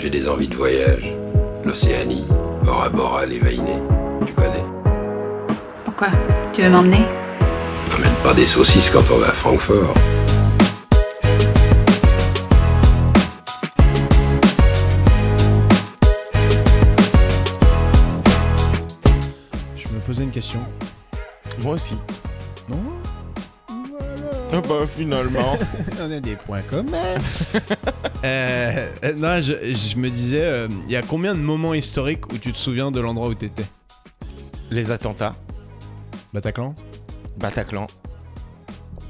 J'ai des envies de voyage. L'Océanie, Bora Bora, les Vainés. Tu connais? Pourquoi? Tu veux m'emmener? N'emmène pas des saucisses quand on va à Francfort. Je me posais une question. Moi aussi. Non? Ah bah finalement. On a des points communs. Non, je me disais, il y a combien de moments historiques où tu te souviens de l'endroit où t'étais? Les attentats. Bataclan? Bataclan.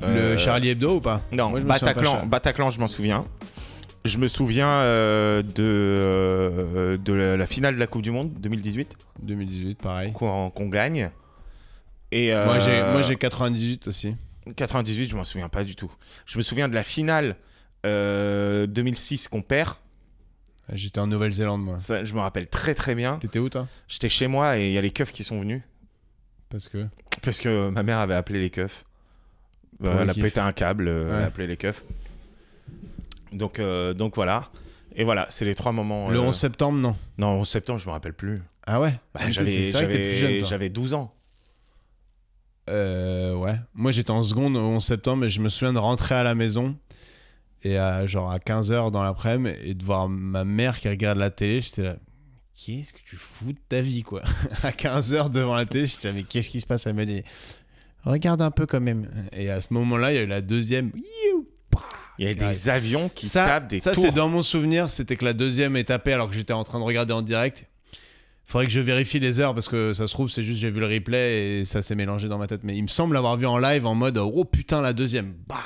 Le Charlie Hebdo ou pas? Non, Moi, je me souviens pas, Bataclan, Bataclan, je m'en souviens. Je me souviens de la finale de la Coupe du Monde 2018 2018, pareil. qu'on gagne. Et Moi, j'ai 98 aussi. 98, je m'en souviens pas du tout. Je me souviens de la finale 2006 qu'on perd. J'étais en Nouvelle-Zélande, moi. Ça, je me rappelle très très bien. T'étais où, toi? J'étais chez moi et il y a les keufs qui sont venus. Parce que... Parce que ma mère avait appelé les keufs. Pour Elle le a kiff. pété un câble, elle Ouais. a appelé les keufs. Donc voilà. Et voilà, c'est les trois moments. Le 11 septembre, non. Non, 11 septembre, je me rappelle plus. Ah ouais? Bah, C'est vrai que t'es plus jeune, toi. j'avais 12 ans. Ouais. Moi, j'étais en seconde au 11 septembre et je me souviens de rentrer à la maison et genre à 15h dans l'après-midi et de voir ma mère qui regarde la télé. J'étais là, qu'est-ce que tu fous de ta vie, quoi? À 15h devant la télé, j'étais là, mais qu'est-ce qui se passe? Elle m'a dit, regarde un peu quand même. Et à ce moment-là, il y a eu la deuxième. Il y avait des avions qui Ça, tapent des ça tours. c'est dans mon souvenir, c'était que la deuxième est tapée alors que j'étais en train de regarder en direct. Faudrait que je vérifie les heures parce que ça se trouve, c'est juste j'ai vu le replay et ça s'est mélangé dans ma tête. Mais il me semble l'avoir vu en live en mode oh putain, la deuxième. Bah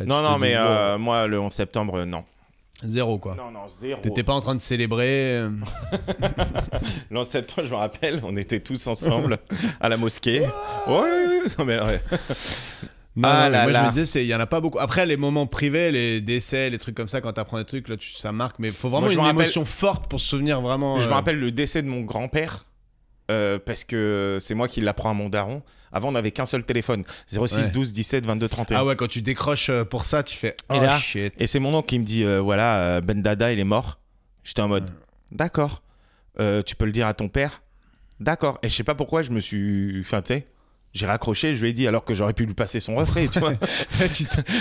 Non, mais moi, le 11 septembre, non. Zéro, quoi. Non, zéro. T'étais pas en train de célébrer. Le 11 septembre, je me rappelle, on était tous ensemble à la mosquée. Ouais, non, mais ouais. Non, Ah non, mais là moi là. je me disais, il y en a pas beaucoup. Après, les moments privés, les décès, les trucs comme ça, quand t'apprends des trucs, là, ça marque. Mais il faut vraiment Moi, je une me rappelle- émotion forte pour se souvenir vraiment. Je me rappelle le décès de mon grand-père. Parce que c'est moi qui l'apprends à mon daron. Avant, on n'avait qu'un seul téléphone. 06 Ouais. 12 17 22 31. Ah ouais, quand tu décroches pour ça, tu fais oh Et là, shit. Et c'est mon oncle qui me dit voilà, Ben Dada, il est mort. J'étais en mode d'accord. Tu peux le dire à ton père? D'accord. Et je sais pas pourquoi je me suis. Enfin, tu sais, j'ai raccroché. Je lui ai dit alors que j'aurais pu lui passer son refrain, tu vois.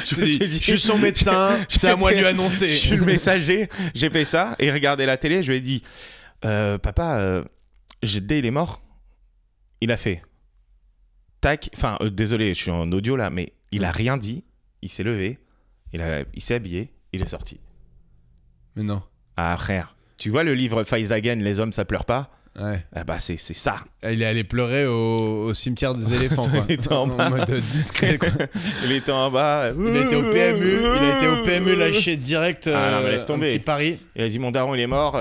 Tu dis, je suis son médecin, c'est à moi de lui annoncer. Je suis le messager. J'ai fait ça et regardé la télé. Je lui ai dit papa, Dé, il est mort. Il a fait tac. Enfin, désolé, je suis en audio là, mais il a rien dit. Il s'est levé. Il s'est habillé. Il est sorti. Mais non. Ah frère, tu vois le livre Faizagen, Les hommes ça pleure pas? Ouais. Ah bah c'est ça. Il est allé pleurer au cimetière des éléphants, quoi. Il était en bas. mode discret, quoi. Il était en bas. Il a été au PMU, lâché direct. Ah non, mais laisse un tomber. petit pari. Il a dit mon daron il est mort.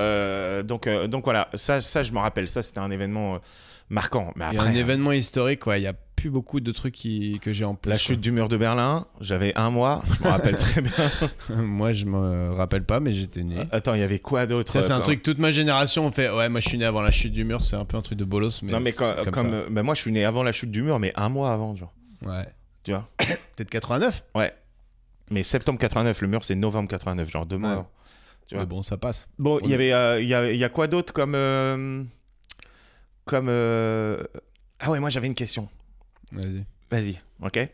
Donc voilà, ça je me rappelle. Ça c'était un événement marquant. Mais Il y a après, un événement historique, quoi. Il y a plus beaucoup de trucs que j'ai en plus. la chute du mur de Berlin, j'avais 1 mois. Je me rappelle très bien. Moi, je me rappelle pas, mais j'étais né. Attends, il y avait quoi d'autre? Ça, c'est un truc, toute ma génération, on fait ouais, moi je suis né avant la chute du mur, c'est un peu un truc de bolos. Mais Non mais c'est comme ça. bah, moi je suis né avant la chute du mur, mais 1 mois avant, genre. Ouais. Tu vois? Peut-être 89. Ouais. Mais septembre 89, le mur c'est novembre 89, genre 2 mois Ouais. avant. Tu vois. Mais bon, ça passe. Bon, il y avait, il y a quoi d'autre comme, Ah ouais, moi j'avais une question. Vas-y. Vas-y, ok.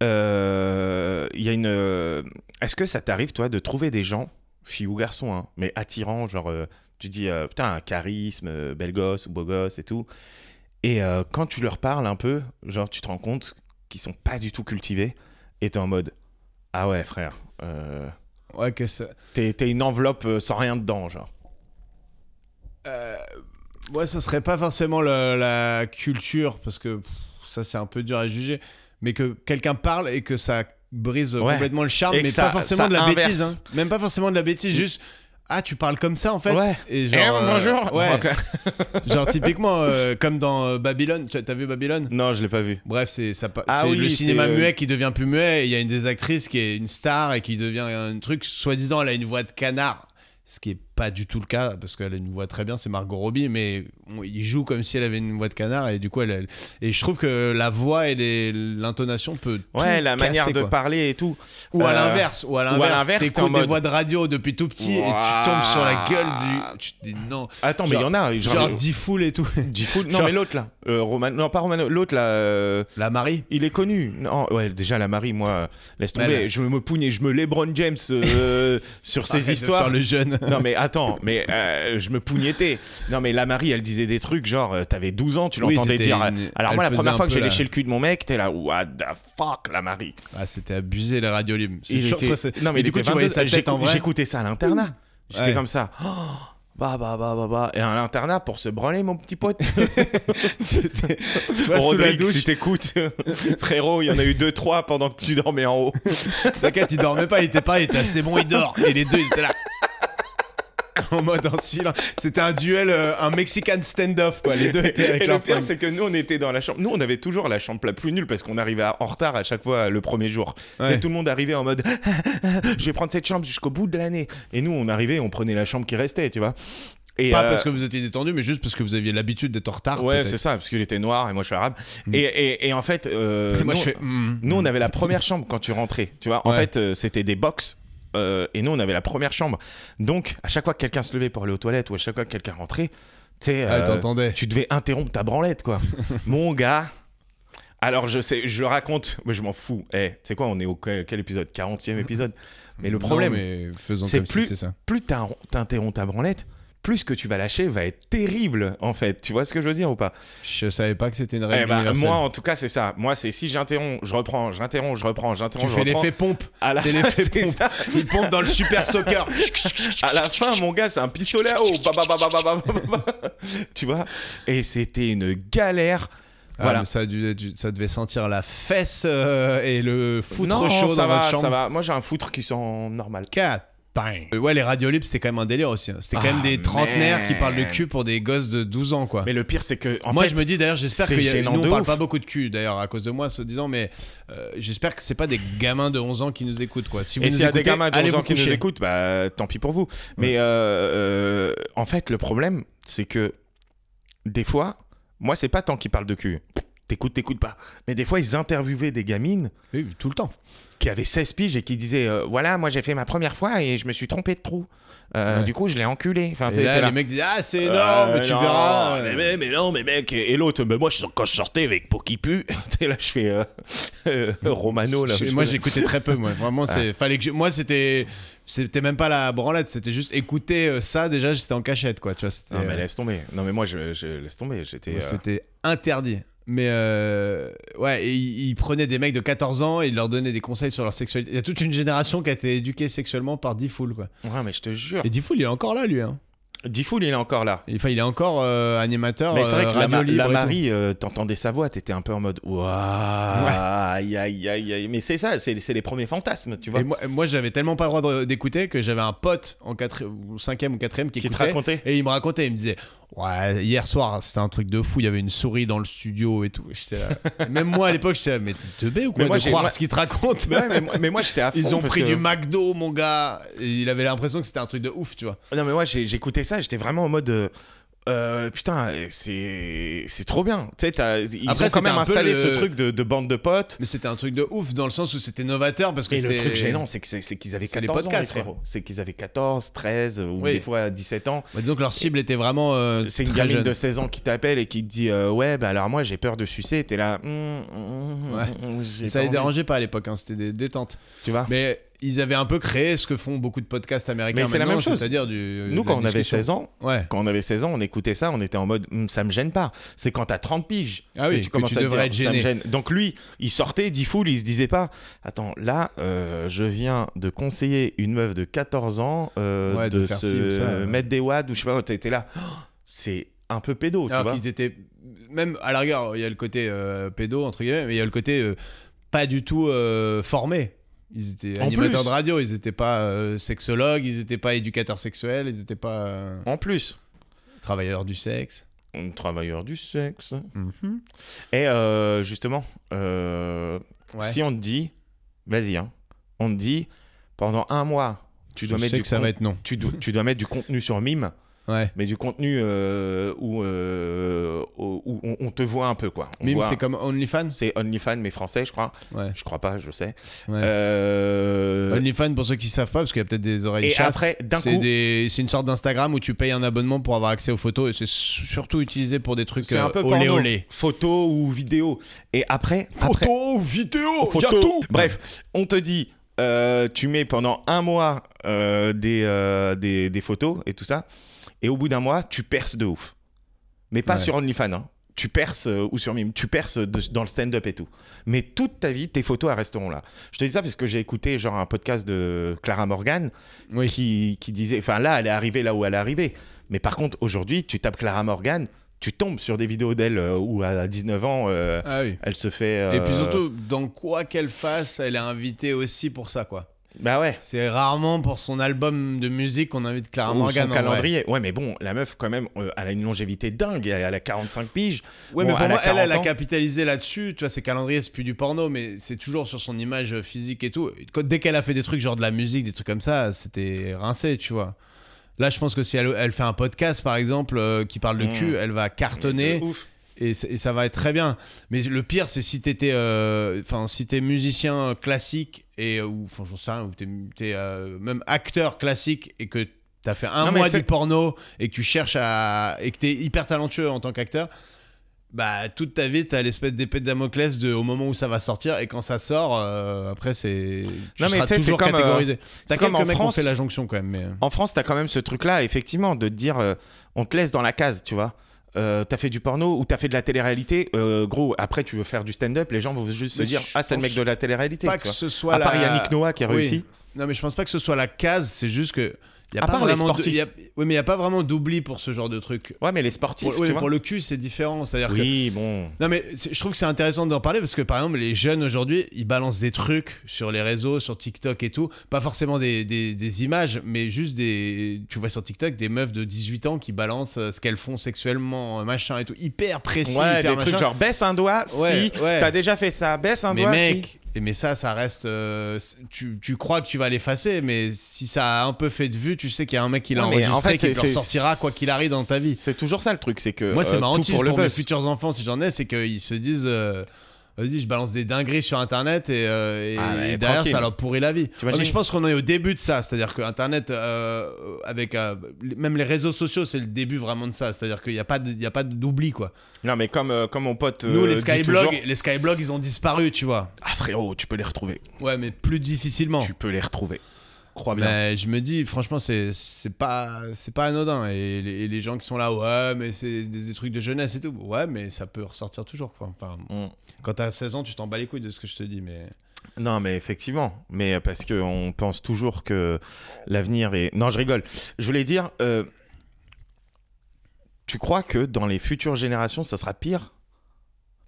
Il y a une. Est-ce que ça t'arrive toi de trouver des gens, filles ou garçons, hein, mais attirants, genre tu dis putain un charisme, bel gosse ou beau gosse et tout, et quand tu leur parles un peu, genre tu te rends compte qu'ils sont pas du tout cultivés, et t'es en mode ah ouais frère. Ouais, que ça. T'es une enveloppe sans rien dedans, genre. Ouais, ça serait pas forcément la culture, parce que ça, c'est un peu dur à juger. Mais que quelqu'un parle et que ça brise Ouais. complètement le charme, Et que mais ça- pas forcément ça de la inverse. bêtise. Hein. Même pas forcément de la bêtise, juste. Ah, tu parles comme ça en fait. Ouais. Et genre, Bonjour. Ouais. Ok. Genre typiquement comme dans Babylone. T'as vu Babylone? Non, je l'ai pas vu. Bref, c'est Ah c'est oui, le cinéma c'est, muet qui devient plus muet. Et il y a une des actrices qui est une star et qui devient un truc. Soi-disant, elle a une voix de canard, ce qui est pas du tout le cas parce qu'elle a une voix très bien, c'est Margot Robbie, mais il joue comme si elle avait une voix de canard et du coup et je trouve que la voix et l'intonation peut tout la manière casser, de quoi. parler et tout. Ou à l'inverse, t'es t'écoutes en des mode... voix de radio depuis tout petit et tu tombes sur la gueule tu te dis non. Attends, Genre- mais il y en a. Genre D-Fool et tout. D-Fool. Non, Genre- mais l'autre là. Non, pas Romano. L'autre là. La Marie. Il est connu. Non, ouais, déjà la Marie, moi, laisse tomber. Elle- Je me pougne, je me LeBron James sur ces Arrête de histoires. faire le jeune. Non, mais attends, mais je me pougnettais. Non, mais la Marie, elle disait des trucs genre, t'avais 12 ans, tu Oui, l'entendais c'était dire. une- Alors, elle moi, la faisait première un fois que peu j'ai la- léché le cul de mon mec, t'es là, what the fuck, la Marie. Ah, c'était abusé les radios libres. C'est Il sûr, était- toi, c'est- Non, mais et il du coup, était tu voyais 22, sa tête en vrai. J'écoutais ça à l'internat. J'étais Ouais. comme ça. Oh, bah. Et à l'internat pour se branler, mon petit pote. Soit sous la Rodrigue, douche. si t'écoutes, frérot, il y en a eu 2-3 pendant que tu dormais en haut. T'inquiète, il dormait pas, il était assez bon, il dort. Et les deux, ils étaient là. En mode en silence. C'était un duel, un Mexican stand-off, quoi. Les deux étaient avec Et le leur pire, femme. c'est que nous, on était dans la chambre. Nous, on avait toujours la chambre la plus nulle parce qu'on arrivait en retard à chaque fois le premier jour. Ouais. Tu sais, tout le monde arrivait en mode je vais prendre cette chambre jusqu'au bout de l'année. Et nous, on arrivait, on prenait la chambre qui restait, tu vois. Et Pas parce que vous étiez détendu, mais juste parce que vous aviez l'habitude d'être en retard. ouais, peut-être. c'est ça, parce qu'il était noir et moi je suis arabe. Mm. Et en fait, Et moi, nous, je fais. nous, on avait la première chambre quand tu rentrais. Tu vois, en Ouais. fait, c'était des box. Et nous, on avait la première chambre. Donc, à chaque fois que quelqu'un se levait pour aller aux toilettes ou à chaque fois que quelqu'un rentrait, tu sais, Ah, t'entendais. tu devais interrompre ta branlette, quoi. Mon gars. Alors, je sais, je le raconte, mais je m'en fous. Tu sais quoi, on est au quel épisode 40e épisode. Mais le problème, Non, mais faisons c'est comme plus- si c'est ça. plus t'interromps ta branlette, plus ce que tu vas lâcher va être terrible, en fait. Tu vois ce que je veux dire ou pas? Je savais pas que c'était une Eh règle ben, universelle. moi, en tout cas, c'est ça. Moi, c'est si j'interromps, je reprends, j'interromps, je reprends, j'interromps, Tu je fais reprends. l'effet pompe. À la C'est fin, l'effet c'est pompe. ça. Il pompe dans le super soccer. À la fin, mon gars, c'est un pistolet à eau. Tu vois? Et c'était une galère. Voilà. Ah, mais ça devait sentir la fesse et le foutre Non, chaud ça dans va, votre chambre. ça va. Moi, j'ai un foutre qui sent normal. Ouais, les radios libres, c'était quand même un délire aussi. Hein. C'était quand même des trentenaires qui parlent de cul pour des gosses de 12 ans, quoi. Mais le pire, c'est que. Moi, fait, je me dis d'ailleurs, j'espère c'est que gênant nous, on de parle ouf. pas beaucoup de cul, d'ailleurs, à cause de moi, se disant, mais j'espère que c'est pas des gamins de 11 ans qui nous écoutent, quoi. Si vous Et nous s'il y a des écoutez, gamins de allez 11 ans vous qui nous coucher. écoutent, bah tant pis pour vous. Mais en fait, le problème, c'est que des fois, moi, c'est pas tant qu'ils parlent de cul. T'écoutes pas. Mais des fois, ils interviewaient des gamines Oui, tout le temps. qui avaient 16 piges et qui disaient voilà, moi j'ai fait ma première fois et je me suis trompé de trou. Ouais. Du coup, je l'ai enculé. Enfin, Et t'es là, là. les mecs disent, ah, c'est énorme, mais tu non, verras. Mais non, mais mec. Et l'autre, mais moi, quand je sortais avec Peau qui pue, t'es là, je fais Romano. Là, Moi, j'écoutais très peu, moi. Vraiment, fallait que moi, c'était même pas la branlette, c'était juste écouter ça. Déjà, j'étais en cachette, quoi. Tu vois, c'était, Non, mais laisse tomber. Non, mais moi, je laisse tomber. J'étais. c'était interdit. Mais ouais, et ils prenaient des mecs de 14 ans et ils leur donnaient des conseils sur leur sexualité. Il y a toute une génération qui a été éduquée sexuellement par D-Fool, quoi. Ouais, mais je te jure. Et D-Fool, il est encore là, lui. Hein. D-Fool, il est encore là. Enfin, il est encore animateur Mais c'est vrai que radio libre. la et tout. Marie, t'entendais sa voix, t'étais un peu en mode waouh, aïe, aïe, aïe, aïe. Mais c'est ça, c'est les premiers fantasmes, tu vois. Et moi, j'avais tellement pas le droit d'écouter que j'avais un pote en 5e ou 4e qui Qui te écoutait. racontait. Et il me racontait, il me disait, ouais, hier soir, c'était un truc de fou, il y avait une souris dans le studio et tout. J'étais là. Même moi, à l'époque, j'étais là, mais t'es teubé ou quoi Mais moi, de j'ai- croire moi- ce qu'il te raconte? Mais, ouais, mais moi, j'étais à fond. Ils ont parce pris que- du McDo, mon gars. Et il avait l'impression que c'était un truc de ouf, tu vois. Non, mais moi, j'écoutais ça, j'étais vraiment en mode. Putain, c'est trop bien. Tu sais, ils Après, ont quand c'était même un peu installé le- ce truc de bande de potes. Mais c'était un truc de ouf dans le sens où c'était novateur parce que Et le c'était. truc gênant, c'est qu'ils avaient c'est les 14 ans, podcasts, les frérots. C'est qu'ils avaient 14, 13 ou Oui. des fois 17 ans. Bah, disons que leur cible était vraiment. C'est une très gamine jeune. de 16 ans qui t'appelle et qui te dit ouais, bah alors moi j'ai peur de sucer. T'es là. J'ai Ça pas les envie. dérangeait pas à l'époque, hein, c'était des détentes. Tu vois. Mais ils avaient un peu créé ce que font beaucoup de podcasts américains Mais c'est la maintenant, même chose. c'est-à-dire Nous, de quand la on avait discussion. 16 ans, Ouais. on écoutait ça, on était en mode ça me gêne pas. C'est quand t'as 30 piges Ah oui, que commences tu à te devrais dire, être ça me gêné. gêne. Donc lui, il sortait, D-Fool, il se disait pas attends, là, je viens de conseiller une meuf de 14 ans Ouais, de de faire se ci ou ça, ouais. mettre des watts ou je sais pas, t'étais là. Oh, c'est un peu pédo, tu Alors vois. qu'ils étaient. Même à la rigueur, il y a le côté pédo, entre guillemets, mais il y a le côté pas du tout formé. Ils étaient En animateurs plus. de radio, ils étaient pas sexologues, ils étaient pas éducateurs sexuels, ils étaient pas En plus, travailleurs du sexe. un travailleur du sexe. Mhm. Et justement, Ouais. si on te dit, vas-y, hein, on te dit, pendant un mois, tu dois Je mettre sais que ça va être non. tu dois mettre du contenu sur Mime, Ouais. mais du contenu où on te voit un peu, quoi. Mime, c'est comme OnlyFans. C'est OnlyFans, mais français, je crois. Ouais. Je crois pas, je sais. Ouais. Euh, OnlyFans, pour ceux qui savent pas, parce qu'il y a peut-être des oreilles Et chastes, après, d'un c'est coup- c'est une sorte d'Instagram où tu payes un abonnement pour avoir accès aux photos et c'est surtout utilisé pour des trucs C'est un peu olé porno, olé. photo ou vidéo. Et après, vidéo, photo. Bref, on te dit, tu mets pendant un mois des photos et tout ça, et au bout d'un mois, tu perces de ouf. Mais pas Ouais. sur OnlyFans, hein. Tu perces, ou sur Mime, tu perces dans le stand-up et tout. Mais toute ta vie, tes photos, elles resteront là. Je te dis ça parce que j'ai écouté genre un podcast de Clara Morgan Oui. qui disait, enfin là, elle est arrivée là où elle est arrivée. Mais par contre, aujourd'hui, tu tapes Clara Morgan, tu tombes sur des vidéos d'elle où à 19 ans, Ah oui. elle se fait... Et puis surtout, dans quoi qu'elle fasse, elle est invitée aussi pour ça, quoi. Bah ouais. C'est rarement pour son album de musique qu'on invite Clara Ou Morgan. son en vrai. calendrier. Ouais, mais bon, la meuf, quand même, elle a une longévité dingue. Elle a 45 piges. Ouais, Bon, mais pour moi, elle a 40 ans. capitalisé là-dessus. Tu vois, ses calendriers, c'est plus du porno, mais c'est toujours sur son image physique et tout. Dès qu'elle a fait des trucs genre de la musique, des trucs comme ça, c'était rincé, tu vois. Là, je pense que si elle fait un podcast, par exemple, qui parle de cul, elle va cartonner. De ouf. Et ça va être très bien. Mais le pire, c'est si t'étais, si t'es musicien classique et ou enfin j'en sais rien, ou t'es même acteur classique et que t'as fait un Non, mais mois tu sais- du porno et que tu cherches et que t'es hyper talentueux en tant qu'acteur, bah toute ta vie t'as l'espèce d'épée de Damoclès au moment où ça va sortir et quand ça sort, après tu Non, mais seras tu sais, toujours c'est comme, catégorisé. c'est T'as comme quelques en mecs qui ont France. fait la jonction quand même, mais En France, t'as quand même ce truc-là, effectivement, de te dire, on te laisse dans la case, tu vois. T'as fait du porno ou t'as fait de la télé-réalité, gros, après tu veux faire du stand-up, les gens vont juste se Mais dire, je ah, c'est le mec pense de la télé-réalité. pas tu que vois. ce soit À part la... Yannick Noah qui a Oui. réussi. Non, mais je pense pas que ce soit la case, c'est juste que y a À pas part les vraiment sportifs. oui, mais il y a pas vraiment d'oubli pour ce genre de truc. Ouais, mais les sportifs, Oui, tu mais vois. pour le cul, c'est différent, c'est-à-dire que Oui, bon. non mais je trouve que c'est intéressant d'en parler parce que par exemple les jeunes aujourd'hui ils balancent des trucs sur les réseaux, sur TikTok et tout, pas forcément des images mais juste tu vois sur TikTok des meufs de 18 ans qui balancent ce qu'elles font sexuellement machin et tout, hyper précis, Ouais, hyper des trucs machin. genre baisse un doigt Ouais, si ouais. t'as déjà fait ça, baisse un Mais doigt mec, si. mais ça reste tu crois que tu vas l'effacer mais si ça a un peu fait de vue, tu sais qu'il y a un mec qui l'a Ouais, mais en enregistré fait, qui le c'est- ressortira quoi qu'il arrive dans ta vie. C'est toujours ça le truc, c'est que Moi, c'est ma tout hantise pour le pour mes buzz. futurs enfants, si j'en ai, c'est qu'ils se disent vas-y, je balance des dingueries sur Internet et Ah, mais et derrière, tranquille. ça leur pourrit la vie. T'imagines Mais je pense qu'on est au début de ça, c'est-à-dire que Internet, avec même les réseaux sociaux, c'est le début vraiment de ça, c'est-à-dire qu'il n'y a pas d'oubli, quoi. Non, mais comme mon pote. Nous, les dit skyblogs, toujours, les skyblogs, ils ont disparu, tu vois. ah frérot, tu peux les retrouver. Ouais, mais plus difficilement. Tu peux les retrouver. Crois bien. Mais je me dis, franchement, c'est pas anodin. Et les gens qui sont là, ouais, mais c'est des trucs de jeunesse et tout. Ouais, mais ça peut ressortir toujours, quoi. Enfin, Mm. quand t'as 16 ans, tu t'en bats les couilles de ce que je te dis, mais... Non, mais effectivement. Mais parce qu'on pense toujours que l'avenir est. Non, je rigole. Je voulais dire. Tu crois que dans les futures générations, ça sera pire?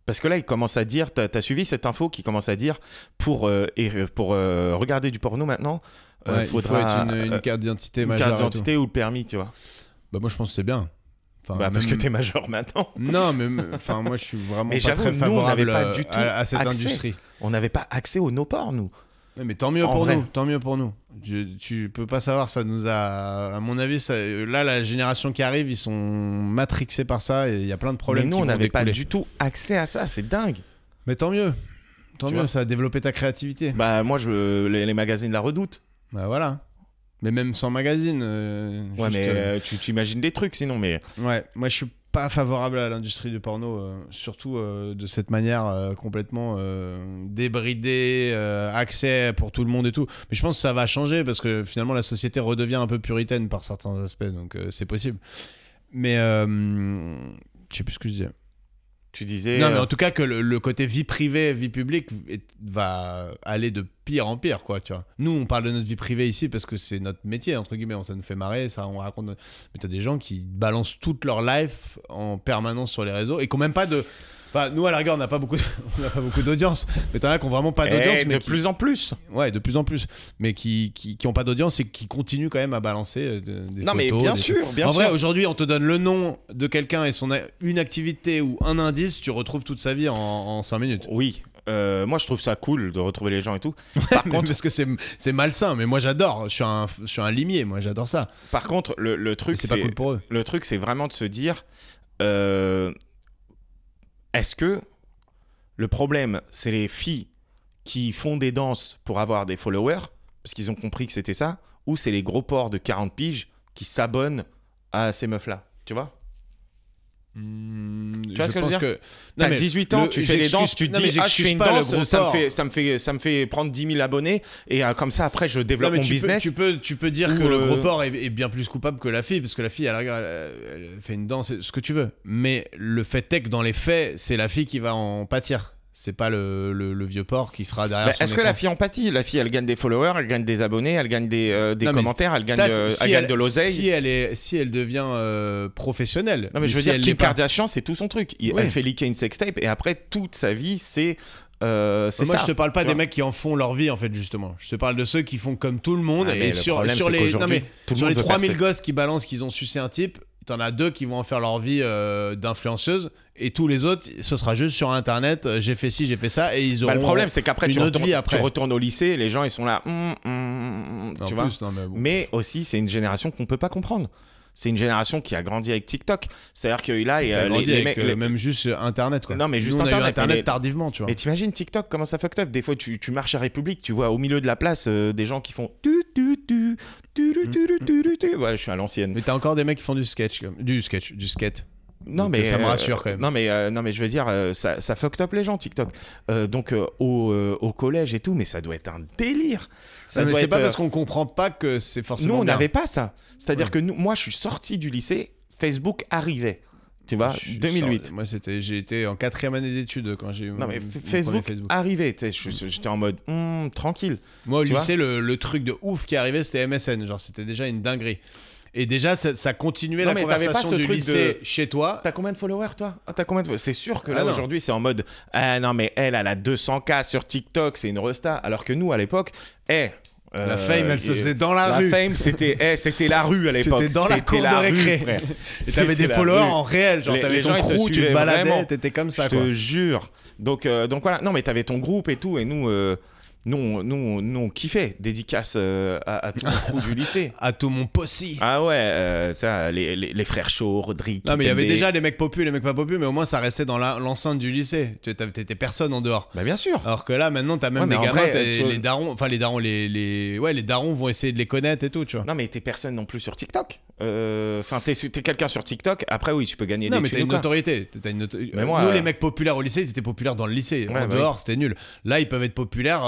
Parce que là, il commence à dire. T'as suivi cette info qui commence à dire pour regarder du porno maintenant, Ouais, faudra il faut être une carte d'identité une majeure. carte et tout. d'identité ou le permis, tu vois. Bah, moi, je pense que c'est bien. Enfin, Bah, parce même- que t'es majeur maintenant. Non, mais enfin, moi, je suis vraiment Mais pas j'avoue, très nous, on favorable n'avait pas du tout à cette accès. industrie. On n'avait pas accès aux no-porn, nous. Ouais, mais tant mieux En pour vrai. nous, tant mieux pour nous. Tu peux pas savoir, ça nous a, à mon avis, là, la génération qui arrive, ils sont matrixés par ça et il y a plein de problèmes Mais nous, qui on vont n'avait pas découler. du tout accès à ça. C'est dingue. Mais tant mieux, Tu vois. ça a développé ta créativité. Bah, moi, les magazines La Redoute. Bah voilà. Mais même sans magazine. Ouais, juste, mais tu t'imagines des trucs sinon, mais. ouais, moi je suis pas favorable à l'industrie du porno, surtout de cette manière complètement débridée, accès pour tout le monde et tout. Mais je pense que ça va changer parce que finalement la société redevient un peu puritaine par certains aspects, donc c'est possible. Mais je sais plus ce que je disais. Tu disais. Non, mais en tout cas que le côté vie privée, vie publique va aller de pire en pire, quoi, tu vois. Nous, on parle de notre vie privée ici parce que c'est notre métier, entre guillemets, ça nous fait marrer, ça, on raconte. Mais t'as des gens qui balancent toute leur life en permanence sur les réseaux et qui n'ont même pas de... Enfin, nous, à la rigueur, on n'a pas beaucoup d'audience, mais t'en as qui n'ont vraiment pas d'audience. de mais plus en plus. Ouais, de plus en plus. Mais qui ont pas d'audience et qui continuent quand même à balancer des Non, photos. mais bien des sûr, trucs. bien En vrai, sûr. aujourd'hui, on te donne le nom de quelqu'un et une activité ou un indice, tu retrouves toute sa vie en 5 minutes. Oui. Moi, je trouve ça cool de retrouver les gens et tout. Par Mais contre, parce que c'est malsain, mais moi j'adore. Je suis un limier, moi j'adore ça. par contre, le truc, C'est pas cool pour eux. le truc, c'est vraiment de se dire, est-ce que le problème, c'est les filles qui font des danses pour avoir des followers, parce qu'ils ont compris que c'était ça, ou c'est les gros porcs de 40 piges qui s'abonnent à ces meufs-là, tu vois? Tu vois ce que je veux dire? T'as 18 ans, tu fais les danses, tu te dis, je fais une danse, ça me fait prendre 10 000 abonnés, et comme ça, après, je développe mon business. Tu peux dire que le gros porc est bien plus coupable que la fille, parce que la fille, elle fait une danse, ce que tu veux. Mais le fait est que dans les faits, c'est la fille qui va en pâtir. C'est pas le vieux porc qui sera derrière son Est-ce que écran. la fille en pâtit? La fille, elle gagne des followers, elle gagne des abonnés, elle gagne des Non, mais commentaires, elle gagne, ça, elle gagne de l'oseille. Si elle devient professionnelle. Non, mais je veux si dire, elle Kim l'est pas. Kardashian, c'est tout son truc. Oui. Elle fait leaker une sextape et après, toute sa vie, c'est Moi, ça. je te parle pas tu des vois. mecs qui en font leur vie, en fait, justement. Je te parle de ceux qui font comme tout le monde. Ah, mais et le sur problème, c'est les, non, qu'aujourd'hui, mais tout le sur monde les veut 3000 percer. gosses qui balancent qu'ils ont sucé un type, t'en as 2 qui vont en faire leur vie d'influenceuse. Et tous les autres, ce sera juste sur Internet. J'ai fait ci, j'ai fait ça. Et ils auront Le problème, c'est qu'après, une tu autre vie après. retournes au lycée, les gens, ils sont là. En Tu vois. plus, non, mais bon. Mais aussi, c'est une génération qu'on peut pas comprendre. C'est une génération qui a grandi avec TikTok. C'est-à-dire que là, T'as grandi les avec, mecs. même juste Internet, quoi. Non, mais juste Nous, on a eu Internet, Internet mais- tardivement, tu vois. Mais t'imagines TikTok, comment ça fucked up? Des fois, tu marches à République, tu vois au milieu de la place des gens qui font Ouais, je suis à l'ancienne. Mais t'as encore des mecs qui font du sketch, du skate. Non, Donc, mais ça me rassure quand même. Non, mais je veux dire, ça fucked up les gens TikTok. Donc au collège et tout, mais ça doit être un délire. Ça Non, mais doit c'est être, pas parce qu'on comprend pas que c'est nous, forcément on bien. n'avait pas ça. C'est-à-dire Ouais. que moi, je suis sorti du lycée, Facebook arrivait. Tu vois, Je suis 2008. sorti- Moi, j'ai été en 4e année d'études quand j'ai eu Non, mais mon premier Facebook arrivait. Tu sais, j'étais en mode tranquille. Moi, au Tu vois lycée, le truc de ouf qui arrivait, c'était MSN. Genre, c'était déjà une dinguerie. Et déjà, ça continuait Non, la mais t'avais pas conversation ce du truc lycée chez toi. T'as combien de followers, toi? T'as combien de... C'est sûr que là, Ah non. aujourd'hui, c'est en mode ah non, mais elle a 200K sur TikTok, c'est une resta. Alors que nous, à l'époque, La fame, elle se faisait dans la la rue. fame, c'était la rue à l'époque. C'était dans la cour de rue, récré. frère. Et t'avais des C'était la followers rue. en réel. Genre, Les t'avais ton gens, ils te crew, tu te suivaient baladais, vraiment. t'étais comme ça, Je quoi. te jure. Donc voilà. Non, mais t'avais ton groupe et tout, et nous, on kiffait. Dédicace à tout le crew du lycée. À tout mon posse. Ah ouais, ça, les frères chauds, Rodrigue. Non, mais il y avait Kipembe. déjà les mecs popus et les mecs pas popus, mais au moins ça restait dans l'enceinte du lycée. T'étais personne en dehors. Bah bien sûr. Alors que là, maintenant, t'as même Ouais, mais des en gamins, vrai, t'as tu vois- les darons, enfin les darons, les darons vont essayer de les connaître et tout, tu vois. Non, mais t'es personne non plus sur TikTok. Enfin, t'es quelqu'un sur TikTok. Après, oui, tu peux gagner Non, des mais t'as thunes une ou quoi. notoriété. Mais moi, Nous, les mecs populaires au lycée, ils étaient populaires dans le lycée. Ouais, En bah dehors, c'était nul. Là, ils peuvent être populaires.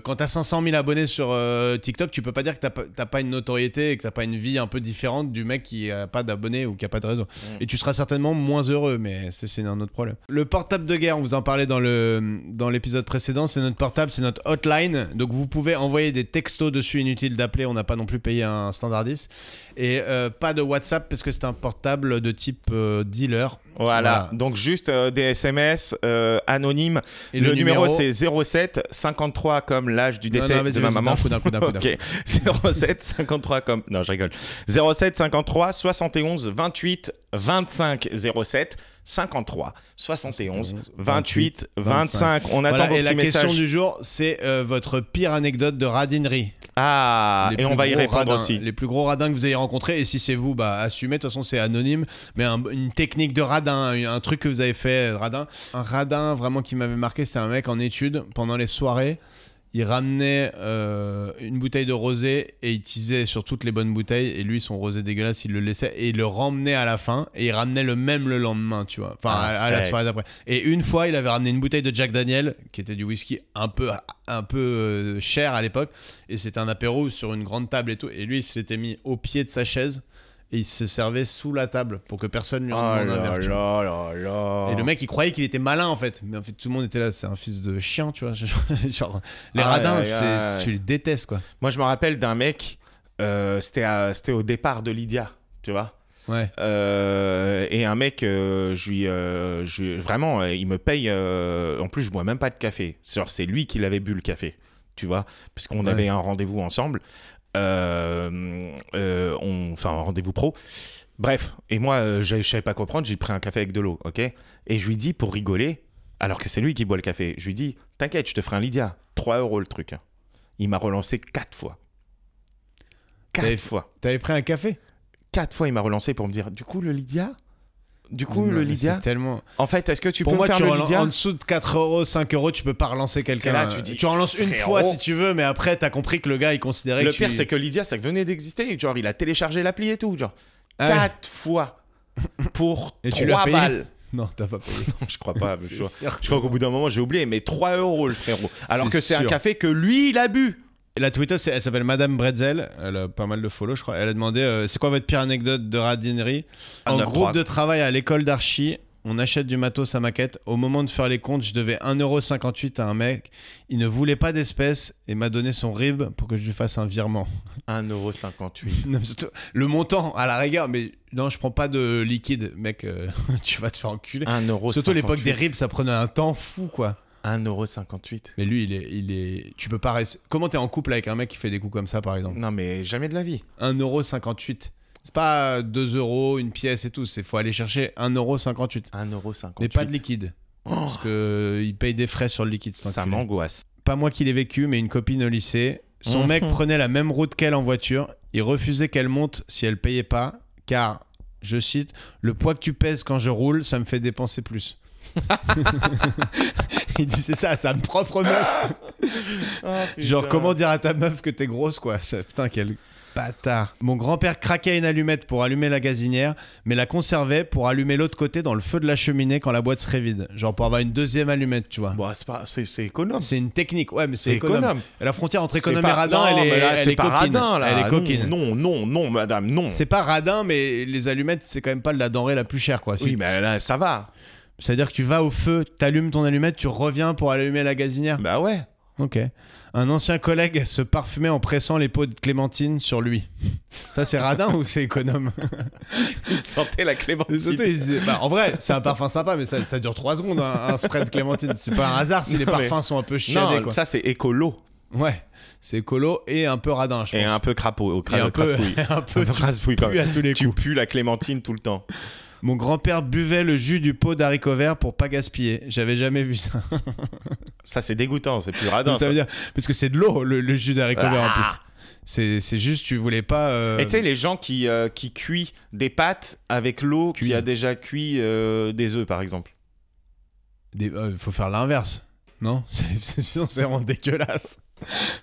Quand t'as 500 000 abonnés sur TikTok, tu peux pas dire que t'as pas une notoriété et que t'as pas une vie un peu différente du mec qui a pas d'abonnés ou qui a pas de réseau. Et tu seras certainement moins heureux, mais c'est un autre problème. Le portable de guerre, on vous en parlait dans l'épisode précédent, c'est notre portable, c'est notre hotline. Donc vous pouvez envoyer des textos dessus, inutile d'appeler, on n'a pas non plus payé un standardiste. Et pas de WhatsApp parce que c'est un portable de type dealer. Voilà. Donc juste des SMS anonymes. Et le numéro c'est 07 53 comme l'âge du décès de ma maman. D'un coup. Ok. 07 53 comme... Non, je rigole. 07 53 71 28 25 07 53 71 28 25. On attend Voilà, vos et la petits question messages. du jour, c'est votre pire anecdote de radinerie. Ah, Les et on plus va y gros répondre radins, aussi. Les plus gros radins que vous ayez rencontrés. Et si c'est vous, bah assumez. De toute façon, c'est anonyme. Mais une technique de radin, un truc que vous avez fait radin. Un radin vraiment qui m'avait marqué, c'était un mec en études pendant les soirées. Il ramenait une bouteille de rosé et il teasait sur toutes les bonnes bouteilles. Et lui, son rosé dégueulasse, il le laissait et il le ramenait à la fin. Et il ramenait le même le lendemain, tu vois. Enfin, à la soirée d'après. Et une fois, il avait ramené une bouteille de Jack Daniel, qui était du whisky un peu cher à l'époque. Et c'était un apéro sur une grande table et tout. Et lui, il s'était mis au pied de sa chaise. Et il se servait sous la table pour que personne lui en demande un verre. Tu vois. Et le mec, il croyait qu'il était malin en fait. Mais en fait, tout le monde était là. C'est un fils de chien, tu vois. Genre, les radins, tu les détestes, quoi. Moi, je me rappelle d'un mec, c'était au départ de Lydia, tu vois. Ouais. Et un mec, vraiment, il me paye. En plus, je bois même pas de café. C'est lui qui l'avait bu le café, tu vois, puisqu'on avait un rendez-vous ensemble. Un rendez-vous pro. Bref, et moi, je savais pas quoi prendre. J'ai pris un café avec de l'eau, ok. Et je lui dis pour rigoler, Alors que c'est lui qui boit le café. Je lui dis, t'inquiète, je te ferai un Lydia. 3 € le truc. Hein. Il m'a relancé 4 fois. 4 fois. T'avais pris un café? 4 fois, il m'a relancé pour me dire, du coup, le Lydia? Du coup, Non, le mais Lydia? c'est tellement... En fait, est-ce que tu Pour peux moi, me faire le Lydia? en dessous de 4 €, 5 €, tu peux pas relancer quelqu'un. Là, tu dis, tu relances une frérot. fois si tu veux, mais après, t'as compris que le gars, il considérait Le que pire, c'est que Lydia, ça venait d'exister. Genre, il a téléchargé l'appli et tout. Genre, Ah ouais. 4 fois pour Et tu l'as 3 payé? balles. Non, t'as pas payé. Je crois pas. C'est Je sûr que crois qu'au bout d'un moment, j'ai oublié. Mais 3 € le frérot. Alors C'est que c'est un sûr. café que lui, il a bu. Et la Twitter, elle s'appelle Madame Bretzel. Elle a pas mal de follow, je crois. Elle a demandé c'est quoi votre pire anecdote de radinerie? Ah, En 9, groupe 3. de travail à l'école d'archi, on achète du matos à maquette. Au moment de faire les comptes, je devais 1,58 € à un mec. Il ne voulait pas d'espèces et m'a donné son RIB pour que je lui fasse un virement. 1,58 €. Non, mais surtout, le montant, à la rigueur, mais non, je prends pas de liquide, mec. Tu vas te faire enculer. 1,58 €. Surtout l'époque des RIB, ça prenait un temps fou, quoi. 1,58 €. Mais lui, il est. Tu peux pas rester. Comment t'es en couple avec un mec qui fait des coups comme ça, par exemple? Non, mais jamais de la vie. 1,58 €. C'est pas 2 €, une pièce et tout. C'est faut aller chercher 1,58 €. 1,58 €. Mais pas de liquide. Parce que il paye des frais sur le liquide. cet Ça enculé. m'angoisse. Pas moi qui l'ai vécu, mais une copine au lycée. Son mec prenait la même route qu'elle en voiture. Il refusait qu'elle monte si elle payait pas, car, je cite, le poids que tu pèses quand je roule, ça me fait dépenser plus. Il dit c'est ça, sa propre meuf. Genre comment dire à ta meuf que t'es grosse, quoi. Putain, quel bâtard. Mon grand-père craquait une allumette pour allumer la gazinière, mais la conservait pour allumer l'autre côté dans le feu de la cheminée quand la boîte serait vide. Genre pour avoir une deuxième allumette, tu vois. Bon, c'est économe. C'est une technique, ouais, mais c'est C'est économe. économe. Et la frontière entre C'est économe pas- et radin, non, mais là, elle c'est est pas coquine. radin, là. Elle est coquine. Non, madame, non. C'est pas radin, mais les allumettes, c'est quand même pas la denrée la plus chère, quoi. Oui, mais là, ça va. C'est-à-dire que tu vas au feu, t'allumes ton allumette, tu reviens pour allumer la gazinière. Bah ouais. Ok. Un ancien collègue se parfumait en pressant les pots de clémentine sur lui. Ça, c'est radin ou c'est économe? Il sentait la clémentine. En vrai, c'est un parfum sympa, mais ça dure 3 secondes, un spray de clémentine. C'est pas un hasard si les Non, mais- parfums sont un peu chiadés, Non, quoi. ça, c'est écolo. Ouais, c'est écolo et un peu radin, je pense. Et un peu crapaud. Et un peu, crasse-pouille. un peu crasse-pouille, quand pu même. à tous les Tu coups. pues la clémentine tout le temps. Mon grand-père buvait le jus du pot d'haricots verts pour pas gaspiller. J'avais jamais vu ça. Ça, c'est dégoûtant. C'est plus radin. Ça veut dire parce que c'est de l'eau le jus d'haricots Ah. verts en plus. C'est juste tu voulais pas. Et tu sais, les gens qui cuisent des pâtes avec l'eau qui Cuisent. a déjà cuit des œufs, par exemple. Faut faire l'inverse, non? Sinon c'est vraiment dégueulasse.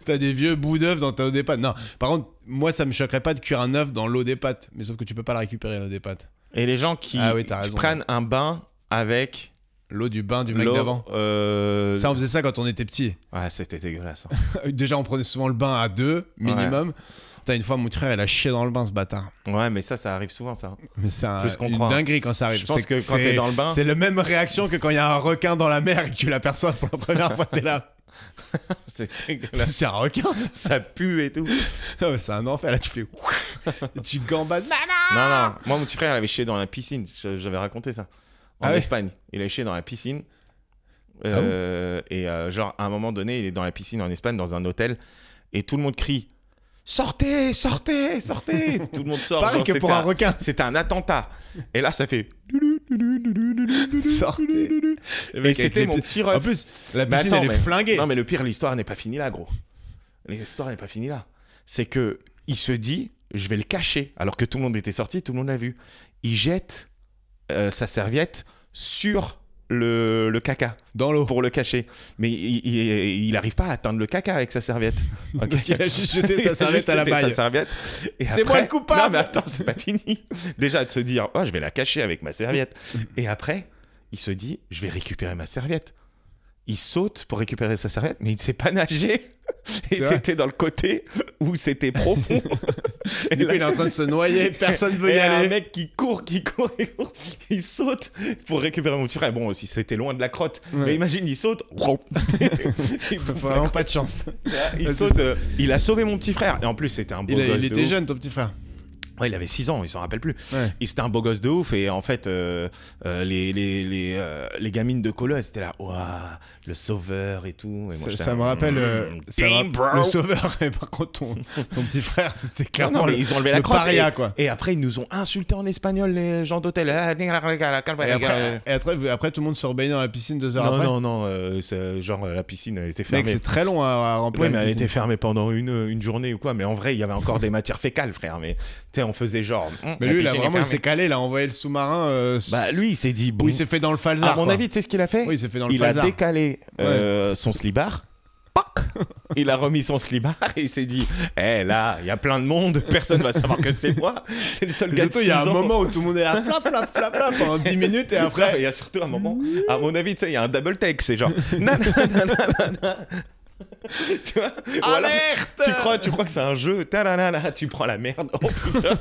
T'as des vieux bouts d'œufs dans ta eau des pâtes. Non, par contre, moi ça me choquerait pas de cuire un œuf dans l'eau des pâtes, mais sauf que tu peux pas la récupérer l'eau des pâtes. Et les gens qui Ah oui, t'as raison. prennent un bain avec L'eau du bain du mec l'eau, d'avant. Ça on faisait ça quand on était petit. Ouais, c'était dégueulasse. Hein. Déjà on prenait souvent le bain à 2 minimum. Putain, une fois mon frère il a chié dans le bain ce bâtard. Ouais, mais ça arrive souvent, ça. Mais c'est Plus qu'on une croit. dinguerie quand ça arrive. Je pense C'est- que quand c'est- t'es dans le bain- c'est la même réaction que quand il y a un requin dans la mer et que tu l'aperçois pour la première fois t'es là. C'est dégueulasse. C'est un requin ça. Ça pue et tout. Ah ouais, c'est un enfer là tu fais et tu gambades. Non. Moi, mon petit frère, il avait chié dans la piscine. J'avais raconté ça. En Ah ouais Espagne. Il avait chié dans la piscine. Ah Et genre, à un moment donné, il est dans la piscine en Espagne, dans un hôtel. Et tout le monde crie sortez, sortez, sortez. Tout le monde sort. Pareil genre, que pour c'était un requin. C'était un attentat. Et là, ça fait. Sortez. Et c'était mon petit ref. En plus, la Mais piscine attends, elle est mais- flinguée. Non, mais le pire, l'histoire n'est pas finie là, gros. L'histoire n'est pas finie là. C'est que il se dit, je vais le cacher. Alors que tout le monde était sorti, tout le monde l'a vu. Il jette sa serviette sur le caca Dans l'eau. pour le cacher. Mais il n'arrive pas à atteindre le caca avec sa serviette. Ok. Donc il a juste jeté Il a sa serviette juste à la jeté sa baille. serviette. Et C'est après- moi le coupable. Non, mais attends, c'est pas fini. Déjà, de se dire, oh, je vais la cacher avec ma serviette. Et après, il se dit, je vais récupérer ma serviette. Il saute pour récupérer sa serviette, mais il ne sait pas nager. Et C'est vrai. c'était dans le côté où c'était profond. Et Du coup, là- il est en train de se noyer, personne veut y et un aller. mec qui court. Il saute pour récupérer mon petit frère. Bon, si c'était loin de la crotte. Ouais. Mais imagine, il saute. Il bouffe la Vraiment pas de chance. il Ouais, saute. c'est Il a sauvé mon petit frère. Et en plus, c'était un beau Il gosse de était ouf. jeune, ton petit frère. Ouais, il avait 6 ans, il s'en rappelle plus. Ouais. Et c'était un beau gosse de ouf. Et en fait, les gamines de colo, elles étaient là, ouah, le sauveur et tout. Et moi, j'étais Ça là, me rappelle damn, bro. le sauveur. Et par contre, ton petit frère, c'était Non, clairement non, mais le, ils ont enlevé la le crotte. paria, quoi. Et après, ils nous ont insultés en espagnol, les gens d'hôtel. Et après, tout le monde se rebaignait dans la piscine 2 heures après. Non, c'est genre la piscine était fermée. Mec, c'est très long à remplir. Ouais, une mais elle piscine. était fermée pendant une journée ou quoi. Mais en vrai, il y avait encore des matières fécales, frère. Mais tu sais, on faisait genre. Mais la lui, là, piscine est vraiment, il fermée. s'est calé, il a envoyé le sous-marin. Bah, lui, il s'est dit. Bon, Où il s'est fait dans le falzar. à mon quoi. avis, tu sais ce qu'il a fait? Oui, il s'est fait dans le Il a falzar. décalé son slibard. Il a remis son slibard et il s'est dit là, il y a plein de monde, personne va savoir que c'est moi. C'est le seul Et gars de surtout, il y a 6 un ans. moment où tout le monde est là, flap pendant 10 minutes et après. Il y a surtout un moment, à mon avis, tu sais, il y a un double take, c'est genre nanana. Tu vois? Alerte! Tu crois que c'est un jeu? Ta-la-la-la, tu prends la merde. Oh putain.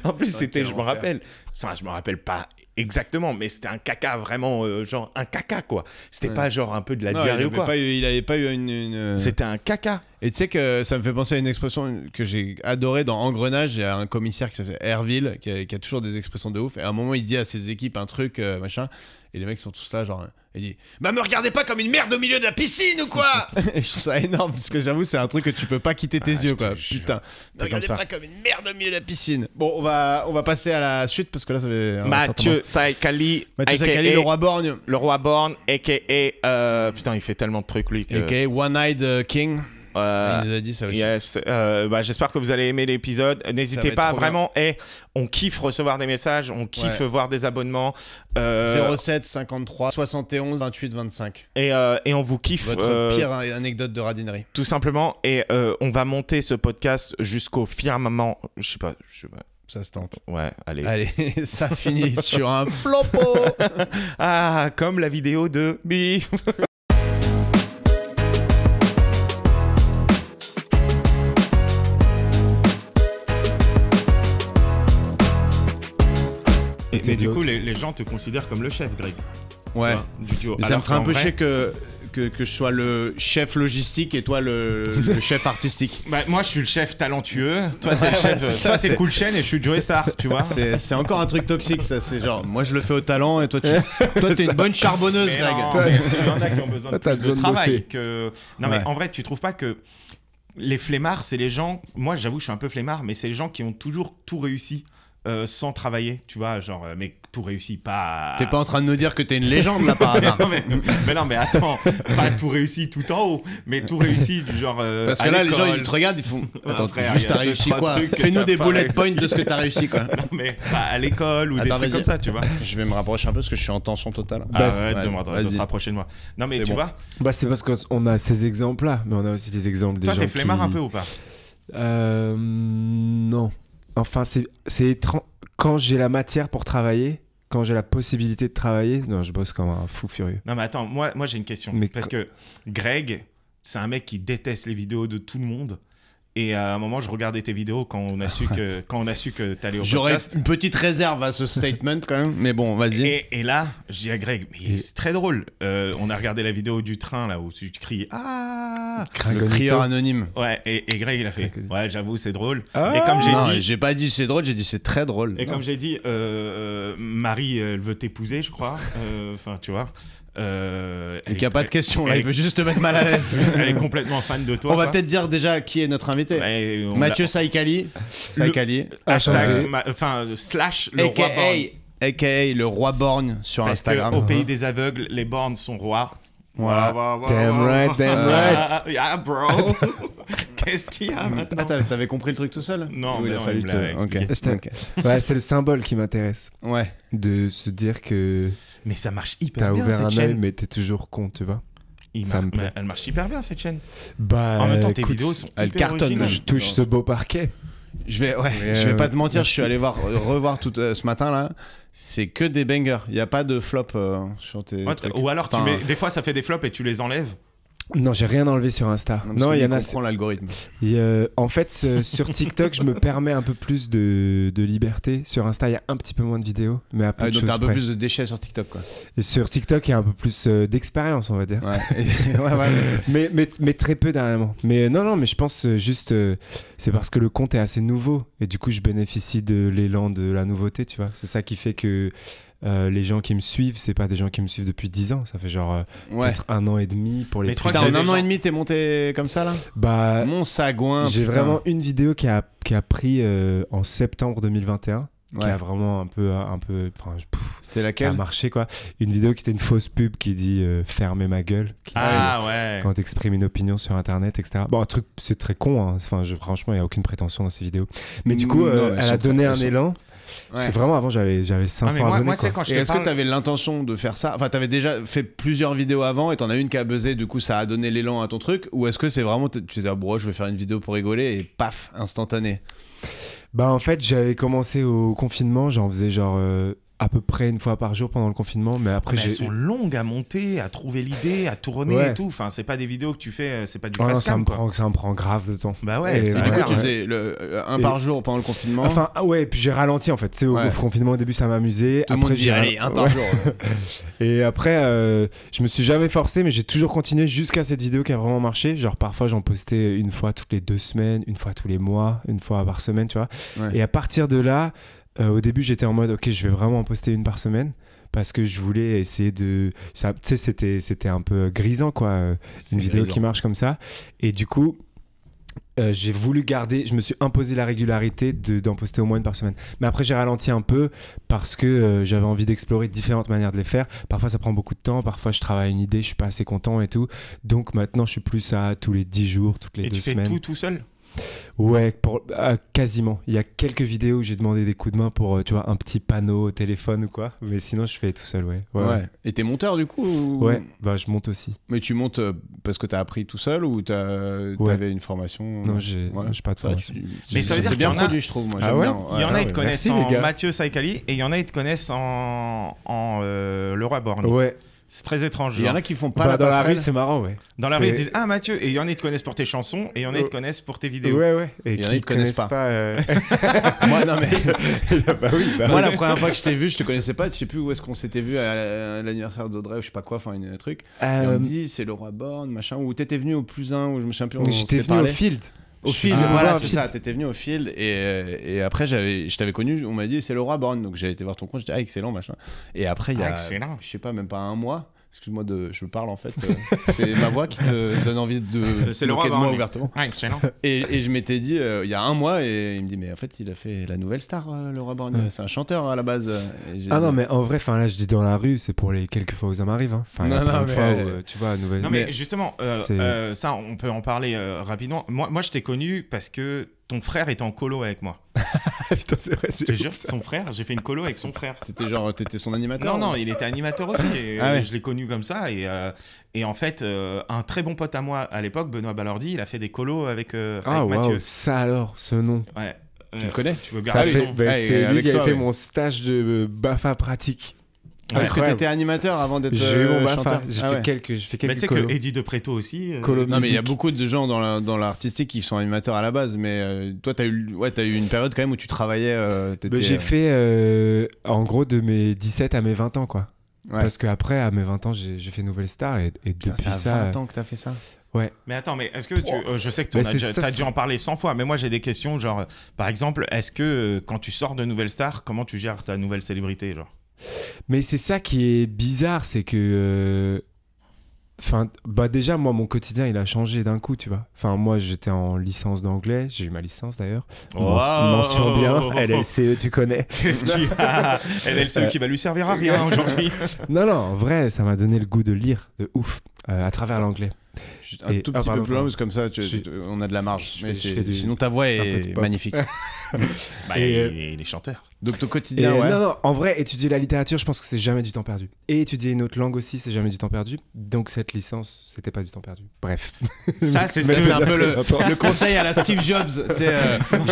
En plus, c'était, je me rappelle. Enfin, je me rappelle pas exactement, mais c'était un caca vraiment, genre un caca quoi. C'était pas genre un peu de la Non, diarrhée ou quoi. il avait pas eu une... C'était un caca. Et tu sais que ça me fait penser à une expression que j'ai adorée dans Engrenage. Il y a un commissaire qui s'appelle Herville qui a toujours des expressions de ouf. Et à un moment, il dit à ses équipes un truc, machin. Et les mecs sont tous là, genre. Il dit bah, me regardez pas comme une merde au milieu de la piscine ou quoi? Et je trouve ça énorme parce que j'avoue, c'est un truc que tu peux pas quitter tes yeux, quoi. Putain. Me regardez comme ça. pas comme une merde au milieu de la piscine. Bon, on va passer à la suite parce que là, ça fait. Mathieu Saïkali, Saïkali, le roi borgne. Le roi Borgne, a.k.a. Putain, il fait tellement de trucs, lui. A.k.a. One-Eyed King. Il nous a dit ça aussi. Yes. J'espère que vous allez aimer l'épisode. N'hésitez être pas, trop vraiment. On kiffe recevoir des messages, on kiffe voir des abonnements. 07 53 71 28 25. Et on vous kiffe. Votre pire anecdote de radinerie. Tout simplement. Et on va monter ce podcast jusqu'au firmament. Je sais pas. Ça se tente. Ouais, allez. Allez, ça finit sur un flopo. Ah, comme la vidéo de Bi. Mais du coup, les gens te considèrent comme le chef, Greg. Ouais. Du duo. Mais ça me Alors ferait un qu'en peu vrai- chier que je sois le chef logistique et toi le chef artistique. Bah, moi, je suis le chef talentueux. Toi, t'es le Ouais, chef. c'est ça, Toi, t'es c'est- Cool Chain et je suis Joey Star, tu vois. C'est encore un truc toxique, ça. C'est genre, moi je le fais au talent et toi t'es une bonne charbonneuse, Mais Greg. non, mais il y en a qui ont besoin de Toi, t'as plus de besoin de travail bosser. que. Non, mais Ouais. en vrai, tu trouves pas que les flemmards, c'est les gens. Moi, j'avoue, je suis un peu flemmard, mais c'est les gens qui ont toujours tout réussi sans travailler, tu vois, genre, mais tout réussi, pas. T'es pas en train de nous dire que t'es une légende là par hasard. non, mais non, mais attends, pas tout réussi tout en haut, mais tout réussi du genre. Parce que à là, les gens l'école. ils te regardent, ils font. Attends, frère, juste il y a t'as deux, réussi trois quoi? trucs que Fais-nous t'as des pas bullet réussi. points de ce que t'as réussi quoi. Non, mais pas à l'école ou Attends, des trucs vas-y. comme ça, tu vois. Je vais me rapprocher un peu parce que je suis en tension totale. Ah Bah, ouais, ouais, de vas-y. te rapprocher de moi. Non, mais C'est tu bon. vois, Bah, c'est parce qu'on a ces exemples-là, mais on a aussi les exemples des toi, gens t'es flemmard qui... un peu ou pas? Non. Enfin, c'est étrange. Quand j'ai la matière pour travailler, quand j'ai la possibilité de travailler, non, je bosse comme un fou furieux. Non, mais attends, moi j'ai une question. Mais Parce que Greg, c'est un mec qui déteste les vidéos de tout le monde. Et à un moment, je regardais tes vidéos quand on a su que t'allais au J'aurais podcast. une petite réserve à ce statement quand même, mais bon, vas-y. Et là, je dis à Greg, mais c'est très drôle. On a regardé la vidéo du train là où tu cries ah. Le Cragonito. crieur anonyme. Ouais, et Greg il a fait ouais, j'avoue, c'est drôle. Ah. Et comme j'ai Non, dit, j'ai pas dit c'est drôle, j'ai dit c'est très drôle. et comme j'ai dit, Marie, elle veut t'épouser, je crois. Enfin, tu vois. Donc il n'y a pas de question là, il veut juste te mettre mal à l'aise. Elle est complètement fan de toi. On va quoi. peut-être dire déjà qui est notre invité. Ouais, on Mathieu l'a- Saïkali. Saïkali. Hashtag, enfin, slash le roi borgne. AKA le roi borgne sur Parce Instagram. qu'au pays des aveugles, les bornes sont rois. Voilà. Damn right, damn right. Yeah, bro. Qu'est-ce qu'il y a Ah, maintenant? t'avais compris le truc tout seul? Non, Ou mais il a non, fallu il me l'a expliqué. Ok. Ouais, c'est le symbole qui m'intéresse. Ouais. De se dire que Mais ça marche hyper t'as bien ouvert un cette œil, chaîne. mais t'es toujours con, tu vois. Il ça mar- me plaît. Elle marche hyper bien cette chaîne. Bah, En même temps, tes écoute, vidéos sont elle hyper cartonne, originales. je touche ce beau parquet. Je vais Mais, pas te mentir, je suis merci. allé revoir tout ce matin là. C'est que des bangers. Il y a pas de flop sur tes Ouais, trucs. ou alors Enfin, des fois ça fait des flops et tu les enlèves. Non, j'ai rien enlevé sur Insta. Non, il y en a. comprend l'algorithme. En fait, sur TikTok, je me permets un peu plus de liberté. Sur Insta, il y a un petit peu moins de vidéos, mais à peu de Donc choses t'as un peu près. plus de déchets sur TikTok, quoi. Et sur TikTok, il y a un peu plus d'expérience, on va dire. Ouais, Mais très peu dernièrement. Mais non, mais je pense juste c'est parce que le compte est assez nouveau et du coup je bénéficie de l'élan de la nouveauté, tu vois. C'est ça qui fait que les gens qui me suivent, c'est pas des gens qui me suivent depuis 10 ans. Ça fait genre peut-être 1 an et demi pour les Mais plus. toi, Putain, en des un an gens- et demi, t'es monté comme ça, là Bah, Mon sagouin. j'ai putain. vraiment une vidéo qui a pris en septembre 2021. Qui Ouais. a vraiment un peu enfin, C'était qui a laquelle marché quoi. Une vidéo qui était une fausse pub qui dit fermez ma gueule. Qui dit, Ah ouais. quand tu exprimes une opinion sur internet, etc. Bon, un truc, c'est très con, hein. Enfin, franchement, il n'y a aucune prétention dans ces vidéos. Mais du coup, Non, mais elle elles a sont donné très- un elles sont- élan. Parce Ouais. que vraiment, avant, j'avais 500 Ah, mais moi, abonnés. tu sais, quoi. quand je Et te est-ce que parle... t'avais l'intention de faire ça? Enfin, t'avais déjà fait plusieurs vidéos avant et t'en as une qui a buzzé, du coup ça a donné l'élan à ton truc? Ou est-ce que c'est vraiment, tu t'es dit, ah, bon, je vais faire une vidéo pour rigoler et paf, instantané? Bah, en fait, j'avais commencé au confinement. J'en faisais genre à peu près une fois par jour pendant le confinement. Mais après, Mais j'ai. elles sont longues à monter, à trouver l'idée, à tourner Ouais. et tout. Enfin, c'est pas des vidéos que tu fais, c'est pas du Oh non, fast cam, quoi. ça me prend grave de temps. Bah ouais. Et c'est Et du coup, ouais, tu ouais. faisais un Et- par jour pendant le confinement. Enfin, ouais, et puis j'ai ralenti en fait. Tu sais, au Ouais. confinement, au début, ça m'amusait. tout le monde Après, dit, j'ai allez, un par ouais. jour. Et après, je me suis jamais forcé, mais j'ai toujours continué jusqu'à cette vidéo qui a vraiment marché. Genre, parfois, j'en postais une fois toutes les 2 semaines, une fois tous les mois, une fois par semaine, tu vois. Ouais. Et à partir de là, au début, j'étais en mode, ok, je vais vraiment en poster une par semaine. Parce que je voulais essayer de. Tu sais, c'était un peu grisant, quoi. Une vidéo grisant. qui marche comme ça. Et du coup. J'ai voulu garder, je me suis imposé la régularité d'en poster au moins une par semaine. Mais après, j'ai ralenti un peu parce que j'avais envie d'explorer différentes manières de les faire. Parfois, ça prend beaucoup de temps. Parfois, je travaille une idée, je suis pas assez content et tout. Donc maintenant, je suis plus à tous les 10 jours, toutes les Et 2 tu fais semaines. tout seul? Ouais, quasiment. Il y a quelques vidéos où j'ai demandé des coups de main pour, tu vois, un petit panneau au téléphone ou quoi. Mais sinon, je fais tout seul, ouais. Ouais. Et t'es monteur du coup ou... Ouais, bah je monte aussi. Mais tu montes parce que t'as appris tout seul ou t'avais une formation? Non, j'ai Ouais. pas de Ouais, formation. Mais ça veut dire c'est qu'il y bien en a- produit, je trouve. Moi, Ah j'aime ouais bien. Il y en a, ouais. ils te connaissent Merci, les en gars. Mathieu Saïkali et il y en a, ils te connaissent en Leroy Borny. Ouais. C'est très étrange. Il y en genre. a qui font pas Bah, la dans la rue, passerelle. c'est marrant, ouais. Dans la rue, ils C'est- disent « Ah, Mathieu !» Et il y en a, ils te connaissent pour tes chansons et il y en a, ils te connaissent pour tes vidéos. Ouais, ouais. Et Il y en a, qui ils te connaissent connaissent pas. Moi, non, mais Bah oui, bah moi, oui. la première fois que je t'ai vu, je te connaissais pas. Je sais plus où est-ce qu'on s'était vu à l'anniversaire d'Audrey ou je sais pas quoi, enfin, un truc. Et on me dit, c'est le roi Born, machin. Ou t'étais venu au plus 1, ou je me souviens plus. on J'étais s'est venu au parlé. field. Au field, Ah, voilà, au c'est field. ça. T'étais venu au field et après je t'avais connu. On m'a dit c'est le roi Born, donc j'ai été voir ton compte. J'étais excellent machin. Et après il y a, Excellent. je sais pas, même pas un mois. Excuse-moi je parle en fait. C'est ma voix qui te donne envie de C'est le moquer roi de moi Born. ouvertement. Ah, excellent. Et je m'étais dit il y a un mois et il me dit mais en fait il a fait la nouvelle star le roi Born. Ouais. C'est un chanteur à la base. Et j'ai Ah dit, non, mais en vrai, enfin là, je dis dans la rue, c'est pour les quelques fois où ça m'arrive. Hein. Enfin, il y a Non, plein non, de mais- fois où, tu vois, nouvelle. Non, mais justement, c'est- ça, on peut en parler rapidement. Moi, je t'ai connu parce que ton frère était en colo avec moi. Putain, c'est vrai, Je c'est te ouf, jure, ça. son frère, j'ai fait une colo avec son frère. C'était genre t'étais son animateur. Non, il était animateur aussi. Et, Ah ouais. je l'ai connu comme ça. Et en fait, un très bon pote à moi à l'époque, Benoît Balordi, il a fait des colos avec, Ah, avec Mathieu. waouh, ça alors, ce nom. Ouais. Tu le connais? Tu veux Ça garder fait, le nom bah, Ah, c'est et lui avec qui a toi, fait ouais. mon stage de BAFA pratique. Ah, parce que Incroyable. t'étais animateur avant d'être J'ai eu mon chanteur. BAFA. J'ai Ah fait ouais. quelques Mais tu sais colos. que Eddie de Preto aussi. Colo- Non mais il y a musique. beaucoup de gens dans l'artistique qui sont animateurs à la base, mais toi t'as eu une période quand même où tu travaillais. Bah, j'ai fait en gros de mes 17 à mes 20 ans quoi. Ouais. Parce qu'après à mes 20 ans j'ai fait Nouvelle Star et Putain, depuis ça a ça 20 ans que t'as fait ça. Mais attends, mais est-ce que tu. Je sais que tu Mais as c'est ça, t'as c'est- dû en parler 100 fois, mais moi j'ai des questions. Genre, par exemple, est-ce que quand tu sors de Nouvelle Star, comment tu gères ta nouvelle célébrité genre Mais c'est ça qui est bizarre, c'est que enfin bah déjà moi mon quotidien il a changé d'un coup, tu vois. Enfin moi j'étais en licence d'anglais, j'ai eu ma licence d'ailleurs. Mention bien, LLCE tu connais. Qu'est-ce qu'il y a LLCE qui va lui servir à rien aujourd'hui. Non non, en vrai, ça m'a donné le goût de lire de ouf à travers l'anglais. Juste un Et- tout ah, petit pardon, peu plus loin pardon. parce que comme ça Je- on a de la marge. je Mais fais du- sinon ta voix un peu de est pop. magnifique. Bah, Et, il est chanteur. Donc ton Et, quotidien, ouais. non, en vrai, étudier la littérature, je pense que c'est jamais du temps perdu. Et étudier une autre langue aussi, c'est jamais du temps perdu. Donc cette licence, c'était pas du temps perdu. Bref. Ça, c'est ce Mais que c'est un peu Très le conseil à la Steve Jobs. Tu sais,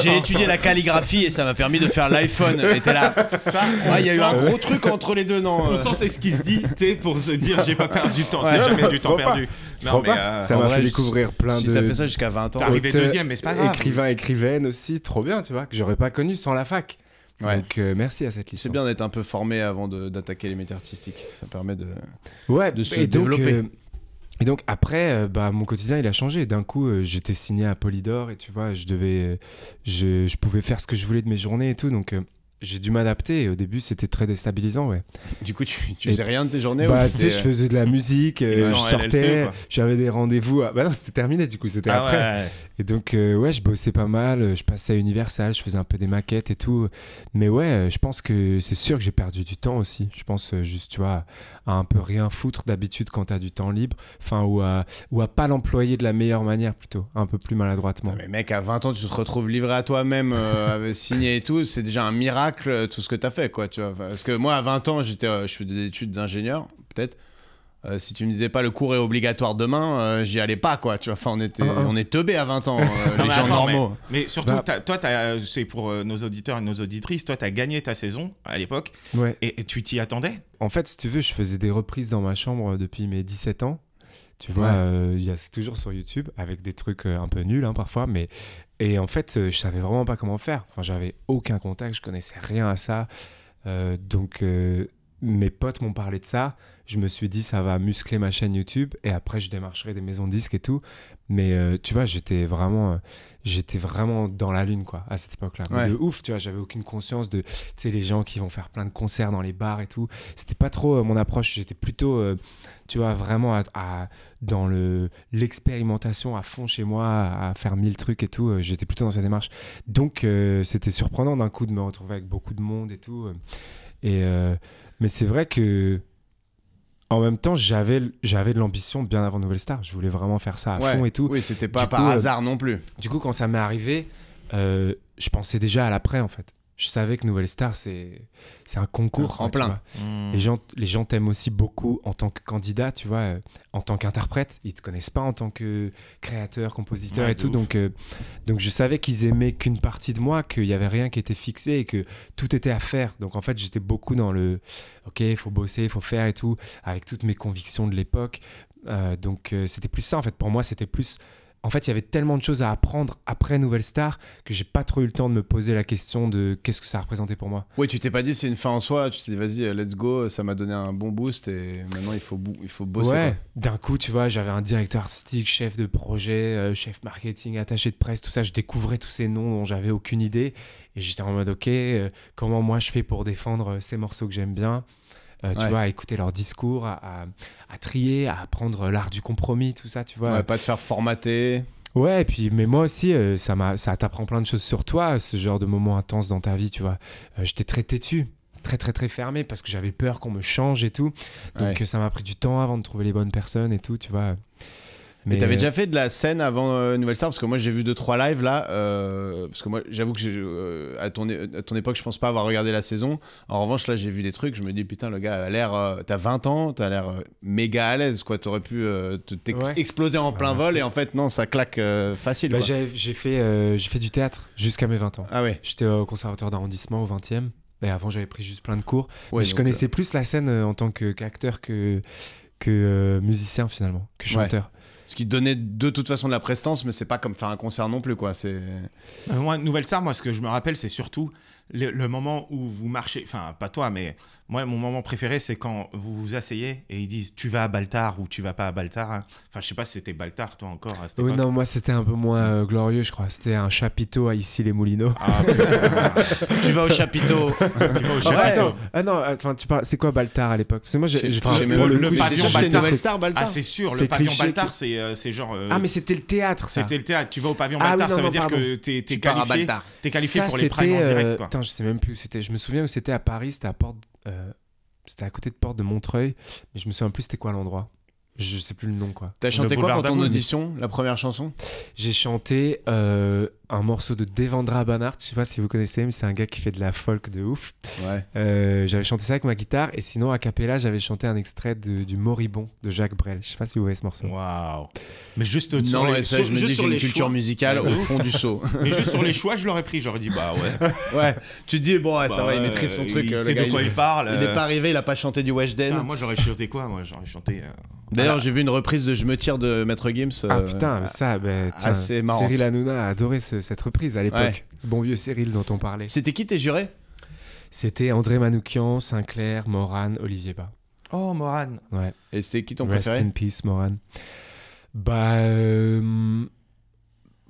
j'ai étudié la calligraphie et ça m'a permis de faire l'iPhone. Et t'es là. Il y a eu un gros truc entre les deux, non On sent c'est ce qui se dit, pour se dire j'ai pas perdu du temps, Ouais. c'est jamais du temps Trop pas. perdu. Trop pas. Ça en m'a vrai, fait je- découvrir plein Si de t'as fait ça jusqu'à 20 ans. T'es arrivé auteurs, deuxième, mais c'est pas grave. écrivains, écrivaines aussi, trop bien, tu vois, que j'aurais pas connu sans la fac. Ouais. Donc merci à cette licence. C'est bien d'être un peu formé avant d'attaquer les métiers artistiques. Ça permet de. Ouais, de se et donc, développer. et donc après, mon quotidien il a changé. D'un coup, j'étais signé à Polydor et tu vois, je pouvais faire ce que je voulais de mes journées et tout. Donc j'ai dû m'adapter. Et au début, c'était très déstabilisant, ouais. Du coup, tu Et- faisais rien de tes journées Bah, ou tu sais, je faisais de la musique, Il était je en LLC, sortais, quoi. j'avais des rendez-vous. Bah non, c'était terminé du coup, c'était Ah après. ouais. Et donc, ouais, je bossais pas mal, je passais à Universal, je faisais un peu des maquettes et tout. Mais ouais, je pense que c'est sûr que j'ai perdu du temps aussi. Je pense juste, tu vois, à un peu rien foutre d'habitude quand t'as du temps libre. Enfin, ou à pas l'employer de la meilleure manière plutôt, un peu plus maladroitement. Mais mec, à 20 ans, tu te retrouves livré à toi-même, signé et tout. C'est déjà un miracle, tout ce que t'as fait, quoi. Tu vois. Parce que moi, à 20 ans, je faisais des études d'ingénieur, peut-être. Si tu me disais pas le cours est obligatoire demain, j'y allais pas, quoi. Tu vois. Enfin, on est teubés à 20 ans, Non, les mais gens attends, normaux. Mais surtout, Bah. toi, c'est pour nos auditeurs et nos auditrices, toi, t'as gagné ta saison à l'époque Ouais. et tu t'y attendais? En fait, si tu veux, je faisais des reprises dans ma chambre depuis mes 17 ans. Tu vois, Ouais. c'est toujours sur YouTube avec des trucs un peu nuls hein, parfois, mais et en fait, je savais vraiment pas comment faire. Enfin, j'avais aucun contact, je connaissais rien à ça. Donc, mes potes m'ont parlé de ça. Je me suis dit, ça va muscler ma chaîne YouTube et après, je démarcherai des maisons de disques et tout. Mais tu vois, j'étais vraiment dans la lune, quoi, à cette époque-là. Mais Ouais. de ouf, tu vois, j'avais aucune conscience de, tu sais, les gens qui vont faire plein de concerts dans les bars et tout. C'était pas trop mon approche. J'étais plutôt, tu vois, vraiment dans l'expérimentation à fond chez moi, à faire 1000 trucs et tout. J'étais plutôt dans cette démarche. Donc, c'était surprenant d'un coup de me retrouver avec beaucoup de monde et tout. Mais c'est vrai que en même temps, j'avais de l'ambition bien avant Nouvelle Star. Je voulais vraiment faire ça à Ouais. fond et tout. Oui, c'était pas Du par coup, hasard non plus. Du coup, quand ça m'est arrivé, je pensais déjà à l'après, en fait. Je savais que Nouvelle Star, c'est un concours. Un tremplin. quoi, tu vois. Les gens t'aiment aussi beaucoup en tant que candidat, tu vois, en tant qu'interprète. Ils te connaissent pas en tant que créateur, compositeur Ouais, et tout. de ouf. Donc je savais qu'ils aimaient qu'une partie de moi, qu'il y avait rien qui était fixé et que tout était à faire. Donc en fait, j'étais beaucoup dans le OK, il faut bosser, il faut faire et tout, avec toutes mes convictions de l'époque. Donc c'était plus ça, en fait. Pour moi, c'était plus. En fait, il y avait tellement de choses à apprendre après Nouvelle Star que j'ai pas trop eu le temps de me poser la question de qu'est-ce que ça représentait pour moi. Oui, tu t'es pas dit c'est une fin en soi. Tu t'es dit vas-y, let's go. Ça m'a donné un bon boost et maintenant il faut bosser. Ouais, Quoi. d'un coup, tu vois, j'avais un directeur artistique, chef de projet, chef marketing, attaché de presse, tout ça. Je découvrais tous ces noms dont j'avais aucune idée. Et j'étais en mode, OK, comment moi je fais pour défendre ces morceaux que j'aime bien tu Ouais. vois, à écouter leurs discours, à trier, à apprendre l'art du compromis, tout ça, tu vois. Ouais, pas te faire formater. Ouais, et puis, mais moi aussi, ça t'apprend plein de choses sur toi, ce genre de moments intenses dans ta vie, tu vois. J'étais très têtu, très, très, très fermé parce que j'avais peur qu'on me change et tout. Donc, Ouais. ça m'a pris du temps avant de trouver les bonnes personnes et tout, tu vois. Mais t'avais déjà fait de la scène avant Nouvelle Star parce que moi j'ai vu 2-3 lives là parce que moi j'avoue que à ton époque je pense pas avoir regardé la saison. En revanche là j'ai vu des trucs, je me dis putain le gars a l'air t'as 20 ans, t'as l'air méga à l'aise quoi, t'aurais pu Ouais. exploser en plein vol c'est- et en fait non ça claque facile Bah, quoi. j'ai fait du théâtre jusqu'à mes 20 ans. Ah ouais. J'étais au conservatoire d'arrondissement au 20e. Et avant, j'avais pris juste plein de cours. Ouais, Mais je donc, connaissais plus la scène en tant qu'acteur que musicien finalement, que chanteur. ce qui te donnait de toute façon de la prestance mais c'est pas comme faire un concert non plus quoi, c'est Moi, Nouvelle Star, moi, ce que je me rappelle, c'est surtout le moment où vous marchez. Enfin, pas toi, mais moi, mon moment préféré, c'est quand vous vous asseyez et ils disent tu vas à Baltar ou tu vas pas à Baltar. Hein. Enfin, je sais pas si c'était Baltar, toi, encore à cette Oui, époque. non, moi c'était un peu moins glorieux, je crois. C'était un chapiteau à Issy-les-Moulineaux. Ah, putain. tu vas au chapiteau. Tu vas au Ouais. chapiteau. Enfin, tu parles. C'est quoi Baltar à l'époque? Parce que moi, Enfin, le pour pavillon coup, c'est Baltar. sûr que c'est Nouvelle Star Baltar. Ah, c'est sûr, C'est le pavillon cliché Baltar, que- c'est genre. Ah, mais c'était le théâtre, ça. C'était le théâtre. Tu vas au pavillon Ah oui, Baltar, non, ça veut non, dire pardon. que t'es Tu pars à qualifié. Baltar. T'es qualifié Ça, pour les primes en c'était, direct, quoi. Putain, je sais même plus où c'était. Je me souviens où c'était à Paris, c'était à Porte. C'était à côté de Porte de Montreuil, mais je me souviens plus c'était quoi l'endroit. Je sais plus le nom quoi. T'as chanté quoi boulevard pour ton d'Avoine. audition, la première chanson? J'ai chanté un morceau de Devendra Banhart. Je sais pas si vous connaissez, mais c'est un gars qui fait de la folk de ouf. Ouais. J'avais chanté ça avec ma guitare. Et sinon, a cappella, j'avais chanté un extrait du Moribond de Jacques Brel. Je sais pas si vous voyez ce morceau. Waouh. Mais juste Non, sur et ça, je me dis, j'ai sur une les culture choix. musicale Ouais, au de ouf. fond du seau. Mais juste sur les choix, je l'aurais pris. J'aurais dit, bah ouais. Ouais, tu te dis, bon, ouais, ça Bah va, il ouais, maîtrise son truc. Il le sait gars, de quoi il parle. il est pas arrivé, il a pas chanté du Weshden. Putain, moi, j'aurais chanté quoi? Moi, j'aurais chanté. D'ailleurs, voilà. j'ai vu une reprise de Je me tire de Maître Gims. Ah putain, mais ça, tiens, assez marrante. Cyril Hanouna a adoré cette reprise à l'époque. Bon vieux Cyril dont on parlait. C'était qui tes jurés? C'était André Manoukian, Sinclair, Morane, Olivier Bas. Oh, Morane. Ouais. Et c'était qui ton Rest préféré? in peace, Morane. Bah,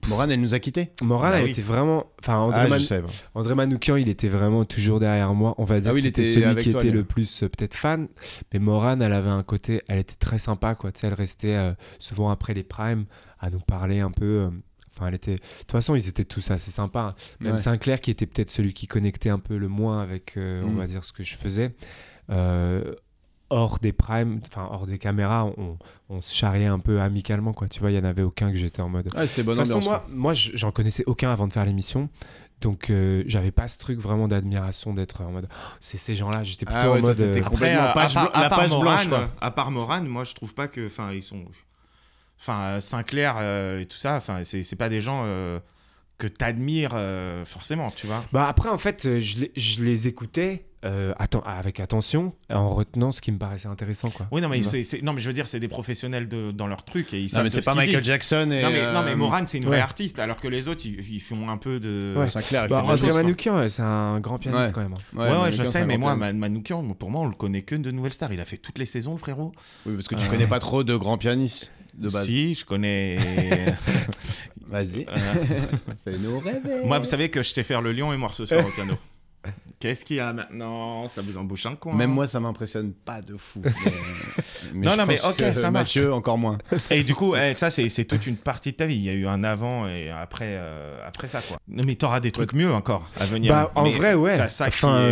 Morane, elle nous a quittés. Morane, Bah elle oui. était vraiment. Enfin, Je sais pas. André Manoukian, il était vraiment toujours derrière moi. On va dire Ah oui, que il c'était était celui avec qui toi, était lui. le plus peut-être fan. Mais Morane, elle avait un côté. Elle était très sympa, quoi. Tu sais, elle restait souvent après les primes à nous parler un peu. Enfin, elle était. De toute façon, ils étaient tous assez sympas, hein. Même Ouais. Sinclair, qui était peut-être celui qui connectait un peu le moins avec, on va dire, ce que je faisais. Hors des primes, enfin hors des caméras, on se charriait un peu amicalement, quoi. Tu vois, il y en avait aucun que j'étais en mode. Ouais, c'était De bonne toute façon, ambiance. moi, j'en connaissais aucun avant de faire l'émission. Donc, j'avais pas ce truc vraiment d'admiration d'être en mode oh, c'est ces gens-là. J'étais plutôt Ah ouais, en toi, mode. t'étais complètement Après, page la page blanche, quoi. À part Morane, moi, je trouve pas que. Enfin, ils sont. Enfin, Sinclair et tout ça, enfin, c'est pas des gens que t'admires forcément, tu vois. Bah après, en fait, je les écoutais avec attention, en retenant ce qui me paraissait intéressant, quoi. Oui, non, mais, Tu vois. non, mais je veux dire, c'est des professionnels dans leur truc et ils Non, savent mais de c'est ce pas qu'ils Michael disent. Jackson et. Non, mais Morane, c'est une vraie ouais. artiste, alors que les autres, ils font un peu de. Ouais. Sinclair, il Bah, fait la André chose, quoi. Manoukian, c'est un grand pianiste Ouais. quand même. Ouais, Ouais, Manoukian, je c'est sais, un mais grand moi, pianiste. Manoukian, pour moi, on le connaît que de Nouvelle Star. Il a fait toutes les saisons, le frérot. Oui, parce que tu connais pas trop de grands pianistes de base. Si, je connais. Vas-y. Fais-nous rêver. Moi, vous savez que je sais faire le lion et moi ce soir au piano. Qu'est-ce qu'il y a maintenant? Ça vous embouche un coin. Même moi, ça m'impressionne pas de fou. Mais Non, je non, mais pense ok, que ça marche. Mathieu, encore moins. Et du coup, ça, c'est toute une partie de ta vie. Il y a eu un avant et après ça, quoi. Non, mais t'auras des trucs mieux encore à venir. Bah, en Mais vrai, ouais. T'as ça Enfin,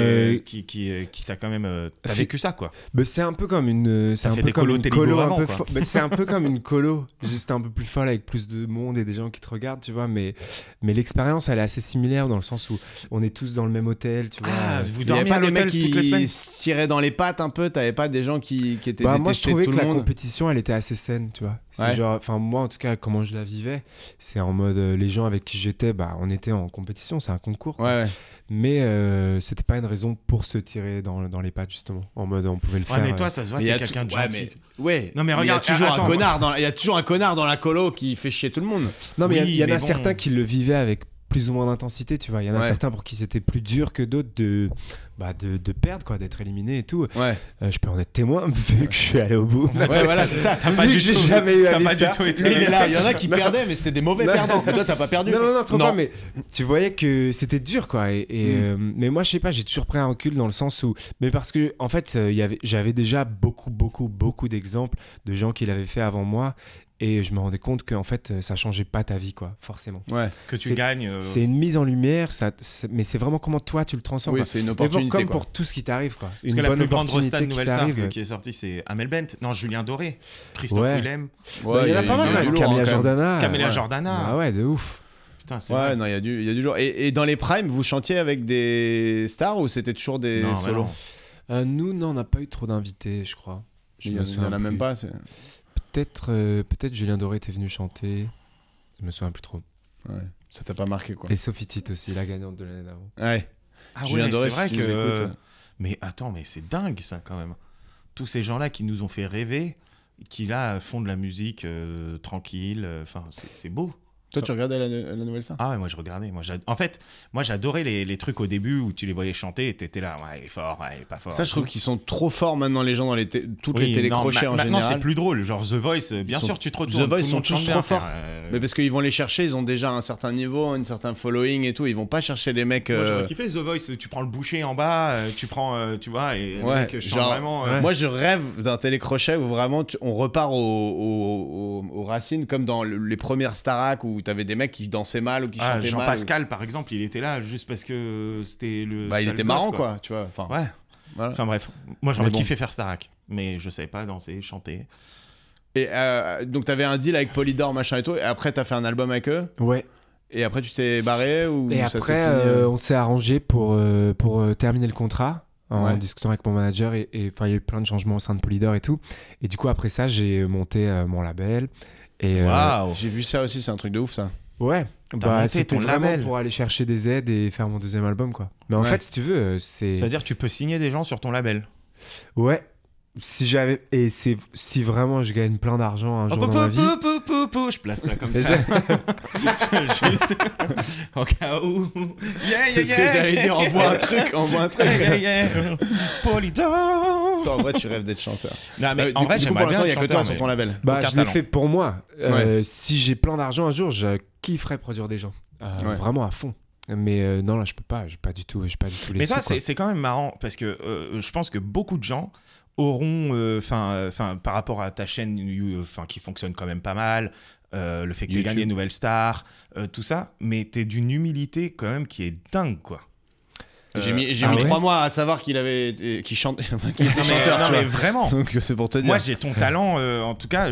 qui t'a quand même. T'as fait- vécu ça, quoi. Bah, c'est un peu comme une. C'est T'as un fait peu des comme colos une Télégo colo avant, un peu. quoi. Bah, c'est un peu comme une colo, juste un peu plus folle avec plus de monde et des gens qui te regardent, tu vois. Mais l'expérience, elle est assez similaire dans le sens où on est tous dans le même hôtel, tu vois. Ah, vous Il y avait dormiez à pas des mecs l'hôtel toutes les semaines? qui se tiraient dans les pattes un peu. T'avais pas des gens qui étaient Bah, moi, je détestés de trouvais tout que le la monde. compétition, elle était assez saine, tu vois. C'est Ouais. genre, enfin, moi, en tout cas, comment je la vivais, c'est en mode, les gens avec qui j'étais, bah, on était en compétition, c'est un concours, quoi. Ouais, ouais. Mais c'était pas une raison pour se tirer dans les pattes, justement. En mode, on pouvait le Ouais, faire. mais toi, ça se voit, Mais t'es y a quelqu'un de tout- ouais, gentil. Ouais. Non, mais il y a regarde, toujours attends, un connard il y a toujours un connard dans la colo qui fait chier tout le monde. Non, mais il Oui, y en mais a bon. certains qui le vivaient avec plus ou moins d'intensité, tu vois. Il y en a Ouais. certains pour qui c'était plus dur que d'autres de perdre, quoi, d'être éliminé et tout. Ouais. Je peux en être témoin, vu que je suis allé au bout. Ouais, voilà, c'est ça. T'as pas Vu du que j'ai tout- jamais eu à t'as vivre pas ça. du tout été Lui, il est là. Il y en a qui Non. perdaient, mais c'était des mauvais Non. perdants. Mais toi, t'as pas perdu. Non, trop Non. pas, mais tu voyais que c'était dur, quoi. Mais moi, je sais pas, j'ai toujours pris un recul dans le sens où. Mais parce que, en fait, j'avais déjà beaucoup d'exemples de gens qui l'avaient fait avant moi. Et je me rendais compte qu'en fait, ça changeait pas ta vie, quoi, forcément. Ouais. Que tu C'est- gagnes. C'est une mise en lumière, mais c'est vraiment comment toi tu le transformes. Oui, quoi. c'est une Mais bon, opportunité. comme quoi. pour tout ce qui t'arrive, quoi. Parce Une que la bonne plus grande opportunité resta de qui Nouvelle Star t'arrive. qui est sortie, c'est Amel Bent. Non, Julien Doré. Christophe Ouais. Willem. Bah, il y en a pas mal du quand même. lourd, Camilla hein, quand même. Jordana. Camélia ouais. Jordana. Ah ouais, de ouf. Putain, c'est Ouais, vrai. non, il y a du lourd. Et dans les primes, vous chantiez avec des stars ou c'était toujours des Non, bah solos? non. Nous, non, on n'a pas eu trop d'invités, je crois. Je Il y me en souviens a plus. même pas. c'est- Peut-être Julien Doré était venu chanter. Je me souviens plus trop. Ouais. Ça t'a pas marqué quoi. Et Sophie Tite aussi, la gagnante de l'année d'avant. Ouais. Ah Julien ouais, Doré, c'est vrai si tu nous que. écoutes. Mais attends, mais c'est dingue ça quand même. Tous ces gens-là qui nous ont fait rêver, qui là font de la musique tranquille. Enfin, c'est beau. Toi, tu regardais la Nouvelle Star? Ah ouais, moi je regardais. En fait, moi j'adorais les trucs au début où tu les voyais chanter et t'étais là, ouais, il est fort, ouais, il est pas fort. Ça, je trouve qu'ils sont trop forts maintenant, les gens dans toutes les Oui, télécrochets non, en maintenant général. c'est plus drôle. Genre The Voice, bien sont- sûr, tu te retournes. The Voice tout le monde sont chante tous bien, trop forts. frère, Mais parce qu'ils vont les chercher, ils ont déjà un certain niveau, un certain following et tout. Ils vont pas chercher les mecs. Moi j'aurais kiffé The Voice. Tu prends le boucher en bas, tu prends, tu vois, et Ouais, le mec chante genre- vraiment. Ouais. Moi, je rêve d'un télécrochet où vraiment on repart aux racines, comme dans les premières Starac où t'avais des mecs qui dansaient mal ou qui Ah, chantaient mal. Jean-Pascal, par exemple, il était là juste parce que c'était le. Bah, il sale était gosse, marrant, quoi, tu vois. Enfin, Ouais. voilà. Enfin bref, moi j'aurais Mais bon. kiffé faire Starac, mais je savais pas danser, chanter. Et donc, t'avais un deal avec Polydor, machin et tout. Et après, t'as fait un album avec eux. Ouais. Et après, tu t'es barré ou Et ça s'est après, fini on s'est arrangé pour terminer le contrat en Ouais. discutant avec mon manager. Et enfin, il y a eu plein de changements au sein de Polydor et tout. Et du coup, après ça, j'ai monté mon label. Et Waouh. J'ai vu ça aussi, c'est un truc de ouf ça. ouais, monté c'était ton vraiment label. pour aller chercher des aides et faire mon deuxième album, quoi. Mais en Ouais. fait, si tu veux, c'est... Ça veut dire que tu peux signer des gens sur ton label. Ouais. Si vraiment je gagne plein d'argent un jour dans ma vie... Je place ça comme ça. Juste en cas où. Yeah, C'est ce que j'allais dire, envoie un truc. Yeah, yeah. Polydor. Toi, en vrai, tu rêves d'être chanteur. Non, mais Du en coup, vrai, pour j'aimerais l'instant, bien il y a être que toi chanteur, sur mais- ton label. Bah, Aucun je l'ai talent. fait pour moi. Ouais. Si j'ai plein d'argent un jour, je kifferais produire des gens. Ouais. Vraiment à fond. Mais non, là, je peux pas. J'ai pas du tout les Mais sous, ça, quoi. c'est quand même marrant parce que je pense que beaucoup de gens auront, par rapport à ta chaîne qui fonctionne quand même pas mal, le fait que tu YouTube. gagnes des nouvelles stars, tout ça, mais t'es d'une humilité quand même qui est dingue, quoi. J'ai mis ah ouais 3 mois à savoir qu'il chantait, enfin, qu'il était Non, mais, chanteur. non, tu mais vois. vraiment. Donc c'est pour te dire. Moi, j'ai ton talent. En tout cas,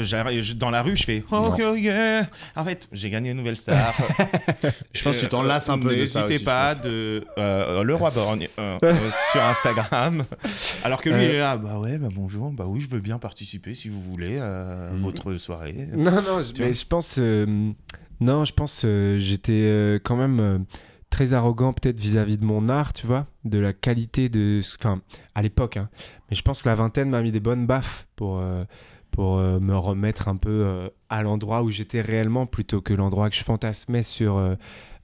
dans la rue, je fais oh, yeah. En fait, j'ai gagné une nouvelle star. Je pense que tu t'en lasses un peu de ça aussi. N'hésitez pas de le roi Borgne sur Instagram. Alors que lui, il est là. Bah ouais, bah bonjour. Bah oui, je veux bien participer si vous voulez à votre soirée. Non, Tu vois mais je pense... j'étais quand même très arrogant peut-être vis-à-vis de mon art, tu vois, de la qualité de... Enfin, à l'époque, hein. Mais je pense que la vingtaine m'a mis des bonnes baffes pour me remettre un peu à l'endroit où j'étais réellement plutôt que l'endroit que je fantasmais sur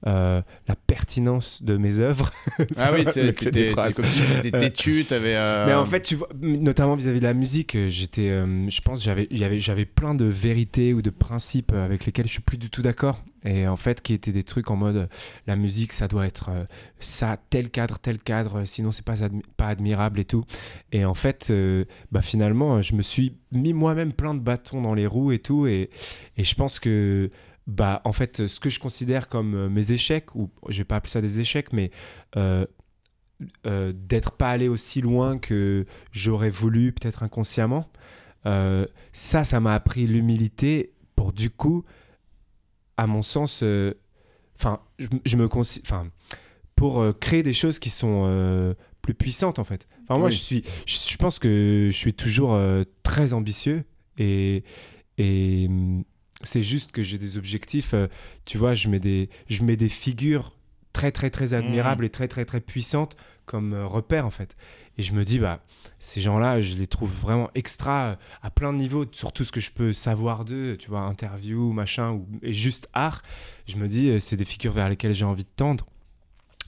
la pertinence de mes œuvres. Ah oui, Avec des phrases. comme tu étais têtu, t'avais. Mais en fait, tu vois, notamment vis-à-vis de la musique, je pense que j'avais plein de vérités ou de principes avec lesquels je suis plus du tout d'accord. Et en fait, qui étaient des trucs en mode la musique, ça doit être ça, tel cadre, sinon c'est pas admirable et tout. Et en fait, finalement, je me suis mis moi-même plein de bâtons dans les roues et tout. Et je pense que en fait, ce que je considère comme mes échecs, ou je vais pas appeler ça des échecs, mais d'être pas allé aussi loin que j'aurais voulu, peut-être inconsciemment, ça m'a appris l'humilité pour du coup, à mon sens, pour créer des choses qui sont plus puissantes en fait. Enfin, moi, Oui. je pense que je suis toujours très ambitieux et c'est juste que j'ai des objectifs. Tu vois, je mets des figures très très très admirables et très très très puissantes comme repères en fait. Et je me dis, ces gens-là, je les trouve vraiment extra à plein de niveaux, sur tout ce que je peux savoir d'eux, tu vois, interview, machin, et juste art. Je me dis, c'est des figures vers lesquelles j'ai envie de tendre.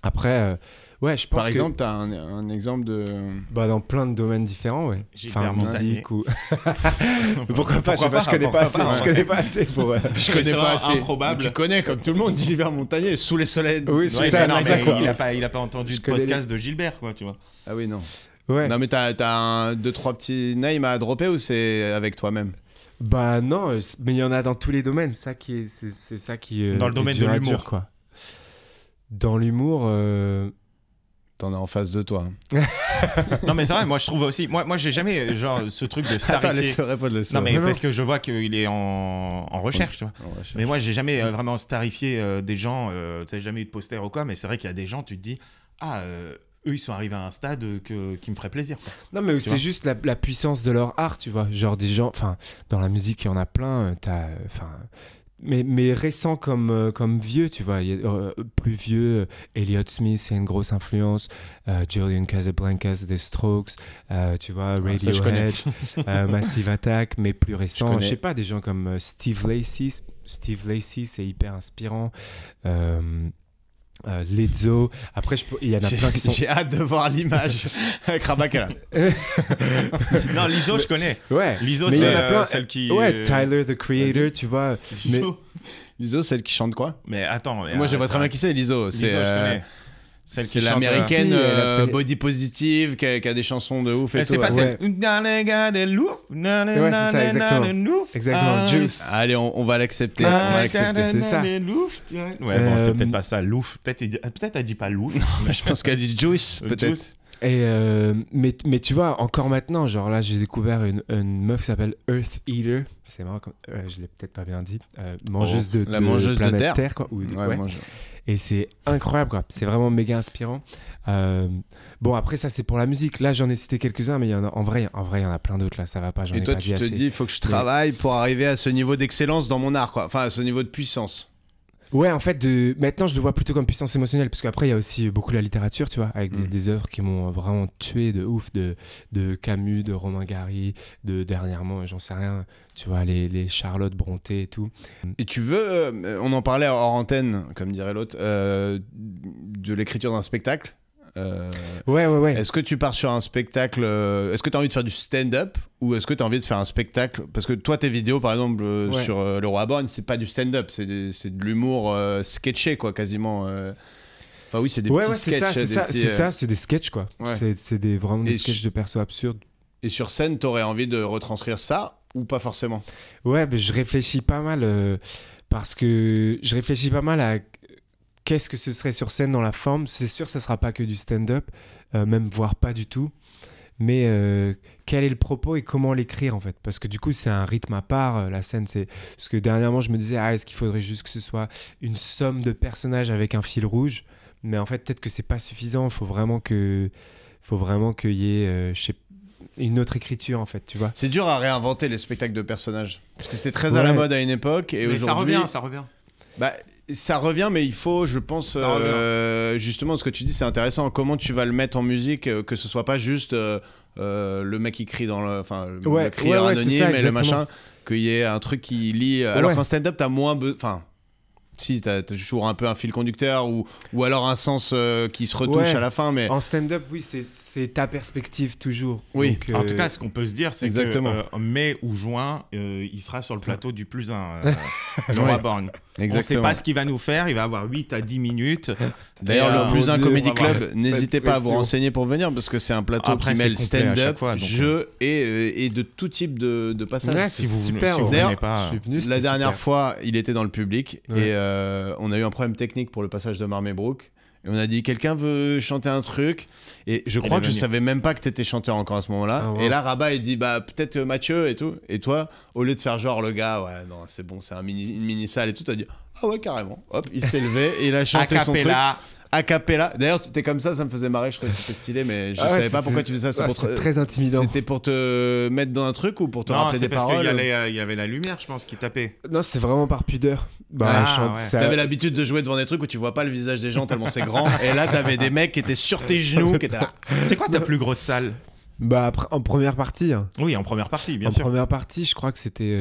Après, ouais, je pense Par que... exemple, t'as un exemple de. dans plein de domaines différents, ouais. Gilbert Musique ou... Montagnier. Pourquoi pas, je sais pas, je connais pas assez. Je connais pas assez pour... Je connais C'est pas assez. improbable. Tu connais, comme tout le monde, Gilbert Montagnier, sous les soleils. Oui, sous c'est les ça, soleils non, mais exactement. il a pas entendu Je le connais podcast de Gilbert, quoi, tu vois. Ah oui, non. Ouais. Non, mais t'as 2-3 petits names à dropper ou c'est avec toi-même? Non, mais il y en a dans tous les domaines. C'est ça qui Dans le est domaine dur de à l'humour. dur, quoi. Dans l'humour, T'en as en face de toi. hein. Non, mais c'est vrai, moi je trouve aussi. Moi j'ai jamais genre ce truc de Attends, starifier. laisse-le répondre, laisse-le Non, mais Non, parce que je vois qu'il est en recherche, tu vois. répondre. Ouais, je- Mais moi, j'ai jamais vraiment starifié des gens. Tu sais, jamais eu de poster ou quoi. Mais c'est vrai qu'il y a des gens, tu te dis, eux, ils sont arrivés à un stade qui me ferait plaisir, quoi. non, mais Tu c'est vois. juste la puissance de leur art, tu vois. Genre des gens, enfin, dans la musique, il y en a plein. Mais récents comme vieux, tu vois. Il y a, plus vieux, Elliott Smith, c'est une grosse influence. Julian Casablancas, des Strokes, tu vois, ça, je connais. Radiohead, Massive Attack, mais plus récents. connais. Je sais pas, des gens comme Steve Lacy. Steve Lacy, c'est hyper inspirant. Lizzo. Après, il y en a plein qui sont... J'ai hâte de voir l'image avec Rabaka là. Non, Lizzo, je connais. Ouais. Lizzo, Mais il y c'est en a plein. celle qui. Ouais, Tyler, the Creator, tu vois. Mais... Lizzo, celle qui chante quoi? Mais attends. Moi, je vois très bien qui c'est, Lizzo. Lizzo, C'est je connais. Celle c'est qui chante, l'américaine Si, elle a fait- body positive qui a des chansons de ouf et C'est tout. pas ouais. celle. Ouais, c'est ça, exactement. Exactement, Juice. Allez, on va l'accepter. On va l'accepter. c'est ça. Ouais, bon, c'est peut-être pas ça, louf. Peut-être elle dit pas louf. Je pense qu'elle dit Juice, peut-être. Juice. Mais tu vois, encore maintenant, genre là, j'ai découvert une meuf qui s'appelle Earth Eater. C'est marrant, je l'ai peut-être pas bien dit. Mangeuse la mangeuse de planète terre. quoi. Ouais. Et c'est incroyable, quoi. C'est vraiment méga inspirant. Bon, après, ça, c'est pour la musique. Là, j'en ai cité quelques-uns, mais en vrai, il y en a plein d'autres. Là, ça va pas. J'en ai Et toi, pas tu dit te assez. dis, il faut que je travaille pour arriver à ce niveau d'excellence dans mon art, quoi. Enfin, à ce niveau de puissance. Ouais, en fait, maintenant, je le vois plutôt comme puissance émotionnelle, parce qu'après, il y a aussi beaucoup la littérature, tu vois, avec des œuvres qui m'ont vraiment tué de ouf, de Camus, de Romain Gary, dernièrement, j'en sais rien, tu vois, les Charlotte Brontë et tout. Et tu veux, on en parlait hors antenne, comme dirait l'autre, de l'écriture d'un spectacle. Ouais. Est-ce que tu pars sur un spectacle est-ce que tu as envie de faire du stand-up ou est-ce que tu as envie de faire un spectacle? Parce que toi, tes vidéos, par exemple, sur Le Roi Borgne, c'est pas du stand-up, c'est de l'humour sketché, quoi, quasiment. Enfin, oui, c'est des petits sketchs. C'est des sketchs, quoi. Ouais. C'est vraiment des sketchs de persos absurdes. Et sur scène, t'aurais envie de retranscrire ça ou pas forcément? Ouais, mais je réfléchis pas mal parce que je réfléchis pas mal à qu'est-ce que ce serait sur scène dans la forme. C'est sûr, ça sera pas que du stand-up, même voire pas du tout. Mais quel est le propos et comment l'écrire, en fait? Parce que du coup, c'est un rythme à part, la scène. Parce que dernièrement, je me disais, est-ce qu'il faudrait juste que ce soit une somme de personnages avec un fil rouge? Mais en fait, peut-être que c'est pas suffisant. Il faut vraiment qu'il y ait, une autre écriture, en fait, tu vois. C'est dur à réinventer les spectacles de personnages. Parce que c'était très à la mode à une époque. Et mais aujourd'hui, ça revient. Bah, ça revient, mais il faut, je pense, justement, ce que tu dis, c'est intéressant. Comment tu vas le mettre en musique, que ce soit pas juste le mec qui crie dans le. Enfin, le crieur anonyme ça, et le machin, qu'il y ait un truc qui lie. Alors qu'en stand-up, t'as moins. Enfin. Si, t'as toujours un peu un fil conducteur ou alors un sens qui se retouche à la fin. Mais... En stand-up, oui, c'est ta perspective toujours. Oui. Donc, En tout cas, ce qu'on peut se dire, c'est que mai ou juin, il sera sur le plateau du plus 1, le Roi Borgne. On ne sait pas ce qu'il va nous faire, il va avoir 8 à 10 minutes. D'ailleurs, le plus 1 Comedy Club, n'hésitez pas à vous pression. renseigner pour venir parce que c'est un plateau Après, qui c'est mêle complet à chaque stand-up, fois, donc, jeu et de tout type de passages. Ouais, Si vous super, venez d'ailleurs, pas... je suis venu, La c'était dernière super. fois, il était dans le public Ouais. et on a eu un problème technique pour le passage de Marmébrook. Et on a dit, quelqu'un veut chanter un truc? Et je crois que je savais même pas que t'étais chanteur encore à ce moment-là. Ah, wow. Et là, Rabat, il dit, bah, peut-être Mathieu et tout. Et toi, au lieu de faire genre le gars, ouais, non, c'est bon, c'est une mini salle et tout, t'as dit, ah ouais, carrément. Hop, il s'est levé et il a chanté son truc. A cappella. D'ailleurs, tu étais comme ça me faisait marrer, je trouvais que c'était stylé, mais je savais pas pourquoi tu faisais ça. C'était très intimidant. C'était pour te mettre dans un truc ou pour te rappeler des paroles? Non, c'est parce qu'il y avait la lumière, je pense, qui tapait. Non, c'est vraiment par pudeur. T'avais l'habitude de jouer devant des trucs où tu vois pas le visage des gens tellement c'est grand. Et là, t'avais des mecs qui étaient sur tes genoux, qui étaient là. C'est quoi ta plus grosse salle? Bah, en première partie. Hein. Oui, en première partie, bien en sûr. En première partie, je crois que c'était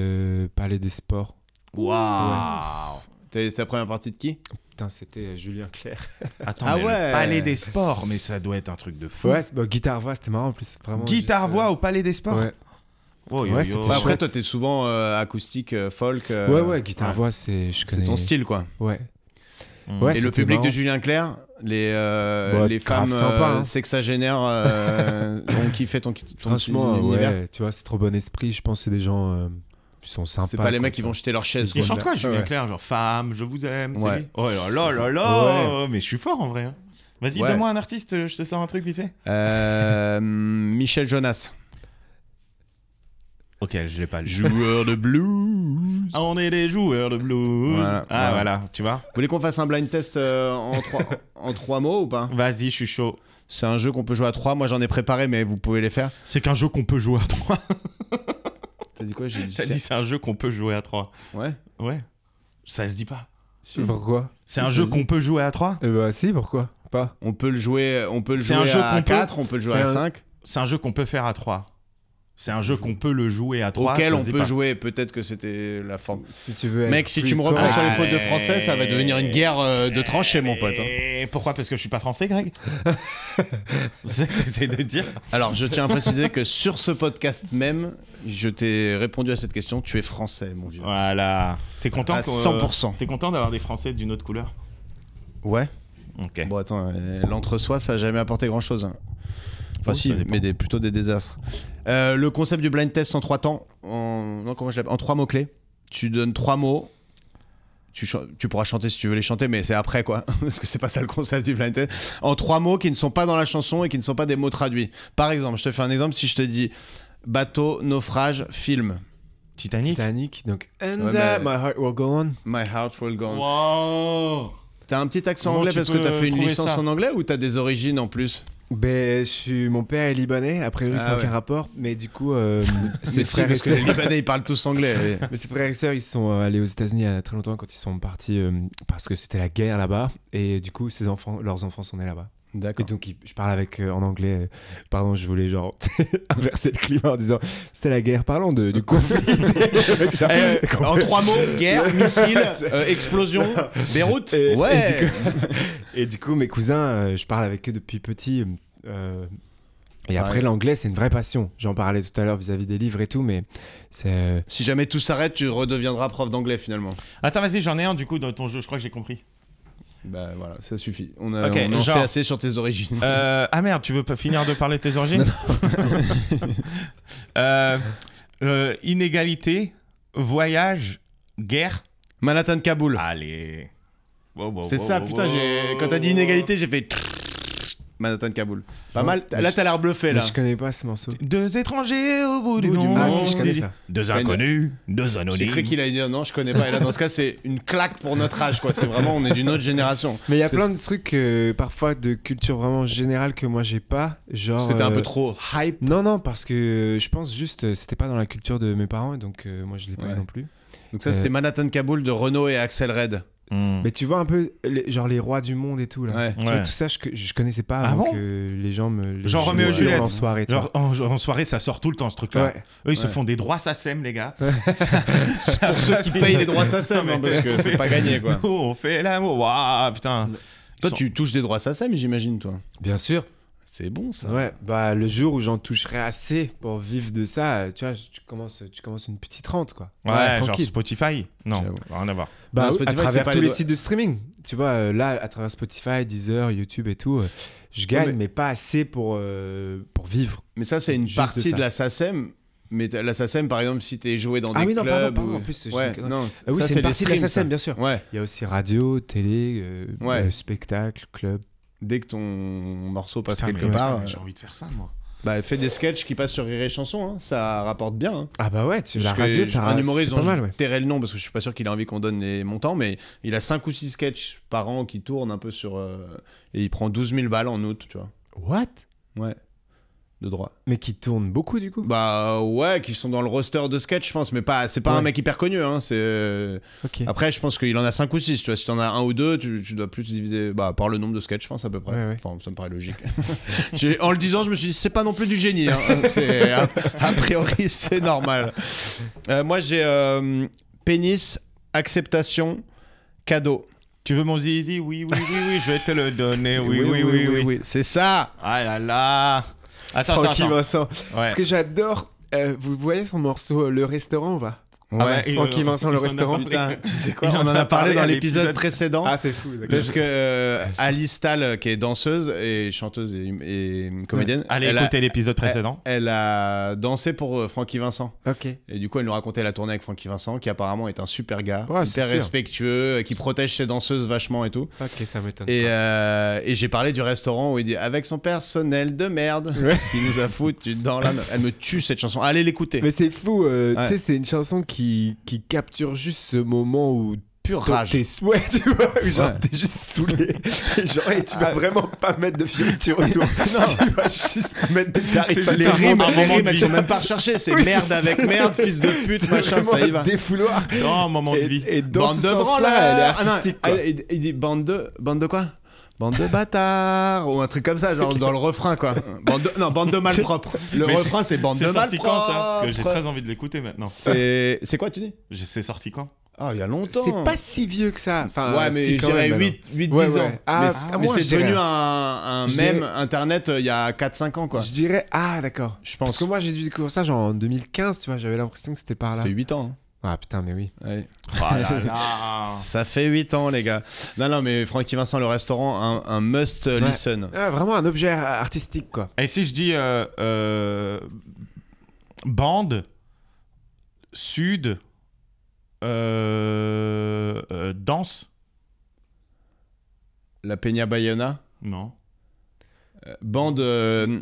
Palais des Sports. Waouh! C'était la première partie de qui? Putain, c'était Julien Clerc. Attends, Ah mais ouais. le Palais des Sports, mais ça doit être un truc de fou. Ouais, guitare-voix, c'était marrant en plus. Vraiment, Guitare-voix au Palais des Sports? Ouais. Oh, Ouais, c'était Bah, après, chouette. toi, t'es souvent acoustique, folk. Ouais, guitare-voix, je connais. C'est ton style, quoi. Ouais. Mm. Ouais, Et le c'était public marrant. de Julien Clerc, les grave femmes sympa, hein. sexagénaires ont kiffé ton Franchement, univers. ouais, tu vois, c'est trop bon esprit. Je pense que c'est des gens qui sont sympas. C'est pas les quoi, mecs qui vont jeter leur chaise. Il quoi. chante quoi, Julien Ouais. Clerc? Genre femme, je vous aime. Ouais. C'est lui. Oh là là, mais je suis fort en vrai. Hein. Vas-y, Ouais. donne-moi un artiste, je te sors un truc vite fait. Michel Jonas. Ok, je l'ai pas lu. Joueur de blues. Ah, on est des joueurs de blues. Voilà. Voilà, tu vois. Vous voulez qu'on fasse un blind test en 3 mots ou pas? Vas-y, je suis chaud. C'est un jeu qu'on peut jouer à 3. Moi, j'en ai préparé, mais vous pouvez les faire. C'est qu'un jeu qu'on peut jouer à 3. T'as dit quoi? J'ai dit T'as dit c'est un jeu qu'on peut jouer à 3. Ouais. Ouais. Ça se dit pas. Pourquoi? C'est un jeu qu'on peut jouer à 3? Bah si, pourquoi pas? On peut le jouer, C'est un jeu à qu'on peut- 4, on peut le jouer à 5. C'est un jeu qu'on peut faire à 3. C'est un jeu qu'on peut le jouer à 3. Auquel ça on se dit peut pas. jouer. Peut-être que c'était la forme. Si tu veux. Mec, si tu me reprends sur les fautes de français, ça va devenir une guerre de tranchées, mon pote. Hein. Et pourquoi? Parce que je suis pas français, Greg? J'essaie de dire. Alors, je tiens à préciser que sur ce podcast même, je t'ai répondu à cette question. Tu es français, mon vieux. Voilà. T'es content À 100%. T'es content d'avoir des Français d'une autre couleur? Ouais. Ok. Bon, attends, l'entre-soi, ça n'a jamais apporté grand-chose. Enfin, Oh, si, ça dépend. mais plutôt des désastres. Le concept du blind test en 3 temps, non, comment je l'appelle, en 3 mots-clés. Tu donnes 3 mots, tu pourras chanter si tu veux les chanter, mais c'est après quoi, parce que c'est pas ça le concept du blind test. En 3 mots qui ne sont pas dans la chanson et qui ne sont pas des mots traduits. Par exemple, je te fais un exemple, si je te dis bateau, naufrage, film. Titanic, donc And Ouais, mais- My Heart Will Go On. My heart will go on. Wow. T'as un petit accent Comment anglais tu parce que peux t'as fait une trouver licence ça en anglais ou t'as des origines en plus? Mon père est libanais, a priori ça n'a Ah aucun ouais. rapport, mais du coup, Mais ses si, frères et parce que les sœurs. Libanais ils parlent tous anglais. Mais ses frères et sœurs, ils sont allés aux États-Unis il y a très longtemps quand ils sont partis parce que c'était la guerre là-bas, et du coup, leurs enfants sont nés là-bas. Et D'accord. donc, je parle avec en anglais. Pardon, je voulais genre inverser le climat en disant c'était la guerre, parlons du conflit. Genre, En 3 mots, guerre, missile, explosion, Beyrouth. Et- Ouais. Et du coup, mes cousins, je parle avec eux depuis petit. Et après, Ouais. l'anglais, c'est une vraie passion. J'en parlais tout à l'heure vis-à-vis des livres et tout, mais c'est. Si jamais tout s'arrête, tu redeviendras prof d'anglais finalement. Attends, vas-y, j'en ai un du coup dans ton jeu. Je crois que j'ai compris. Bah voilà, ça suffit. On Ok, en genre- sait assez sur tes origines. Ah merde, tu veux pas finir de parler de tes origines? Inégalité, voyage, guerre. Manhattan Kaboul. Allez. Wow, C'est wow, ça, wow, putain, wow, quand t'as dit inégalité, j'ai fait Manhattan Kaboul. Pas mal. Là, t'as l'air bluffé Mais là. je connais pas ce morceau. Deux étrangers au bout du Bout du monde. monde. Ah si, je connais ça. Deux T'as une- inconnus, deux J'ai anonymes. cru qu'il allait dire non, je connais pas. Et là, dans ce cas, c'est une claque pour notre âge, quoi. C'est vraiment, on est d'une autre génération. Mais il y a C'est- plein de trucs, parfois de culture vraiment générale que moi j'ai pas. Genre. Parce que t'es un peu trop hype. Non, parce que je pense juste c'était pas dans la culture de mes parents et donc moi je l'ai pas eu Ouais. non plus. Donc ça, c'était Manhattan Kaboul de Renaud et Axel Red. Hmm. Mais tu vois un peu genre les rois du monde et tout là. Ouais. Tu vois, Ouais. tout ça je connaissais pas Ah avant bon que les gens me Genre Roméo et hurlent Juliette. en soirée. tu Genre, en soirée, ça sort tout le temps ce truc-là. vois. Ouais. Eux, ils se Ouais. font des droits SACEM, les gars. C'est pour ceux qui payent les droits SACEM, hein, parce que c'est pas gagné, quoi. Nous, on fait l'amour. Waouh, putain. Toi, tu touches des droits SACEM, j'imagine, toi. Bien sûr. C'est bon, ça. Ouais, bah le jour où j'en toucherai assez pour vivre de ça, tu vois, tu commences une petite rente quoi. Ouais, genre tranquille. Spotify. Non, J'avoue. rien à voir. Bah Non, oui, Spotify, à c'est travers pas tous les les doigts. sites de streaming. Tu vois, là, à travers Spotify, Deezer, YouTube et tout, je gagne, mais pas assez pour vivre. Mais ça, c'est une Juste de partie ça. de la SACEM. Mais la SACEM, par exemple, si t'es joué dans Ah des oui, non, clubs. pardon, ou- en plus, Ouais, je- non, Ah oui, ça, c'est les une partie de la streams, SACEM, ça. bien sûr. Ouais, Il y a aussi radio, télé, Ouais. spectacle, club. dès que ton morceau passe Putain, quelque mais part, j'ai envie de faire ça, moi. bah, fais des sketchs qui passent sur Rire et Chanson, hein, ça rapporte bien. Hein. Ah bah ouais, la Parce que radio, ça un humoriste c'est dont pas mal, je ouais. tairai le nom parce que je suis pas sûr qu'il a envie qu'on donne les montants, mais il a 5 ou 6 sketchs par an qui tournent un peu sur. Et il prend 12 000 balles en août, tu vois. What? Ouais. De droit. Mais qui tourne beaucoup du coup. Bah ouais, qui sont dans le roster de sketch, je pense, mais pas, c'est pas Ouais. un mec hyper connu. Hein, c'est... Ok. Après, je pense qu'il en a 5 ou 6. Tu vois, si t'en as un ou deux, tu dois plus diviser par le nombre de sketchs, je pense, à peu près. Ouais, ouais. Enfin, ça me paraît logique. En le disant, je me suis dit, c'est pas non plus du génie. Hein. C'est, a priori, c'est normal. Moi, j'ai pénis, acceptation, cadeau. Tu veux mon zizi? Oui, je vais te le donner. Oui. C'est ça. Ah là là. Attends. Francky Vincent. Ouais. Ce que j'adore, vous voyez son morceau Le Restaurant ou pas? Ouais. Francky Vincent, le restaurant. Putain, tu sais quoi, Il on en en a a parlé parlé dans à l'épisode l'épisode. précédent. Ah, c'est fou. d'accord. Parce que Alice Stahl, qui est danseuse et chanteuse et comédienne, Allez elle, écouter l'épisode précédent. elle a dansé pour Francky Vincent. Ok. Et du coup, elle nous racontait la tournée avec Francky Vincent, qui apparemment est un super gars, Ouais, c'est hyper sûr. respectueux, qui protège ses danseuses vachement et tout. Ok, ça m'étonne. Et j'ai parlé du restaurant où il dit avec son personnel de merde Ouais. qui nous a foutu dans la. Elle me tue cette chanson. Allez l'écouter. Mais c'est fou, Ouais. tu sais, c'est une chanson qui capture juste ce moment où Pure rage. t'es ouais, tu vois, où genre Ouais. t'es juste saoulé. Et genre, et tu vas vraiment pas mettre de fioriture autour. Tu vas juste mettre des tarifs. C'est Les un rimes, moment de elles vie. sont même pas recherchées. C'est Oui, merde c'est avec ça. merde, fils de pute, C'est machin, vraiment ça y va. un défouloir. Oh, moment de vie. Et dans Bande ce de sens-là, elle est branleurs. artistique. Ah non, quoi. il dit bande de quoi? Bande de bâtards ou un truc comme ça, genre dans le refrain quoi. Bande de malpropres. Le Mais refrain c'est bande de C'est sorti malpropres. quand ça? Parce que j'ai très envie de l'écouter maintenant. C'est quoi tu dis? C'est sorti quand? Ah, il y a longtemps. C'est pas si vieux que ça. Enfin, Ouais, mais si, je quand dirais même, 8-10 Ouais, ouais. ans. Ah, mais ah, mais moi, c'est je dirais- devenu un je mème dirais- internet il y a 4-5 ans quoi. Je dirais. Ah, d'accord. Je Parce pense. que moi, j'ai dû découvrir ça genre en 2015, tu vois. J'avais l'impression que c'était par Ça là. fait 8 ans. Ah, putain, mais oui. Hein. Ouais. Oh là là. Ça fait 8 ans les gars. Non, mais Francky Vincent, le restaurant, un must listen. Ah, vraiment un objet artistique, quoi. Et si je dis bande, sud, Danse. La Peña Bayona. Non. Bande.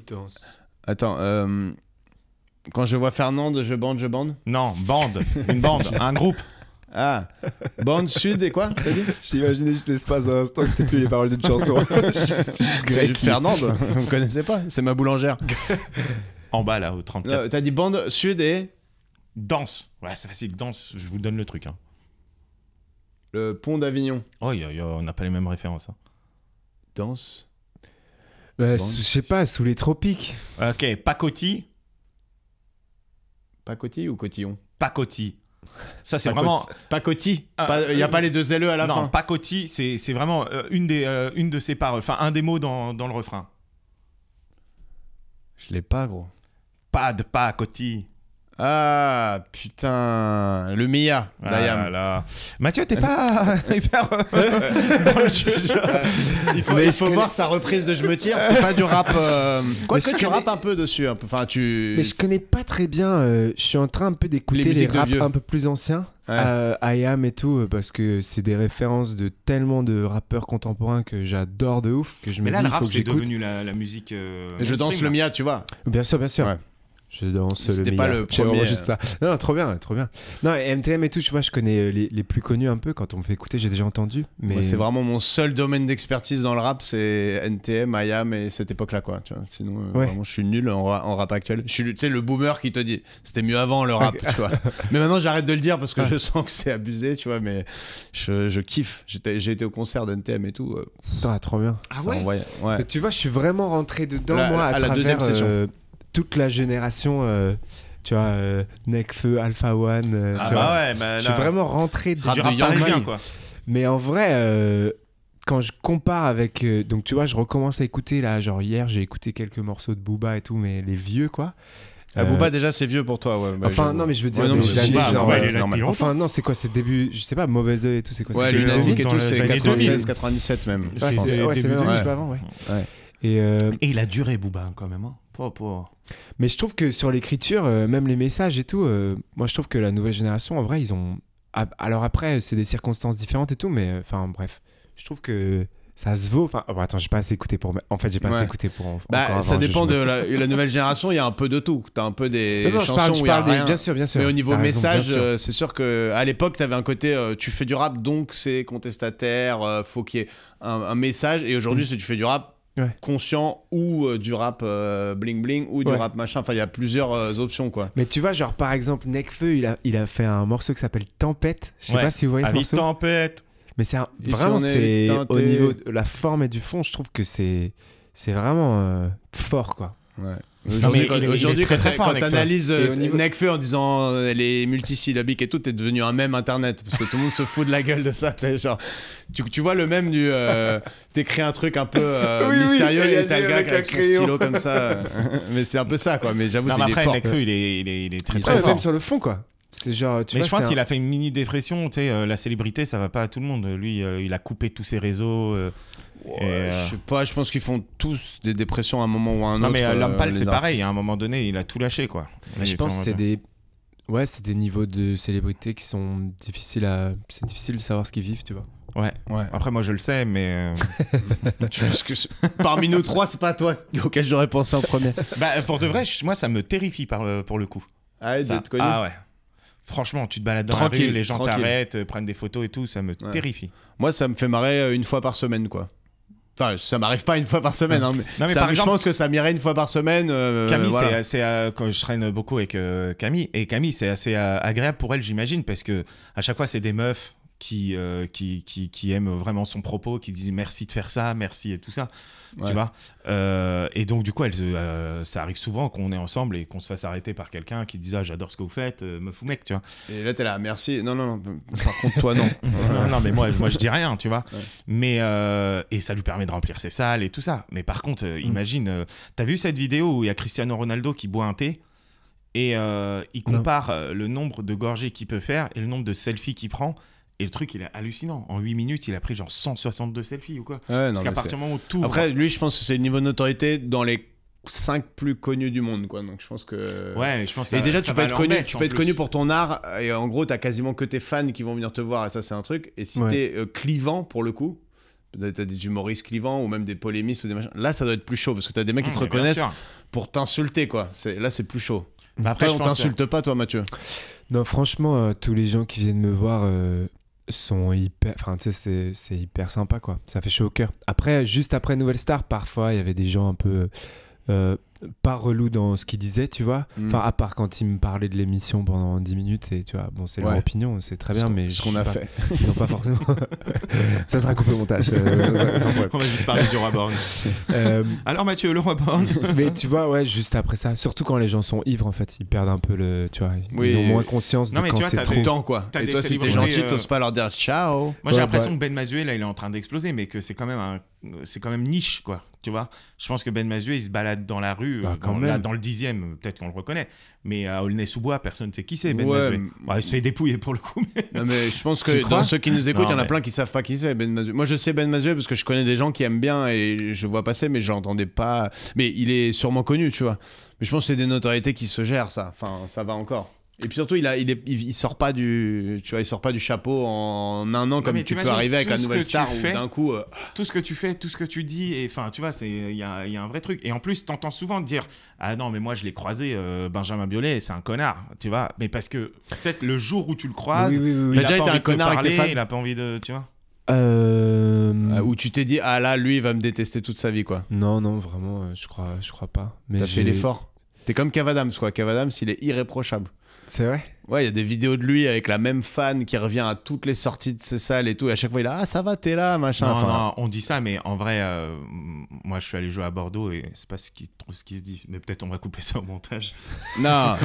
Danse. Attends. Quand je vois Fernande, je bande. Non, bande. Une bande, un groupe. Ah. Bande Sud et quoi t'as dit? J'ai imaginé juste l'espace d'un instant que c'était plus les paroles d'une chanson. juste C'est grec. juste Fernande. Vous connaissez pas? C'est ma boulangère. En bas, là, au 34. T'as dit bande Sud et Danse. Ouais, c'est facile. Danse, je vous donne le truc. Hein. le pont d'Avignon. Oh, on n'a pas les mêmes références. Hein. Danse. Je sais pas, sous les tropiques. Ok, Pacotille. Pacotille ou Cotillon? Pacotille. Ça, c'est vraiment... Pacotille. Il n'y a pas les deux LE à la fin. Non, Pacotille, c'est vraiment une de ses paroles. Enfin, un des mots dans le refrain. Je l'ai pas, gros. Pas de pacotille. Ah, putain. Le Mia, d'Ayam. Là. Mathieu, t'es pas hyper dans le jeu. Il faut voir sa reprise de Je me tire. C'est pas du rap. Quoique tu rappes un peu dessus. Un peu. Enfin, Mais je connais pas très bien. Je suis en train un peu d'écouter les musiques de raps vieux. un peu plus anciens. Ouais. IAM et tout, parce que c'est des références de tellement de rappeurs contemporains que j'adore de ouf. Que je me Mais là, dis, le il faut rap, que c'est j'écoute. devenu la musique. Je danse le Mia, tu vois. Bien sûr, bien sûr. Ouais. Je danse C'était le pas Mia. le J'ai vraiment premier, juste ça. Non, trop bien, trop bien. Non, et MTM et tout, tu vois, je connais les plus connus un peu. Quand on me fait écouter, j'ai déjà entendu. Mais Moi, c'est vraiment mon seul domaine d'expertise dans le rap, c'est NTM, IAM et cette époque-là, quoi. Tu vois. Sinon, vraiment, je suis nul en rap actuel. Je suis, tu sais, le boomer qui te dit, c'était mieux avant le rap, tu vois. Mais maintenant, j'arrête de le dire parce que je sens que c'est abusé, tu vois. Mais je kiffe. J'ai été au concert d'NTM et tout. Putain, trop bien. Ah ça ouais. envoyait. Parce que tu vois, je suis vraiment rentré dedans, moi, à la deuxième travers session. toute la génération. Tu vois, Nekfeu, Alpha One. Ah tu vois. bah ouais, bah Je suis là, vraiment rentré c'est dedans. du rap rap de Young parisien, Money. quoi. Mais en vrai, quand je compare avec... donc tu vois, je recommence à écouter, là, genre hier, j'ai écouté quelques morceaux de Booba et tout, mais les vieux, quoi. Booba, déjà, c'est vieux pour toi, ouais. bah, Enfin, j'avoue. non, mais je veux dire, Ouais, non, des mais années, Booba, genre, ouais, il est c'est là normal. depuis Enfin, non, c'est quoi, c'est début... Je sais pas, Mauvais Oeil et tout, c'est quoi Ouais, c'est Lunatic et dans tout, les c'est années 96, 2000. 97 même. Ouais, je pense. c'est même un petit Ouais. peu avant, ouais. Ouais. Et... Et il a duré, Booba, quand même. Hein. Mais je trouve que sur l'écriture, même les messages et tout, moi je trouve que la nouvelle génération, en vrai, ils ont... Alors après, c'est des circonstances différentes et tout, mais enfin bref, je trouve que ça se vaut. Enfin, attends, j'ai pas assez écouté pour... En fait, j'ai pas assez écouté pour... Bah, ça dépend de la nouvelle génération, il y a un peu de tout. T'as un peu des chansons où il y a rien. Bien sûr, bien sûr. Mais au niveau T'as raison, message, bien sûr. c'est sûr qu'à l'époque, t'avais un côté tu fais du rap, donc c'est contestataire, faut qu'il y ait un message. Et aujourd'hui, si tu fais du rap, conscient ou du rap bling bling ou du rap machin, enfin il y a plusieurs options quoi. Mais tu vois, genre par exemple Nekfeu, il a fait un morceau qui s'appelle Tempête. Je sais pas si vous voyez ce morceau. Tempête. Mais c'est Et vraiment si on est c'est teinté- au niveau de la forme et du fond, je trouve que c'est vraiment fort quoi. Ouais. mais il est Aujourd'hui, très, très fort, quand Nekfeu. t'analyses Et au niveau- Nekfeu en disant les multisyllabiques et tout, t'es devenu un mème internet parce que tout le monde se fout de la gueule de ça. Genre, tu vois le mème du t'écris un truc un peu mystérieux il y a et t'as le le gars mec avec à son crayon. stylo comme ça. Mais c'est un peu ça quoi. Mais j'avoue, Non, c'est mais il est après, fort. Nekfeu, il est très Il est très très Ouais, fort. même sur le fond quoi. C'est genre, tu Mais vois, je pense c'est qu'il a fait une mini dépression, tu sais, la célébrité, ça va pas à tout le monde. Lui, il a coupé tous ses réseaux. Ouais, je sais pas, je pense qu'ils font tous des dépressions à un moment ou à un Non, autre. mais l'homme pâle, les c'est pareil. artistes. À un moment donné, il a tout lâché, quoi. Mais je pense que c'est des... Ouais, c'est des niveaux de célébrité qui sont difficiles à... C'est difficile de savoir ce qu'ils vivent, tu vois. Ouais. Ouais. Après, moi, je le sais, mais... Je pense que parmi nous trois, c'est pas toi auquel j'aurais pensé en premier. bah, pour de vrai, moi, ça me terrifie pour le coup. Ah, Ça. d'être connu. Ah ouais. Franchement, tu te balades dans Tranquille, la rue, les gens tranquille. t'arrêtent, prennent des photos et tout, ça me terrifie. Moi, ça me fait marrer une fois par semaine, quoi. Enfin, ça m'arrive pas une fois par semaine, hein, mais, Non, mais ça, par je exemple- pense que ça m'irait une fois par semaine. Camille, voilà. quand je traîne beaucoup avec Camille, et Camille, c'est assez agréable pour elle, j'imagine, parce que à chaque fois, c'est des meufs qui aiment vraiment son propos, qui disent merci de faire ça, merci et tout ça, Ouais. tu vois. Et donc, du coup, ça arrive souvent qu'on est ensemble et qu'on se fasse arrêter par quelqu'un qui dit ah, j'adore ce que vous faites, meuf ou mec, tu vois. Et là, t'es là, merci. Non, non, non. Par contre, toi, non. non, mais moi, je dis rien, tu vois. Ouais. Mais et ça lui permet de remplir ses salles et tout ça. Mais par contre, imagine, t'as vu cette vidéo où il y a Cristiano Ronaldo qui boit un thé et il compare le nombre de gorgées qu'il peut faire et le nombre de selfies qu'il prend. Et le truc, il est hallucinant. En 8 minutes, il a pris genre 162 selfies ou quoi. Ouais, non, Parce qu'à mais partir du moment où tout. Après, lui, je pense que c'est le niveau de notoriété dans les 5 plus connus du monde, quoi. Donc je pense que. Ouais, je pense que Et déjà, ça tu peux va être leur connu, baisse, tu en peux être plus. connu pour ton art, et en gros, t'as quasiment que tes fans qui vont venir te voir, et ça, c'est un truc. Et si Ouais. t'es clivant, pour le coup, t'as des humoristes clivants, ou même des polémistes, ou des machins, là, ça doit être plus chaud, parce que t'as des mecs qui te Bien reconnaissent sûr. pour t'insulter, quoi. Là, c'est plus chaud. Bah, après, Après, je on pense t'insulte pas, toi, Mathieu. Non, franchement, tous les gens qui viennent me voir sont hyper. Enfin, tu sais, c'est hyper sympa, quoi. Ça fait chaud au cœur. Après, juste après Nouvelle Star, parfois, il y avait des gens un peu. Pas relous dans ce qu'ils disaient, tu vois. Enfin, à part quand ils me parlaient de l'émission pendant 10 minutes, et tu vois, bon, c'est leur Ouais. opinion, c'est très bien, mais Ce je qu'on suis a pas- fait. Ils ont pas forcément. Ça sera coupé au montage. Sans problème. On va juste parler du roi Borgne. Euh, Alors Mathieu, le roi Borgne. mais tu vois, ouais, juste après ça, surtout quand les gens sont ivres, en fait, ils perdent un peu le. Tu vois, Oui. ils ont moins conscience de Non, mais quand tu vois, c'est t'as trop. Tout le temps, quoi. T'as Et des toi, si t'es célébrités, gentil, t'oses pas leur dire ciao. Moi, j'ai Ouais, l'impression bah- que Ben Mazué, là, il est en train d'exploser, mais que c'est quand même niche, quoi. Tu vois, je pense que Ben Mazué, il se balade dans la rue, Bah, quand là, même. dans le 10e, peut-être qu'on le reconnaît, mais à Aulnay-sous-Bois, personne ne sait qui c'est Ben Ouais, Mazué. Ouais, il se fait dépouiller pour le coup. Mais... Non, mais je pense Tu que crois dans ceux qui nous écoutent, il y en a mais- plein qui savent pas qui c'est Ben Mazué. Moi, je sais Ben Mazué parce que je connais des gens qui aiment bien et je vois passer, mais je l'entendais pas. Mais il est sûrement connu, tu vois. Mais je pense que c'est des notoriétés qui se gèrent, ça. Enfin, ça va encore. Et puis surtout, il sort pas du, tu vois, il sort pas du chapeau en un an comme mais tu peux t'imagines arriver avec tout la ce nouvelle que tu star où fais. d'un coup. Tout ce que tu fais, tout ce que tu dis, et enfin, tu vois, il y a un vrai truc. Et en plus, t'entends souvent dire, ah non, mais moi je l'ai croisé, Benjamin Biolay, c'est un connard, tu vois. Mais parce que peut-être le jour où tu le croises, Oui, oui, oui, oui. il T'as a déjà pas été un envie de te connard avec tes parler, fans il a pas envie de, tu vois. Où tu t'es dit, ah là, lui, il va me détester toute sa vie, quoi. Non, non, vraiment, je crois pas. Mais T'as fait j'ai- l'effort. T'es comme Kev Adams, quoi. Kev Adams, il est irréprochable. C'est vrai. Ouais, il y a des vidéos de lui avec la même fan qui revient à toutes les sorties de ses salles et tout. Et à chaque fois, il a, ah, ça va, t'es là, machin. Non, Enfin, non, on dit ça, mais en vrai, moi je suis allé jouer à Bordeaux et c'est pas ce qui se dit. Mais peut-être on va couper ça au montage. non,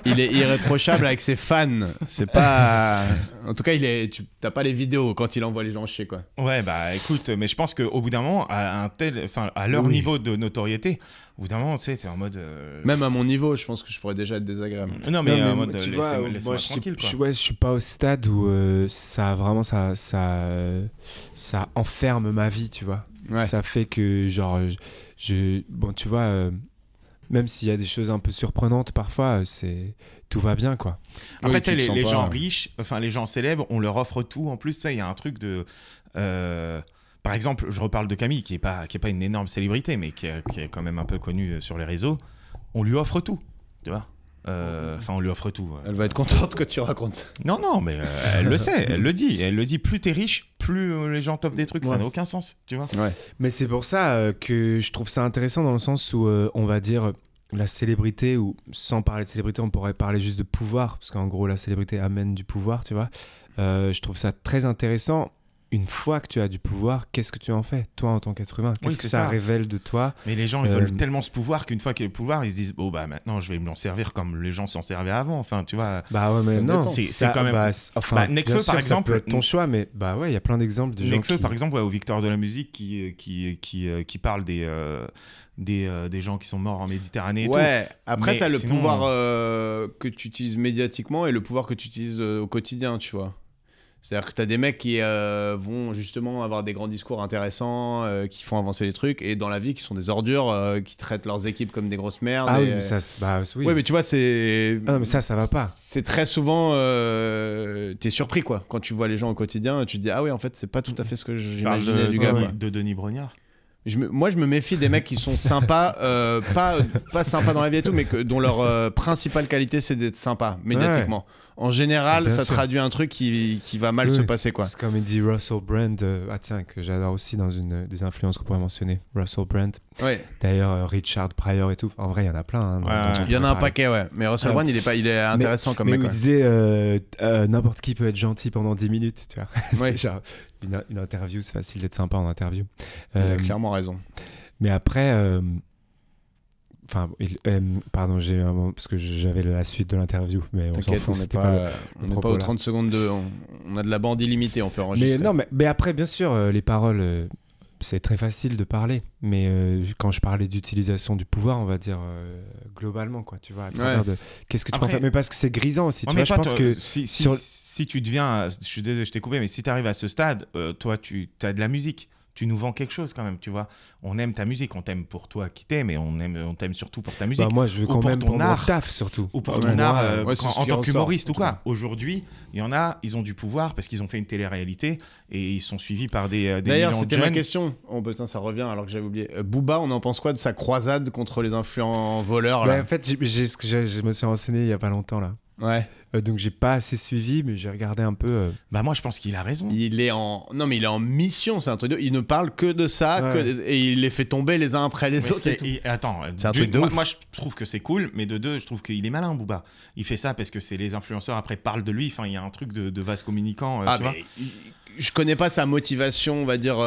il est irréprochable avec ses fans. C'est pas. En tout cas, t'as pas les vidéos quand il envoie les gens chier, quoi. Ouais, bah écoute, mais je pense qu'au bout d'un moment, à leur Oui. niveau de notoriété, au bout d'un moment, tu sais, t'es en mode. Même à mon niveau, je pense que je pourrais déjà être désagréable. Non, mais, Non, en mode, tu laissez-moi vois, moi, tranquille, quoi. je suis pas au stade où ça vraiment ça enferme ma vie, tu vois. Ouais. Ça fait que genre bon, tu vois, même s'il y a des choses un peu surprenantes parfois, tout va bien, quoi. Après, Oui, tu sais, tu te sens les pas- gens riches, enfin les gens célèbres, on leur offre tout. En plus, ça, il y a un truc de. Par exemple, je reparle de Camille, qui est pas une énorme célébrité, mais qui est quand même un peu connue sur les réseaux. On lui offre tout, tu vois. Enfin, on lui offre tout. Elle va être contente que tu racontes. Non, non, mais elle le sait, elle le dit. Elle le dit, plus t'es riche, plus les gens t'offrent des trucs, ça Ouais. n'a aucun sens, tu vois. Ouais. Mais c'est pour ça que je trouve ça intéressant dans le sens où on va dire la célébrité, ou sans parler de célébrité, on pourrait parler juste de pouvoir, parce qu'en gros la célébrité amène du pouvoir, tu vois. Je trouve ça très intéressant. Une fois que tu as du pouvoir, qu'est-ce que tu en fais, toi, en tant qu'être humain? Qu'est-ce Oui, que c'est ça ça. révèle de toi? Mais les gens, ils veulent tellement ce pouvoir qu'une fois qu'il y a le pouvoir, ils se disent, bon, bah maintenant, je vais me l'en servir comme les gens s'en servaient avant. Enfin, tu vois. Bah ouais, mais Ça non, dépend. C'est quand même- enfin, Bah, Nekfeu, bien sûr, par ça exemple, peut être ton choix, mais bah ouais, il y a plein d'exemples de gens Nekfeu, qui... par exemple, ouais, au Victoire de la musique, qui parle des gens qui sont morts en Méditerranée et tout. Ouais, après, Mais t'as le sinon, pouvoir que tu utilises médiatiquement et le pouvoir que tu utilises au quotidien, tu vois. C'est-à-dire que t'as des mecs qui vont justement avoir des grands discours intéressants, qui font avancer les trucs, et dans la vie, qui sont des ordures, qui traitent leurs équipes comme des grosses merdes. Ah et- oui, mais ça, bah oui. Ouais, mais tu vois, c'est. Ah non, mais ça va pas. C'est très souvent. T'es surpris, quoi. Quand tu vois les gens au quotidien, tu te dis, ah oui, en fait, c'est pas tout à fait ce que Je parle j'imaginais du de, gars, ouais. quoi. de Denis Brognard. Moi, je me méfie des mecs qui sont sympas, pas sympas dans la vie et tout, mais dont leur principale qualité, c'est d'être sympa, médiatiquement. En général, Bien ça sûr. traduit un truc qui va mal Oui, se oui. passer, quoi. C'est comme il dit Russell Brand, que j'adore aussi dans une des influences qu'on pourrait mentionner. Russell Brand. Ouais. D'ailleurs, Richard Pryor et tout. En vrai, il y en a plein. Hein, Ouais, dont on Il y en peut a un parler. paquet, ouais. Mais Russell Ah. Brand, il est intéressant comme Mais mec. où il Ouais. disait n'importe qui peut être gentil pendant 10 minutes, tu vois. Ouais. C'est genre une interview, c'est facile d'être sympa en interview. Il a Euh, clairement raison. Mais après, enfin, pardon, parce que j'avais la suite de l'interview, mais on s'en T'inquiète, fout. on n'est c'était pas, on n'est propos pas aux là. 30 secondes de. On a de la bande illimitée, on peut Mais enregistrer. non, mais après, bien sûr, les paroles, c'est très facile de parler. Mais quand je parlais d'utilisation du pouvoir, on va dire globalement, quoi, tu vois, à travers de qu'est-ce que tu peux en Après- faire. Mais parce que c'est grisant aussi, tu Ouais, vois, mais je toi, pense toi, que si sur- tu deviens, je suis désolé, je t'ai coupé, mais si tu arrives à ce stade, toi, tu as de la musique. tu nous vends quelque chose quand même, tu vois. On aime ta musique, on t'aime pour toi qui t'es, mais on t'aime surtout pour ta musique. Bah, moi, je veux Ou quand pour même ton pour mon art. taf, surtout. Ou pour Ah ton ouais. art Ouais, c'est ce en qui tant ressort, qu'humoriste ou en tout quoi. cas. Aujourd'hui, il y en a, ils ont du pouvoir parce qu'ils ont fait une télé-réalité et ils sont suivis par des D'ailleurs, millions de c'était ma jeunes. question. Oh putain, ça revient alors que j'avais oublié. Booba, on en pense quoi de sa croisade contre les influents voleurs Ouais, là en fait, je me suis renseigné il y a pas longtemps là. Ouais. Donc j'ai pas assez suivi, mais j'ai regardé un peu. Bah moi, je pense qu'il a raison. Il est en non mais il est en mission, c'est un truc de... Il ne parle que de ça Ouais. et il les fait tomber les uns après les Mais autres. Et tout. attends, C'est un truc de moi, ouf. moi, je trouve que c'est cool, mais de deux, je trouve qu'il est malin, Booba. Il fait ça parce que c'est les influenceurs après parlent de lui. Enfin, il y a un truc de vase communicant. Ah tu vois. mais je connais pas sa motivation, on va dire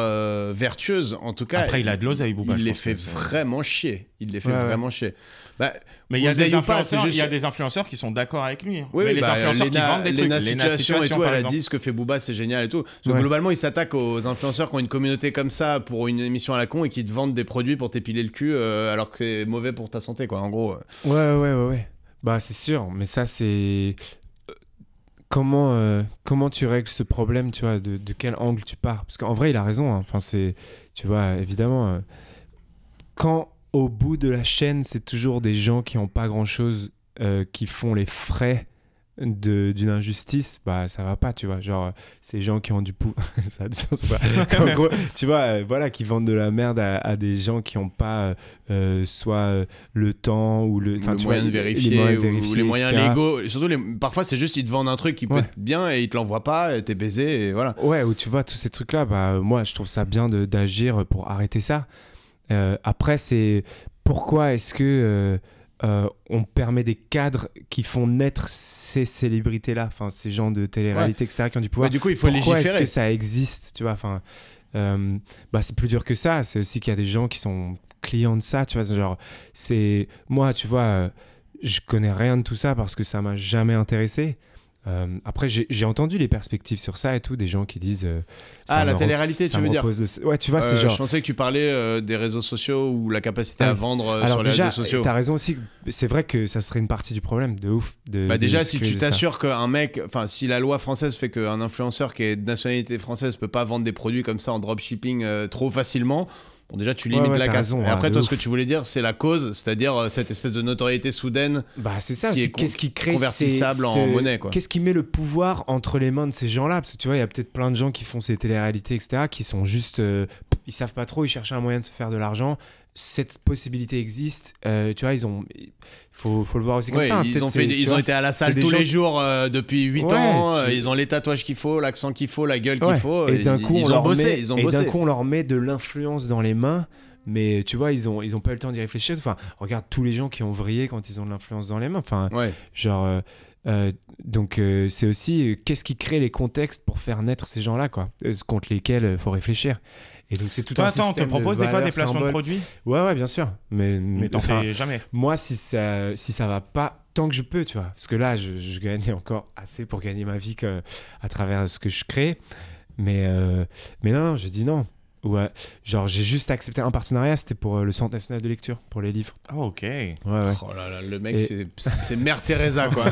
vertueuse. En tout cas, Après, il a de l'oseille, Booba, Il je les pense fait que c'est- vraiment chier. Il les fait Ouais, ouais. vraiment chier. Bah, Mais il y a Oseille des ou pas, influenceurs, c'est juste- il y a des influenceurs qui sont d'accord avec lui. Oui, mais les bah, influenceurs qui vendent des trucs. Lena Situation et tout, par elle a exemple. dit ce que fait Booba, c'est génial et tout. Parce que Ouais. globalement, il s'attaque aux influenceurs qui ont une communauté comme ça pour une émission à la con et qui te vendent des produits pour t'épiler le cul alors que c'est mauvais pour ta santé, quoi. En gros. Ouais. Bah, c'est sûr, mais ça, c'est. Comment tu règles ce problème, tu vois, de quel angle tu pars? Parce qu'en vrai, il a raison. Hein. Enfin, c'est. Tu vois, évidemment, quand au bout de la chaîne, c'est toujours des gens qui n'ont pas grand-chose qui font les frais d'une injustice, bah ça va pas, tu vois. Genre, ces gens qui ont du pouvoir, ça a du sens ou pas. En gros, tu vois, voilà, qui vendent de la merde à des gens qui n'ont pas soit le temps ou le moyen de vérifier ou les moyens etc. légaux. Et surtout, parfois, c'est juste ils te vendent un truc qui peut Ouais. être bien et ils te l'envoient pas, et t'es baisé et voilà. Ouais, où tu vois tous ces trucs-là, bah moi je trouve ça bien d'agir pour arrêter ça. Après, c'est pourquoi est-ce que on permet des cadres qui font naître ces célébrités-là, enfin ces gens de télé-réalité, etc., qui ont du pouvoir. Ouais, du coup, il faut Pourquoi est-ce légiférer. que ça existe, tu vois, enfin, bah c'est plus dur que ça. C'est aussi qu'il y a des gens qui sont clients de ça, tu vois, genre c'est moi, tu vois, je connais rien de tout ça parce que ça m'a jamais intéressé. Après, j'ai entendu les perspectives sur ça et tout, des gens qui disent. Ah, la télé-réalité, tu veux dire? Ouais, tu vois, c'est genre. Je pensais que tu parlais des réseaux sociaux ou la capacité à vendre Alors sur les déjà, réseaux sociaux. t'as raison aussi. C'est vrai que ça serait une partie du problème, de ouf. Bah déjà, si tu sécuriser ça. t'assures qu'un mec, enfin, si la loi française fait qu'un influenceur qui est de nationalité française peut pas vendre des produits comme ça en dropshipping trop facilement, bon, déjà, tu limites ouais, la t'as casse. raison, Et ouais, après, de toi, ouf. ce que tu voulais dire, c'est la cause, c'est-à-dire cette espèce de notoriété soudaine. Bah, c'est ça. qui c'est est qu'est-ce qui crée convertissable en monnaie, quoi. Qu'est-ce qui met le pouvoir entre les mains de ces gens-là? Parce que tu vois, il y a peut-être plein de gens qui font ces téléréalités, etc., qui sont juste. Ils savent pas trop, ils cherchent un moyen de se faire de l'argent. Cette possibilité existe. Tu vois, faut le voir aussi comme Ouais, ça. hein. ils Peut-être ont, c'est- tu ils ont vois, été à la salle des tous gens les jours depuis 8 Ouais, ans. tu- Ils ont les tatouages qu'il faut, l'accent qu'il faut, la gueule qu'il Ouais. faut. Et d'un coup, ils on ont leur bossé. met, Ils ont et d'un bossé. coup, on leur met de l'influence dans les mains. Mais tu vois, ils ont pas eu le temps d'y réfléchir. Enfin, regarde tous les gens qui ont vrillé quand ils ont de l'influence dans les mains. Enfin, Ouais. genre, donc c'est aussi qu'est-ce qui crée les contextes pour faire naître ces gens-là, quoi, contre lesquels il faut réfléchir. Et donc c'est tout Toi, un attends, on te système de propose des fois des valeurs, placements de symboles. produits, Ouais, bien sûr. mais t'en enfin, fais jamais. moi, si ça va pas, tant que je peux, tu vois. Parce que là, je gagne encore assez pour gagner ma vie à travers ce que je crée. Mais non, j'ai dit non. Ouais, genre j'ai juste accepté un partenariat, c'était pour le Centre national de lecture, pour les livres. Oh, ok. Ouais. Oh là là, le mec, Et- c'est Mère Teresa, quoi.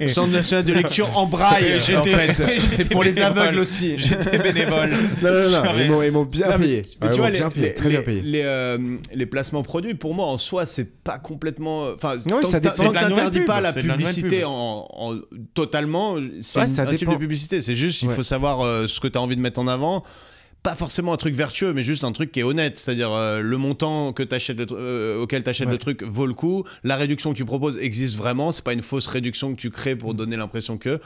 Centre national de lecture en braille, en J'étais- fait. C'est pour les bénévole. aveugles aussi. J'étais bénévole. Non, J'aurais- ils m'ont bien Non, mais- payé. mais Ouais, tu ils vois, m'ont bien payé, très bien payé. les placements produits, pour moi, en soi, c'est pas complètement. Enfin, Ouais, ça dépend. tant C'est que de la nouvelle t'interdis pub, pas la c'est de la nouvelle publicité pub. totalement, c'est Ouais, ça un type dépend. de publicité. C'est juste, il Ouais. faut savoir ce que t'as envie de mettre en avant. Pas forcément un truc vertueux, mais juste un truc qui est honnête. C'est-à-dire le montant que auquel tu achètes Ouais. le truc vaut le coup. La réduction que tu proposes existe vraiment. C'est pas une fausse réduction que tu crées pour donner l'impression que.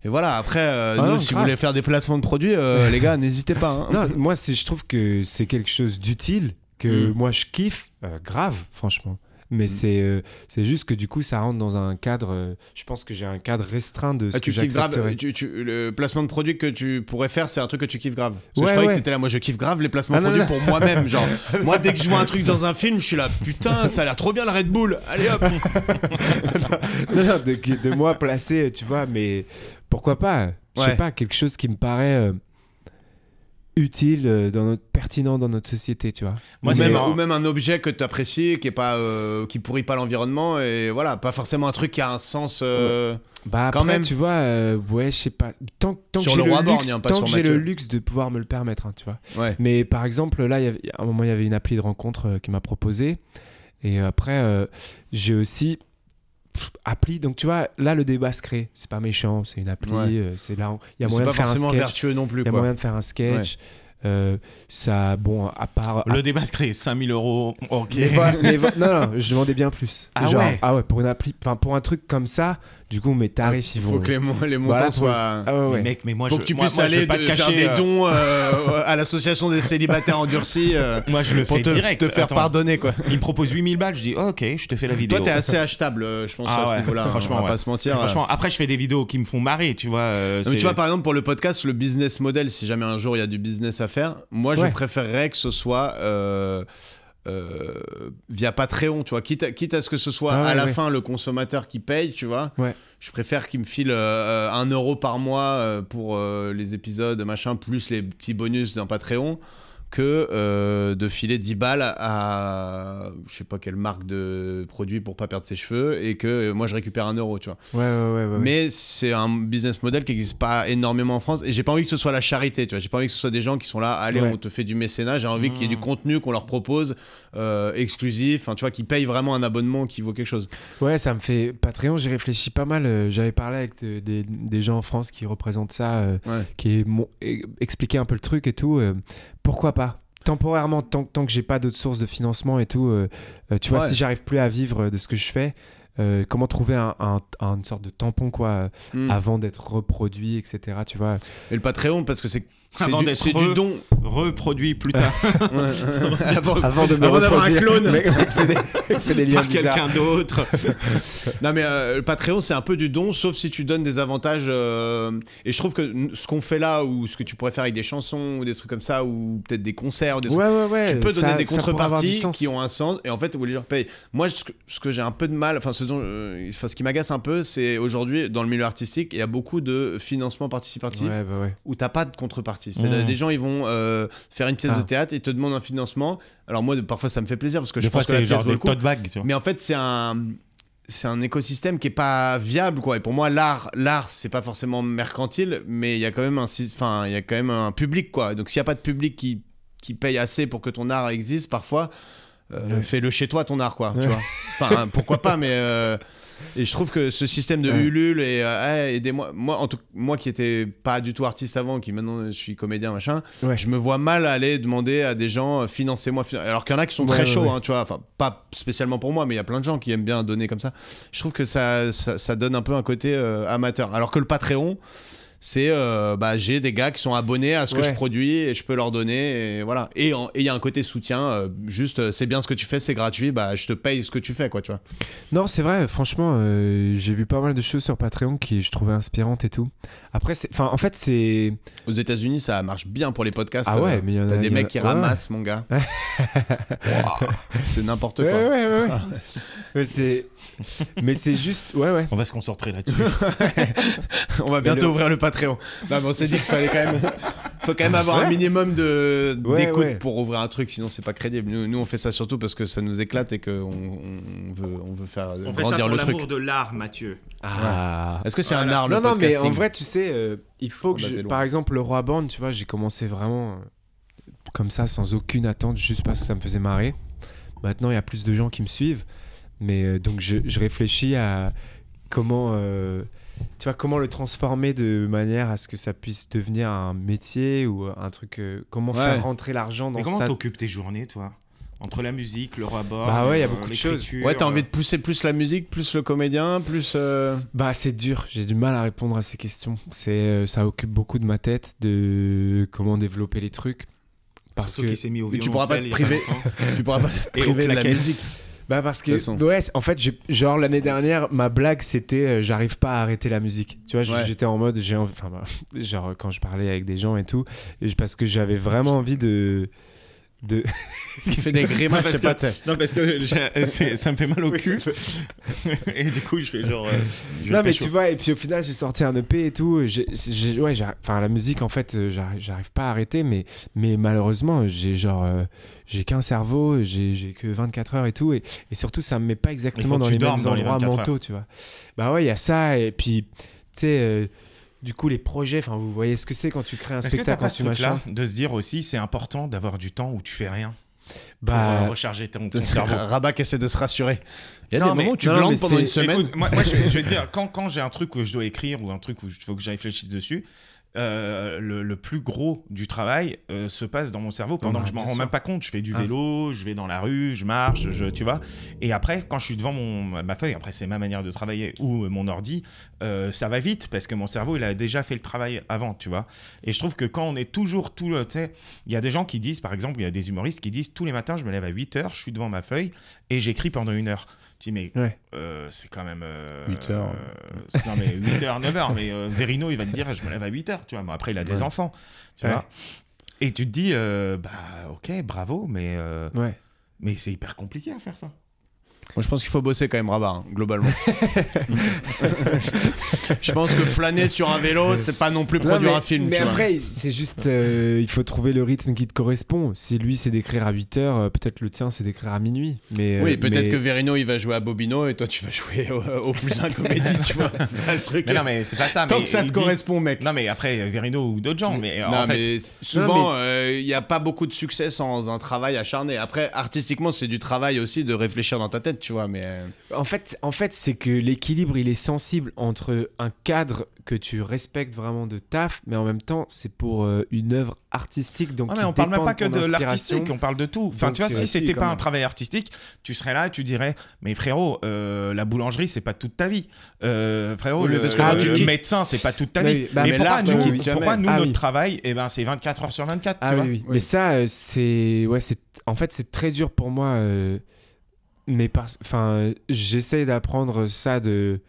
Et voilà, après, nous, non, si vous grave. voulez faire des placements de produits, les gars, n'hésitez pas. Hein. Non, moi, je trouve que c'est quelque chose d'utile, que Mm. moi je kiffe, grave, franchement. Mais c'est juste que du coup, ça rentre dans un cadre. Je pense que j'ai un cadre restreint de ce Ah, tu que kiffes grave. j'accepterais. Le placement de produit que tu pourrais faire, c'est un truc que tu kiffes grave. Parce que Ouais, je croyais ouais. que t'étais là. Moi, je kiffe grave les placements Ah, de non, produits non. pour moi-même. Genre, moi, dès que je vois un truc dans un film, je suis là. Putain, ça a l'air trop bien le Red Bull. Allez hop. Non, de moi placer, tu vois, mais pourquoi pas? Je Ouais. sais pas, quelque chose qui me paraît. utile, pertinent dans notre société, tu vois. Moi, ou même un objet que tu apprécies, qui est pas, qui pourrit pas l'environnement, et voilà, pas forcément un truc qui a un sens. Bah quand après, même. tu vois, ouais, je sais pas. Tant que Sur j'ai le le Roi luxe, Borgne, hein, pas tant sur que j'ai Mathieu. le luxe de pouvoir me le permettre, hein, tu vois. Ouais. Mais par exemple, là, à un moment, il y avait une appli de rencontre qui m'a proposé. Et après, j'ai aussi appli. Donc, tu vois, là, le débat se crée. C'est pas méchant, c'est une appli. Ouais. C'est là, il y a Mais moyen c'est de pas faire un forcément sketch. vertueux non plus. Il y a Quoi. moyen de faire un sketch. Ça, bon, à part. Le débat se crée 5000 €. Ok. Non, je vendais bien plus. Ah Genre, ouais. Ah ouais, pour une appli, enfin, pour un truc comme ça, du coup, mes tarifs, Il ils faut vont. que les montants Voilà, soient. Ah ouais, ouais. Mec, mais moi, Pour je, que tu moi, puisses moi, je vais aller pas te faire cacher, des dons à l'association des célibataires endurcis moi, je le pour fais direct. te faire Attends, pardonner, quoi. Il me propose 8000 balles, je dis ok, je te fais la vidéo. Toi, t'es assez achetable, je pense, Ah à ce ouais, niveau-là. franchement, on va ouais. pas se mentir. Franchement, après, je fais des vidéos qui me font marrer, tu vois. Non, mais tu vois, par exemple, pour le podcast, le business model, si jamais un jour il y a du business à faire, moi, je Ouais. préférerais que ce soit via Patreon, tu vois. Quitte à ce que ce soit Ah ouais, à la ouais. fin le consommateur qui paye, tu vois. Ouais. Je préfère qu'il me file 1 euro par mois pour les épisodes, machin, plus les petits bonus d'un Patreon, que de filer 10 balles à je sais pas quelle marque de produit pour pas perdre ses cheveux et que moi je récupère 1 euro, tu vois. Ouais. Mais c'est un business model qui n'existe pas énormément en France et j'ai pas envie que ce soit la charité, tu vois. J'ai pas envie que ce soit des gens qui sont là, allez, Ouais. on te fait du mécénat. J'ai envie qu'il y ait du contenu qu'on leur propose exclusif, enfin, tu vois, qui payent vraiment un abonnement qui vaut quelque chose. Ouais, ça me fait. Patreon, j'y réfléchis pas mal. J'avais parlé avec des gens en France qui représentent ça, Ouais. qui expliquaient un peu le truc et tout. Pourquoi pas? Temporairement, tant que j'ai pas d'autres sources de financement et tout, tu vois, Ouais. si j'arrive plus à vivre de ce que je fais, comment trouver une sorte de tampon, quoi, avant d'être reproduit, etc. Tu vois. Et le Patreon, parce que c'est Avant d'être du don. reproduit plus tard Avant de me Avant d'avoir un reproduire. clone. Mec, on fait des liens par bizarres. quelqu'un d'autre. Non mais le Patreon c'est un peu du don, sauf si tu donnes des avantages et je trouve que ce qu'on fait là ou ce que tu pourrais faire avec des chansons ou des trucs comme ça ou peut-être des concerts ou des trucs, Ouais. tu peux donner ça- des ça pourrait avoir du contreparties sens. qui ont un sens et en fait où les gens payent. Moi ce que j'ai un peu de mal, enfin ce qui m'agace un peu, c'est aujourd'hui dans le milieu artistique il y a beaucoup de financement participatif Ouais. où t'as pas de contrepartie. C'est des gens ils vont faire une pièce de théâtre et te demandent un financement. Alors moi parfois ça me fait plaisir parce que je pense que la pièce vaut le coup. tote bag, tu vois. Mais en fait, c'est un écosystème qui est pas viable, quoi. Et pour moi, l'art, c'est pas forcément mercantile, mais il y a quand même un public, quoi. Donc s'il y a pas de public qui paye assez pour que ton art existe, parfois, fais-le chez toi, ton art, quoi. Tu vois. Enfin, pourquoi pas, mais et je trouve que ce système de Ulule et aidez-moi, moi qui étais pas du tout artiste avant, qui maintenant je suis comédien, machin, Ouais. je me vois mal aller demander à des gens financez-moi, alors qu'il y en a qui sont très chauds, ouais. hein, tu vois, enfin pas spécialement pour moi, mais il y a plein de gens qui aiment bien donner comme ça. Je trouve que ça donne un peu un côté amateur, alors que le Patreon c'est j'ai des gars qui sont abonnés à ce que je produis et je peux leur donner et voilà, et il y a un côté soutien, juste c'est bien ce que tu fais, c'est gratuit, je te paye ce que tu fais, quoi, tu vois. Non, c'est vrai, franchement, j'ai vu pas mal de choses sur Patreon qui je trouvais inspirantes et tout. Après, en fait, c'est. Aux États-Unis, ça marche bien pour les podcasts. Ah ouais, mais il y en a. T'as des il y en mecs a- qui ouais. ramassent, mon gars. Wow, c'est n'importe quoi. Ouais. Mais c'est juste. Ouais. On va se concentrer là-dessus. On va bientôt ouvrir le Patreon. Non, mais on s'est dit qu'il fallait faut quand même avoir un minimum d'écoute pour ouvrir un truc, sinon c'est pas crédible. Nous, on fait ça surtout parce que ça nous éclate et qu'on veut faire On fait ça grandir pour le truc. l'amour de l'art, Mathieu. Ah. Est-ce que c'est un art, le Non, mais podcasting? en vrai, tu sais, il faut que bah, t'es loin. par exemple, le Roi Borgne, tu vois, j'ai commencé vraiment comme ça, sans aucune attente, juste parce que ça me faisait marrer. Maintenant, il y a plus de gens qui me suivent. Mais donc, je réfléchis à comment, tu vois, comment le transformer de manière à ce que ça puisse devenir un métier ou un truc. Comment faire rentrer l'argent dans Mais comment ça. t'occupes tes journées, toi? Entre la musique, le Roi Borgne, Bah ouais, il y a beaucoup de choses. l'écriture, Ouais, t'as envie de pousser plus la musique, plus le comédien, plus. Bah, c'est dur. J'ai du mal à répondre à ces questions. Ça occupe beaucoup de ma tête, de comment développer les trucs. Parce Surtout que qu'il s'est mis au Mais tu pourras pas te violoncelle il y a priver. pas longtemps. Tu pourras pas te Et au priver de la claquette. musique. Bah parce De toute façon. que ouais, en fait genre l'année dernière ma blague c'était j'arrive pas à arrêter la musique, tu vois. Ouais. J'étais en mode genre quand je parlais avec des gens et tout parce que j'avais vraiment envie de Il fait des grimaces, je sais pas, tu sais. Non, parce que ça me fait mal au cul. Et du coup, je fais genre. Non, mais tu vois, et puis au final, j'ai sorti un EP et tout. Enfin, la musique, en fait, j'arrive pas à arrêter, mais malheureusement, j'ai qu'un cerveau, j'ai que 24 heures et tout. Et surtout, ça me met pas exactement dans les mêmes endroits mentaux, tu vois. Bah ouais, il y a ça. Et puis, tu sais. Du coup, les projets, enfin, vous voyez ce que c'est quand tu crées un spectacle, quand tu machin. De se dire aussi, c'est important d'avoir du temps où tu fais rien. Bah, pour recharger ton cerveau. Rabat qui essaie de se rassurer. Il y a des moments où tu glandes pendant une semaine. Écoute, moi je vais te dire, quand j'ai un truc où je dois écrire ou un truc où il faut que je réfléchisse dessus, le plus gros du travail se passe dans mon cerveau pendant que je m'en rends même pas compte. Je fais du vélo, je vais dans la rue, je marche, tu vois. Et après, quand je suis devant ma feuille, après c'est ma manière de travailler ou mon ordi, ça va vite parce que mon cerveau il a déjà fait le travail avant, tu vois. Et je trouve que quand on est toujours tu sais, il y a des gens qui disent, par exemple, il y a des humoristes qui disent tous les matins je me lève à 8h, je suis devant ma feuille et j'écris pendant 1 heure. Tu dis, mais c'est quand même 8 heures. Non, mais 8h, 9h. Mais Verino, il va te dire, je me lève à 8h. Tu vois, mais après, il a des enfants. Tu vois. Et tu te dis, bah, ok, bravo, mais c'est hyper compliqué à faire ça. Moi, je pense qu'il faut bosser quand même, Rabat, hein, globalement. Je pense que flâner sur un vélo, c'est pas non plus produire un film. Mais tu après, c'est juste, il faut trouver le rythme qui te correspond. Si lui, c'est d'écrire à 8h, peut-être le tien, c'est d'écrire à minuit. Oui, peut-être que Verino, il va jouer à Bobino et toi, tu vas jouer au plus un comédie, tu vois. C'est ça le truc. Mais non, mais c'est pas ça. Tant que ça te correspond, mec. Non, mais après, Verino ou d'autres gens. Mais non, mais souvent, il n'y a pas beaucoup de succès sans un travail acharné. Après, artistiquement, c'est du travail aussi de réfléchir dans ta tête, tu vois. Mais en fait, c'est que l'équilibre, il est sensible entre un cadre que tu respectes vraiment de taf, mais en même temps, c'est pour une œuvre artistique. Donc mais on parle même pas que de l'artistique, on parle de tout. Enfin, donc, tu vois, si c'était pas un travail artistique, tu serais là et tu dirais, mais frérot, la boulangerie, c'est pas toute ta vie. Frérot, le médecin, c'est pas toute ta vie. Mais pourquoi nous, notre travail, c'est 24 heures sur 24, tu vois. Oui. Mais ça, en fait, c'est très dur pour moi. Mais j'essaie d'apprendre ça de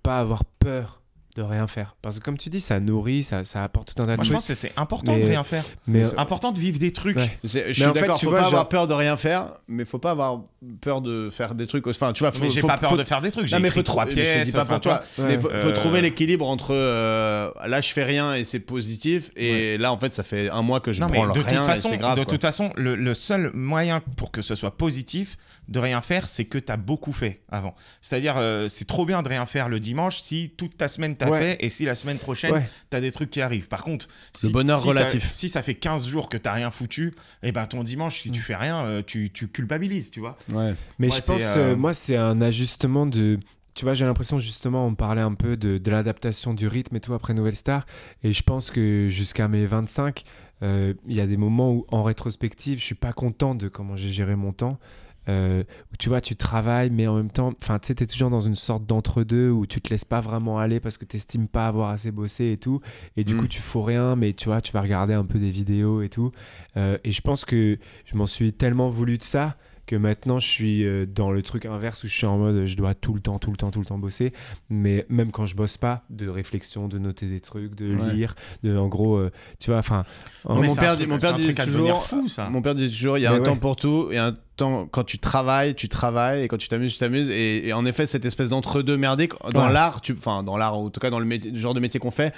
pas avoir peur de rien faire, parce que comme tu dis, ça nourrit, ça apporte tout un tas de trucs. Je pense que c'est important de rien faire, mais c'est important de vivre des trucs. Je suis d'accord, faut pas avoir peur de rien faire, mais faut pas avoir peur de faire des trucs. Enfin, tu vois, mais j'ai pas peur de faire des trucs. J'ai écrit 3 pièces. Je dis pas pour toi, mais faut trouver l'équilibre entre là je fais rien et c'est positif, et là en fait ça fait 1 mois que je branle rien et c'est grave. De toute façon, le seul moyen pour que ce soit positif de rien faire, c'est que t'as beaucoup fait avant. C'est-à-dire, c'est trop bien de rien faire le dimanche si toute ta semaine t'as fait, et si la semaine prochaine t'as des trucs qui arrivent. Par contre, le bonheur relatif. Si ça fait 15 jours que t'as rien foutu, et ben ton dimanche, si tu fais rien, tu culpabilises, tu vois. Mais je pense, moi, c'est un ajustement de. Tu vois, j'ai l'impression, justement, on parlait un peu de l'adaptation du rythme et tout après Nouvelle Star, et je pense que jusqu'à mes 25, il y a des moments où, en rétrospective, je suis pas content de comment j'ai géré mon temps. Où tu vois, tu travailles, mais en même temps, tu sais, t'es toujours dans une sorte d'entre-deux où tu te laisses pas vraiment aller parce que t'estimes pas avoir assez bossé et tout, et du coup tu fous rien, mais tu vois, tu vas regarder un peu des vidéos et tout, et je pense que je m'en suis tellement voulu de ça que maintenant je suis dans le truc inverse où je suis en mode je dois tout le temps bosser, mais même quand je bosse pas, de réflexion, de noter des trucs, de lire, en gros, tu vois, enfin. Mon père dit toujours, il y a un temps pour tout et un temps quand tu travailles, et quand tu t'amuses, et en effet cette espèce d'entre-deux merdique dans l'art, dans l'art, ou en tout cas dans le genre de métier qu'on fait,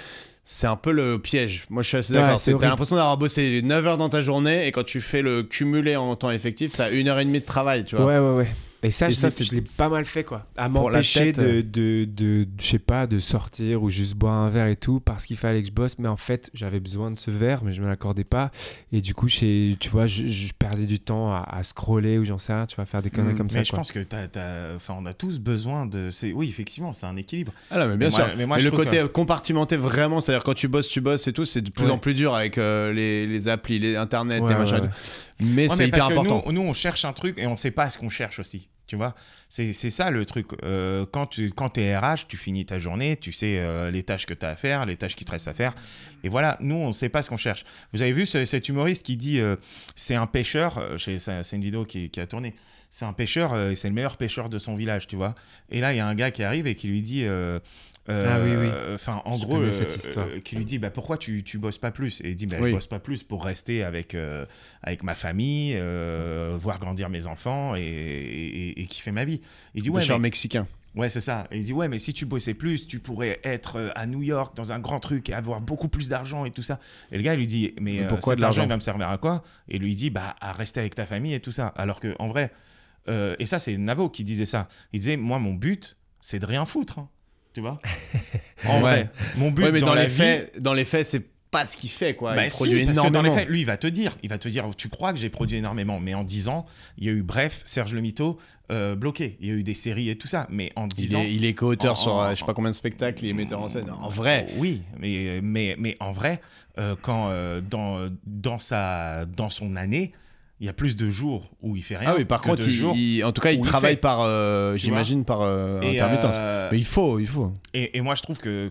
c'est un peu le piège. Moi je suis assez d'accord, t'as l'impression d'avoir bossé 9 heures dans ta journée, et quand tu fais le cumulé en temps effectif, t'as 1h30 de travail, tu vois. Ouais. Et ça, je l'ai pas mal fait, quoi. À m'empêcher je sais pas, de sortir ou juste boire un verre et tout, parce qu'il fallait que je bosse. Mais en fait, j'avais besoin de ce verre, mais je me l'accordais pas. Et du coup, tu vois, je perdais du temps à scroller, ou j'en sais rien, tu vas faire des conneries comme ça. Mais je pense que on a tous besoin de. Oui, effectivement, c'est un équilibre. Ah là, mais bien sûr. Mais le côté compartimenté, vraiment, c'est-à-dire quand tu bosses et tout, c'est de plus en plus dur avec les applis, les internet, les machins. Mais c'est hyper important. Nous, on cherche un truc et on sait pas ce qu'on cherche aussi. Tu vois, c'est ça le truc. Quand t'es RH, tu finis ta journée, tu sais les tâches que t'as à faire, les tâches qui te restent à faire. Et voilà, nous, on sait pas ce qu'on cherche. Vous avez vu cet humoriste qui dit c'est un pêcheur, c'est une vidéo qui a tourné. C'est un pêcheur, c'est le meilleur pêcheur de son village, tu vois. Et là, il y a un gars qui arrive et qui lui dit oui. Enfin, en Je gros, connais cette histoire. qui lui dit pourquoi tu bosses pas plus? Et il dit Oui. je bosse pas plus pour rester avec ma famille, voir grandir mes enfants et kiffer ma vie. Il dit Pêcheur mexicain. ouais, c'est ça. Et il dit ouais, mais si tu bossais plus, tu pourrais être à New York dans un grand truc et avoir beaucoup plus d'argent et tout ça. Et le gars il lui dit mais pourquoi cet de l'argent argent il va me servir à quoi? Et lui il dit à rester avec ta famille et tout ça. Alors que en vrai, et ça c'est Navo qui disait ça. Il disait moi mon but c'est de rien foutre. Hein. Tu vois? En vrai, mon but mais dans la vie. dans les faits, c'est pas ce qu'il fait, quoi. Bah Il si, produit parce que dans les énormément. faits, lui, il va te dire, tu crois que j'ai produit énormément, mais en 10 ans, il y a eu, bref, Serge Le Mito bloqué. Il y a eu des séries et tout ça, mais en 10 ans... Il est co-auteur en- sur en- je sais pas combien de spectacles, il est metteur en scène. En vrai. Oui, mais en vrai, quand dans son année, il y a plus de jours où il fait rien. Ah oui, par que contre, de jours en tout cas, il où il travaille fait. par, j'imagine, par Et, intermittence. Mais il faut. Et moi, je trouve que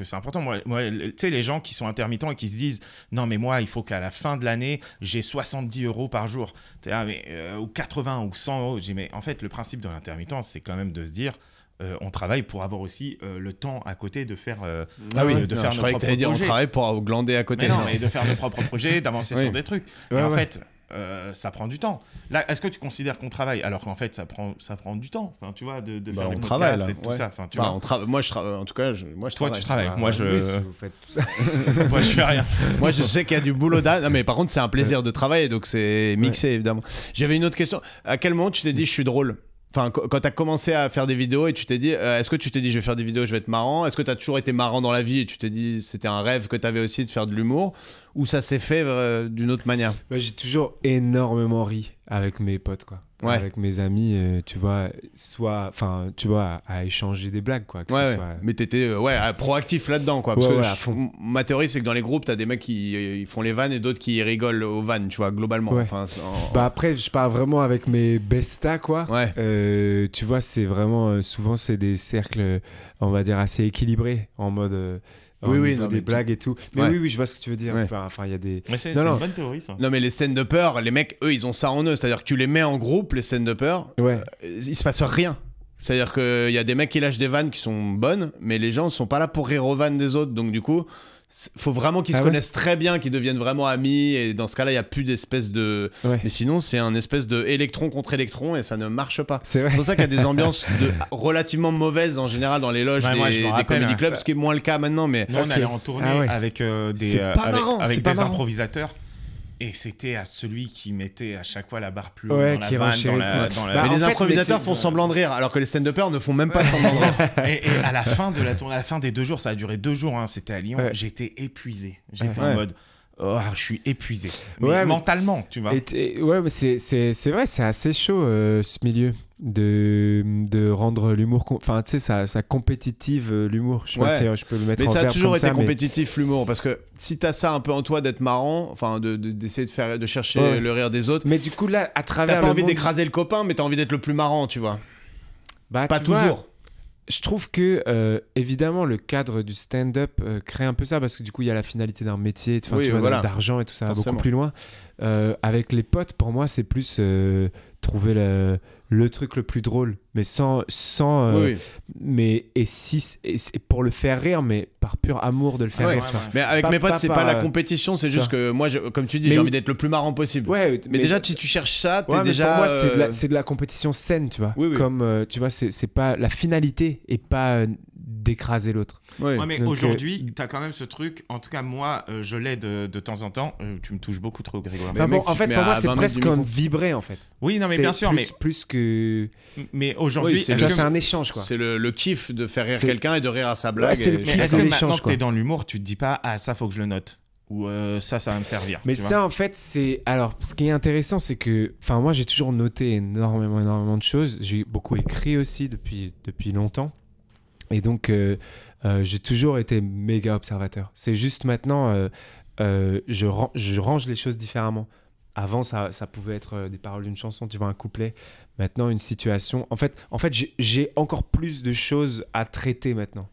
c'est important. Moi, tu sais, les gens qui sont intermittents et qui se disent non, mais moi, il faut qu'à la fin de l'année, j'ai 70 € par jour. Ou 80 ou 100 euros. J'ai dit, mais en fait, le principe de l'intermittence, c'est quand même de se dire on travaille pour avoir aussi le temps à côté de faire, Ah oui, de non, faire je nos croyais que propres t'allais dire on projets. travaille pour glander à côté. Mais non, mais de faire nos propres projets, d'avancer Oui. sur des trucs. Ouais, Et en ouais. fait, ça prend du temps. Là, est-ce que tu considères qu'on travaille alors qu'en fait, ça prend du temps. Enfin, tu vois, de Bah, faire on des travaille, podcasts là, et tout ouais. ça. Enfin, tu Enfin, vois. moi, je travaille. En tout cas, moi, je Toi, travaille. tu travailles. Bah, Moi, oui, si vous faites tout ça. moi, je fais rien. Moi, je sais qu'il y a du boulot derrière. Non, mais par contre, c'est un plaisir de travailler, donc c'est mixé, évidemment. J'avais une autre question. À quel moment tu t'es dit, je suis drôle? Enfin, quand t'as commencé à faire des vidéos et tu t'es dit, est-ce que tu t'es dit, je vais faire des vidéos, je vais être marrant? Est-ce que t'as toujours été marrant dans la vie et tu t'es dit, c'était un rêve que t'avais aussi de faire de l'humour? Ou ça s'est fait d'une autre manière? Bah, j'ai toujours énormément ri avec mes potes, quoi. Ouais. Avec mes amis, tu vois, à échanger des blagues, quoi. que ce Ouais, soit- mais t'étais proactif là-dedans, quoi. Parce Ouais, que ouais, à fond. ma théorie, c'est que dans les groupes, t'as des mecs qui ils font les vannes et d'autres qui rigolent aux vannes, tu vois, globalement. Ouais. Enfin, Bah après, je parle vraiment avec mes bestas, quoi. ouais. Tu vois, c'est vraiment... souvent, c'est des cercles, on va dire, assez équilibrés, en mode... au Oui, niveau non, des mais blagues et tout. Mais Ouais. oui, je vois ce que tu veux dire. Ouais. Enfin, il y a des... Mais c'est Non, c'est non. une bonne théorie, ça. Non, mais les stand-uppers, les mecs, eux, ils ont ça en eux. C'est-à-dire que tu les mets en groupe, les stand-uppers, Ouais. il se passe rien. C'est-à-dire qu'il y a des mecs qui lâchent des vannes qui sont bonnes, mais les gens ne sont pas là pour rire aux vannes des autres. Donc, du coup, faut vraiment qu'ils Ah se ouais connaissent très bien, qu'ils deviennent vraiment amis. Et dans ce cas-là, il n'y a plus d'espèce de. Ouais. Mais sinon, c'est un espèce de électron contre électron et ça ne marche pas. C'est vrai. C'est pour ça qu'il y a des ambiances relativement mauvaises en général dans les loges Ouais, moi, je me des rappelle, comedy hein. clubs, ce qui est moins le cas maintenant. Mais Nous, on Ok. allait en tournée Ah ouais. avec C'est pas marrant, avec c'est pas des marrant. improvisateurs. Et c'était à celui qui mettait à chaque fois la barre plus Ouais, haut dans qui la vanne, renchérit dans le la, plus. dans la- Bah, mais en les fait, improvisateurs mais font c'est- semblant de rire, alors que les stand-uppers ne font même pas semblant de rire. Et à la fin de la tournée, à la fin des 2 jours, ça a duré 2 jours, hein, c'était à Lyon, Ouais. j'étais épuisé. J'étais Ouais. en mode, oh, je suis épuisé. Mais Ouais, mais- mentalement, tu vois. Ouais, mais c'est vrai, c'est assez chaud ce milieu de rendre l'humour. Enfin, tu sais, ça compétitive l'humour. Je sais pas Ouais. si je peux le mettre Mais en ça a verbe toujours comme été ça, mais- compétitif l'humour, parce que si t'as ça un peu en toi d'être marrant, enfin d'essayer de chercher Ouais. le rire des autres, Mais du coup, là, à travers. t'as pas le envie monde- d'écraser le copain, mais t'as envie d'être le plus marrant, tu vois. Bah, Pas tu vois, toujours. je trouve que, évidemment, le cadre du stand-up crée un peu ça, parce que du coup, il y a la finalité d'un métier, enfin, Oui, tu vois, voilà. d'argent et tout ça, va Forcément. beaucoup plus loin. Avec les potes, pour moi, c'est plus trouver le truc le plus drôle, mais sans Oui. mais et pour le faire rire, mais par pur amour de le faire Ouais. rire. Tu vois. Mais avec Pas- mes potes, pas c'est par, pas la compétition, c'est juste tu que moi, comme tu dis, Mais j'ai oui. envie d'être le plus marrant possible. Ouais, Mais déjà, si tu cherches ça, t'es ouais, mais déjà. pour moi, c'est de la compétition saine, tu vois. Oui, oui. Comme tu vois, c'est pas la finalité et pas d'écraser l'autre. Ouais. Ouais, mais Donc, aujourd'hui, t'as quand même ce truc. En tout cas, moi, je l'ai de temps en temps. Tu me touches beaucoup trop, Grégoire. Mais Enfin, mec, bon, en tu fait, te mets pour moi, à c'est 20 mètres presque du un micro. vibrer, en fait. Oui, non, mais C'est bien sûr, plus que. mais aujourd'hui, Oui, c'est est-ce Ça, que- c'est un échange, quoi. C'est le kiff de faire rire C'est- quelqu'un et de rire à sa blague. c'est le et- kiff. mais est-ce de que l'échange, maintenant que quoi. t'es dans l'humour, tu te dis pas, ah, ça, faut que je le note. Ou ça va me servir. Mais tu ça, en fait, c'est. Alors, ce qui est intéressant, c'est que. Enfin, moi, j'ai toujours noté énormément de choses. J'ai beaucoup écrit aussi depuis longtemps. Et donc, j'ai toujours été méga observateur. C'est juste maintenant, je range les choses différemment. Avant, ça pouvait être des paroles d'une chanson, tu vois, un couplet. Maintenant, une situation. En fait, j'ai encore plus de choses à traiter maintenant.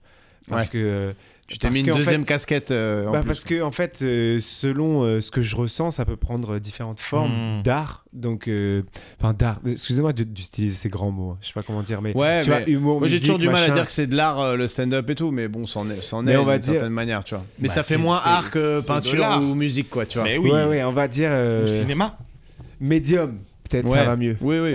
Parce Ouais. que. Tu t'es Parce mis une que, en deuxième fait- casquette en plus. Parce que en fait, selon ce que je ressens, ça peut prendre différentes formes d'art. Donc, enfin d'art. Excusez-moi d'utiliser ces grands mots. Je sais pas comment dire, mais Ouais, tu mais vois, humour, moi j'ai musique, toujours du mal à machin. dire que c'est de l'art le stand-up et tout, mais bon, c'en Mais est on va d'une dire- certaine manière, tu vois. Mais Bah, ça fait c'est- moins c'est- art que c'est de peinture l'art. ou musique, quoi, tu vois. Mais oui, Ouais, on va dire au cinéma. médium. Peut-être Ouais. ça va mieux. Oui, oui.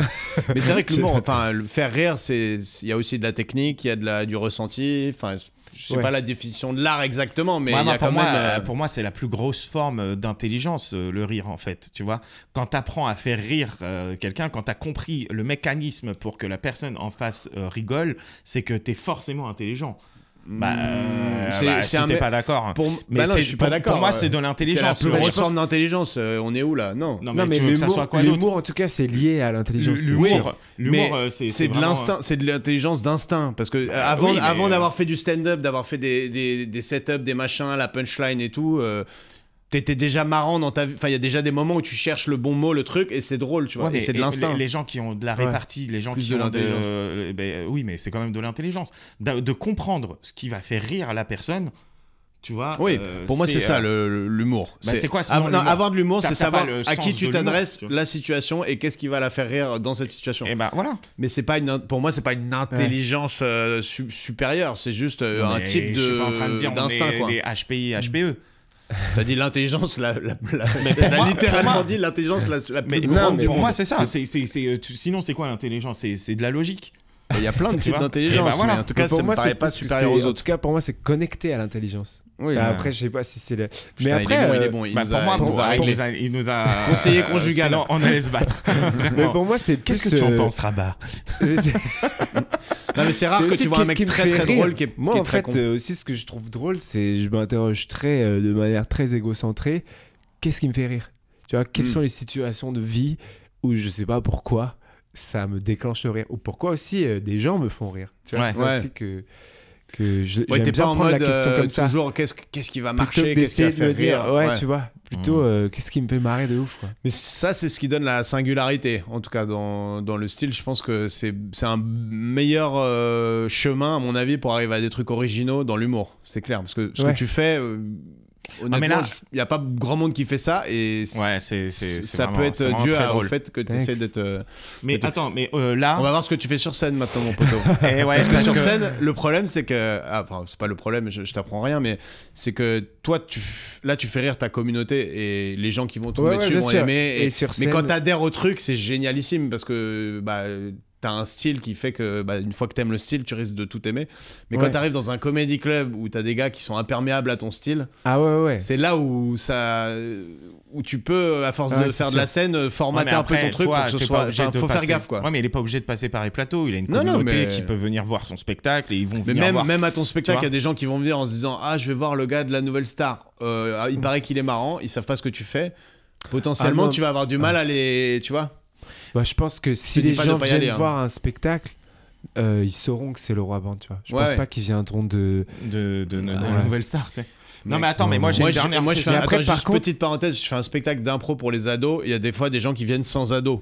Mais c'est vrai que l'humour, enfin, le faire rire, il y a aussi de la technique, il y a du ressenti. Enfin, je sais Ouais. pas la définition de l'art exactement, mais Ouais, il y moi, a quand même. pour moi, c'est la plus grosse forme d'intelligence, le rire, en fait. Tu vois, quand tu apprends à faire rire quelqu'un, quand tu as compris le mécanisme pour que la personne en face rigole, c'est que tu es forcément intelligent. Si t'es pas d'accord. Mais Bah non, je suis pas d'accord. Pour moi, c'est de C'est la l'intelligence. plus Ouais, grosse je pense- forme d'intelligence. On est où là? Non. Non, Non, mais tu veux que ça soit quoi d'autre? l'humour, en tout cas, c'est lié à l'intelligence. L'humour, Mais c'est de vraiment- l'instinct, c'est de l'intelligence d'instinct. Parce que oui, mais, avant d'avoir fait du stand-up, d'avoir fait des setups, des machins, la punchline et tout, t'étais déjà marrant dans ta vie. Enfin, il y a déjà des moments où tu cherches le bon mot, le truc, et c'est drôle, tu vois. Ouais, mais et c'est de l'instinct. Les gens qui ont de la Ouais. répartie, les gens Plus qui de ont l'intelligence. oui, mais c'est quand même de l'intelligence. De comprendre ce qui va faire rire la personne, tu vois. Oui, pour moi, c'est ça l'humour. Bah, c'est quoi, sinon, non, l'humour avoir de l'humour, T'as c'est pas savoir le à qui sens tu de t'adresses, l'humour, tu vois. la situation et qu'est-ce qui va la faire rire dans cette situation. Et ben voilà. Mais c'est pas pour moi, c'est pas une intelligence supérieure, c'est juste un Mais type je suis pas en train de dire d'instinct, quoi. des HPI, HPE. T'as dit l'intelligence, Mais pour t'as moi- littéralement pour moi- dit l'intelligence la plus Mais grande non, du pour monde. moi, c'est ça. Sinon, c'est quoi l'intelligence? C'est de la logique. Il y a plein de Tu types vois. d'intelligence, Et ben voilà. mais en tout cas, Pour ça moi, me paraît c'est pas plus que supérieur c'est- aux En autres. tout cas, pour moi, c'est connecté à l'intelligence. Oui, Bah, après, je sais pas si c'est le. putain, Mais après, il est bon. Il Bah, nous pour a- moi, il nous a réglé. il nous a Conseiller conjugal. Sinon, on allait se battre. mais pour moi, c'est Qu'est-ce plus, que tu en penses, Rabat? Non, mais c'est rare C'est que aussi tu vois un qu'est-ce mec qui me très fait très rire. drôle qui est Moi, qui est en très fait, con. aussi, ce que je trouve drôle, c'est je m'interroge de manière très égocentrée. Qu'est-ce qui me fait rire? Tu vois, quelles sont les situations de vie où je sais pas pourquoi ça me déclenche le rire, ou pourquoi aussi des gens me font rire. Tu vois, Ouais. c'est ça Ouais. aussi que Ouais, j'aime t'es bien pas en prendre mode la question comme ça. toujours qu'est-ce qui va Plutôt marcher, que qu'est-ce qui va d'essayer de faire me dire, rire. ouais, tu vois, plutôt qu'est-ce qui me fait marrer de ouf, quoi. Mais ça, c'est ce qui donne la singularité, en tout cas dans le style. Je pense que c'est un meilleur chemin, à mon avis, pour arriver à des trucs originaux dans l'humour. C'est clair, parce que ce Ouais. que tu fais, honnêtement, mais là- il n'y a pas grand monde qui fait ça, et Ouais, c'est ça vraiment- peut être c'est vraiment dû très au drôle. fait que tu Thanks. essaies d'être... Mais C'est tout. attends, mais là. On va voir ce que tu fais sur scène maintenant, mon poteau. Eh ouais, Parce que sur scène, le problème, c'est que. Enfin, c'est pas le problème, je t'apprends rien, mais c'est que toi, là, tu fais rire ta communauté et les gens qui vont tomber Ouais, dessus bien vont sûr. aimer. Et sur Mais scène- quand t'adhères au truc, c'est génialissime parce que t'as un style qui fait que une fois que t'aimes le style, tu risques de tout aimer. Mais Ouais. quand t'arrives dans un comedy club où t'as des gars qui sont imperméables à ton style, Ah ouais. c'est là où tu peux, à force Ouais, de c'est faire de sûr. la scène, formater un peu ton truc pour que ce soit. Enfin, faut faire gaffe, quoi. Ouais, mais il est pas obligé de passer par les plateaux. Il a une Non, non, communauté mais- qui peut venir voir son spectacle et ils vont Mais venir voir. même à ton spectacle, Tu il y vois a des gens qui vont venir en se disant ah, je vais voir le gars de la nouvelle star. Il paraît qu'il est marrant. Ils savent pas ce que tu fais. Potentiellement, Ah, non. tu vas avoir du mal à les. Tu vois. Bah, je pense que si te dis les pas de gens pas y viennent aller, hein. voir un spectacle, ils sauront que c'est le roi band, tu vois. Je Ouais, pense ouais. pas qu'ils viendront de. de la Ouais. nouvelle star, tu sais. Non, Mec, mais attends, mais moi j'ai Moi, une dernière je fais question. Mais après, attends, par juste contre- petite parenthèse, je fais un spectacle d'impro pour les ados. Il y a des fois des gens qui viennent sans ados.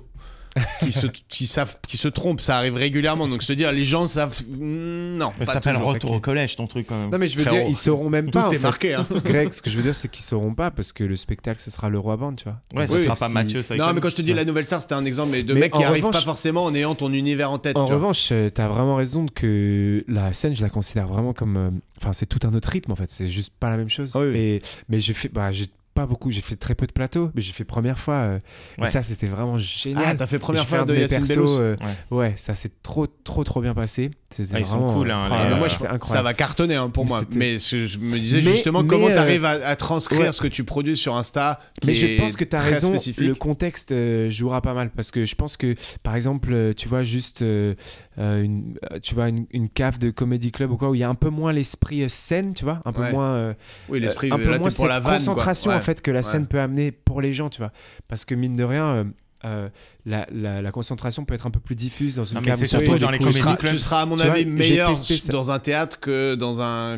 qui se trompent, ça arrive régulièrement. Donc se dire, les gens savent. Non, Mais pas ça s'appelle toujours. Retour au collège, ton truc quand même. Non, mais je veux Frérot, dire, ils sauront même Tout pas. en est fait. marqué. Hein. Greg, ce que je veux dire, c'est qu'ils sauront pas parce que le spectacle, ce sera le roi band, tu vois. Ouais, ce Oui, sera pas si- Mathieu, ça. Non, mais quand je te dis la nouvelle star, c'était un exemple, mais de Mais mecs qui en arrivent pas revanche- forcément en ayant ton univers en tête. En tu vois. revanche, t'as vraiment raison que la scène, je la considère vraiment comme. Enfin, c'est tout un autre rythme en fait. C'est juste pas la même chose. Ah oui. Mais j'ai fait. Bah, j'ai pas beaucoup. J'ai fait très peu de plateaux, mais j'ai fait première fois. Et Ouais. ça, c'était vraiment génial. Ah, t'as fait Et première je fais fois un de mes Yacine persos, Bellos. ouais, ça s'est trop bien passé. C'était Ah, ils sont vraiment, cool, hein, Ah, mais moi, c'était incroyable. ça va cartonner hein, pour Mais moi. c'était- Mais je me disais Mais- justement mais, comment t'arrives à transcrire ouais. ce que tu produis sur Insta. Qui Mais je est pense que tu as très raison, spécifique. le contexte jouera pas mal parce que je pense que par exemple, tu vois juste une cave de comedy club ou quoi où il y a un peu moins l'esprit scène, tu vois, un peu Ouais. moins Oui, l'esprit. un peu Là, moins t'es pour la cette vanne. concentration quoi. en fait que la Ouais. scène peut amener pour les gens, tu vois, parce que mine de rien la concentration peut être un peu plus diffuse dans une Non, mais cave. c'est où ça surtout peut dans être les cool. comédies clubs. Tu seras à mon Tu vois, avis j'ai meilleur testé ça. dans un théâtre que dans un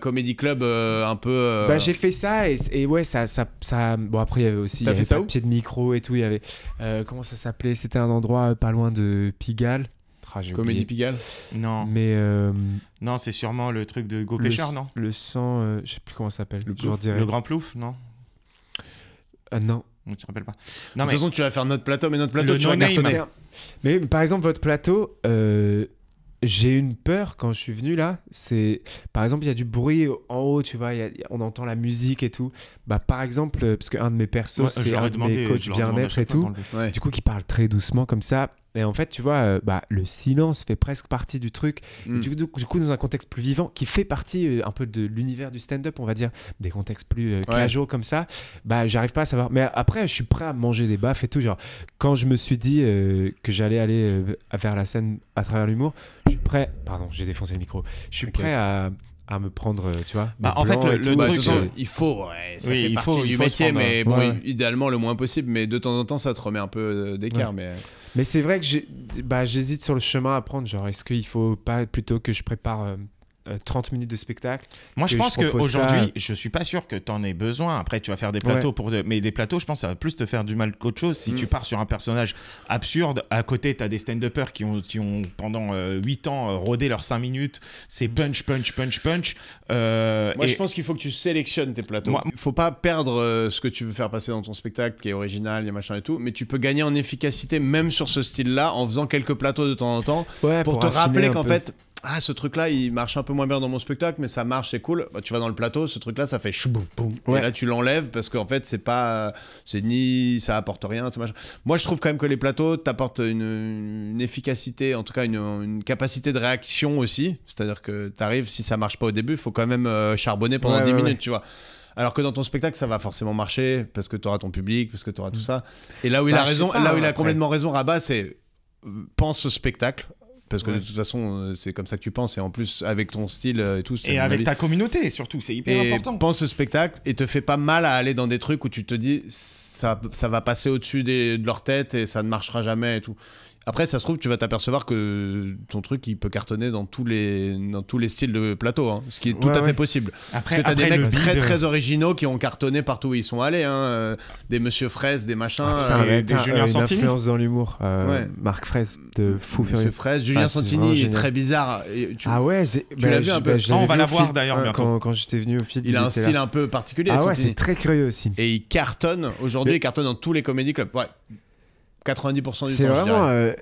comédie club un peu. Bah, j'ai fait ça et ouais ça bon après il y avait aussi T'as il y fait avait ça pas où de pied de micro et tout, il y avait comment ça s'appelait, c'était un endroit pas loin de Pigalle. J'ai Comédie oublié. Pigalle. Non, Mais non, c'est sûrement le truc de Go Pêcheur, non? le sang, je sais plus comment ça s'appelle. Le Je vous redirai. Le Grand Plouf, non? Non. Tu te rappelles pas? De Non, toute mais façon, tu vas faire notre plateau, mais notre plateau, Le tu vas no-name. garçonner. Mais par exemple, votre plateau, j'ai eu une peur quand je suis venu là. C'est par exemple, il y a du bruit en haut, tu vois, on entend la musique et tout. Bah par exemple, parce qu'un de mes persos, ouais, c'est un de mes coachs bien-être et tout. Ouais. Du coup, qui parle très doucement comme ça. Et en fait, tu vois, le silence fait presque partie du truc. Mm. Et du coup, dans un contexte plus vivant, qui fait partie un peu de l'univers du stand-up, on va dire, des contextes plus casuaux comme ça, bah, j'arrive pas à savoir. Mais après, je suis prêt à manger des baffes et tout. Genre, quand je me suis dit que j'allais aller vers la scène à travers l'humour, je suis prêt. Pardon, j'ai défoncé le micro. Je suis prêt à me prendre, tu vois. Bah, des en fait, blancs et le tout. Bah, truc, de toute façon, il faut, ça Oui, fait il partie faut- du il faut se métier, prendre, mais bon, ouais. idéalement le moins possible, mais de temps en temps, ça te remet un peu d'écart. Ouais. Mais Mais c'est vrai que j'hésite sur le chemin à prendre. Genre, est-ce qu'il faut pas plutôt que je prépare 30 minutes de spectacle? Moi, je que pense je propose qu'aujourd'hui, ça. je suis pas sûr que tu en aies besoin. Après, tu vas faire des plateaux mais des plateaux, je pense, ça va plus te faire du mal qu'autre chose. Si tu pars sur un personnage absurde, à côté, tu as des stand-uppers qui ont pendant 8 ans rodé leurs 5 minutes. C'est punch. moi, je pense qu'il faut que tu sélectionnes tes plateaux. Moi- Il faut pas perdre ce que tu veux faire passer dans ton spectacle, qui est original, il y a machin et tout, mais tu peux gagner en efficacité même sur ce style-là en faisant quelques plateaux de temps en temps Ouais, pour te affiner rappeler un qu'en peu. fait, ce truc-là, il marche un peu moins bien dans mon spectacle, mais ça marche, c'est cool. Bah, tu vas dans le plateau, ce truc-là, ça fait chouboum, boum. Ouais. Et là, tu l'enlèves parce qu'en fait, c'est ni ça apporte rien. C'est machin. Moi, je trouve quand même que les plateaux t'apportent une efficacité, en tout cas une capacité de réaction aussi. C'est-à-dire que t'arrives, si ça marche pas au début, il faut quand même charbonner pendant Ouais, 10 ouais, minutes, ouais. tu vois. Alors que dans ton spectacle, ça va forcément marcher parce que tu auras ton public, parce que tu auras tout ça. Et là où il Bah, a je sais raison, pas, là où il a après. complètement raison, Rabat, c'est pense au spectacle. Parce que Ouais. de toute façon, c'est comme ça que tu penses. Et en plus, avec ton style et tout, c'est Et mon avec avis. ta communauté, surtout, c'est hyper Et important. pense au spectacle et te fais pas mal à aller dans des trucs où tu te dis ça va passer au-dessus de leur tête et ça ne marchera jamais et tout. Après, ça se trouve, tu vas t'apercevoir que ton truc, il peut cartonner dans tous les styles de plateau, hein, ce qui est tout Ouais, à fait ouais. possible. Après, Parce que t'as des le mecs très bide- très originaux qui ont cartonné partout où ils sont allés, hein, des Monsieur Fraise, des machins. Putain, des- mais des attends, Julien une Santini. influence dans l'humour. Ouais. Marc Fraisse de Fou Monsieur Furieux. Fraise, Julien Ah, c'est vraiment Santini est génial. très bizarre. Et Ah ouais, tu l'as vu un peu je l'avais Ah, on va vu la au voir Field, d'ailleurs bientôt. Quand j'étais venu au Field. il a un était style là. un peu particulier. Ah ouais, Santini. c'est très curieux aussi. Et il cartonne. Aujourd'hui, Mais- il cartonne dans tous les comédie clubs. Ouais. 90% du C'est temps, je vraiment. dirais.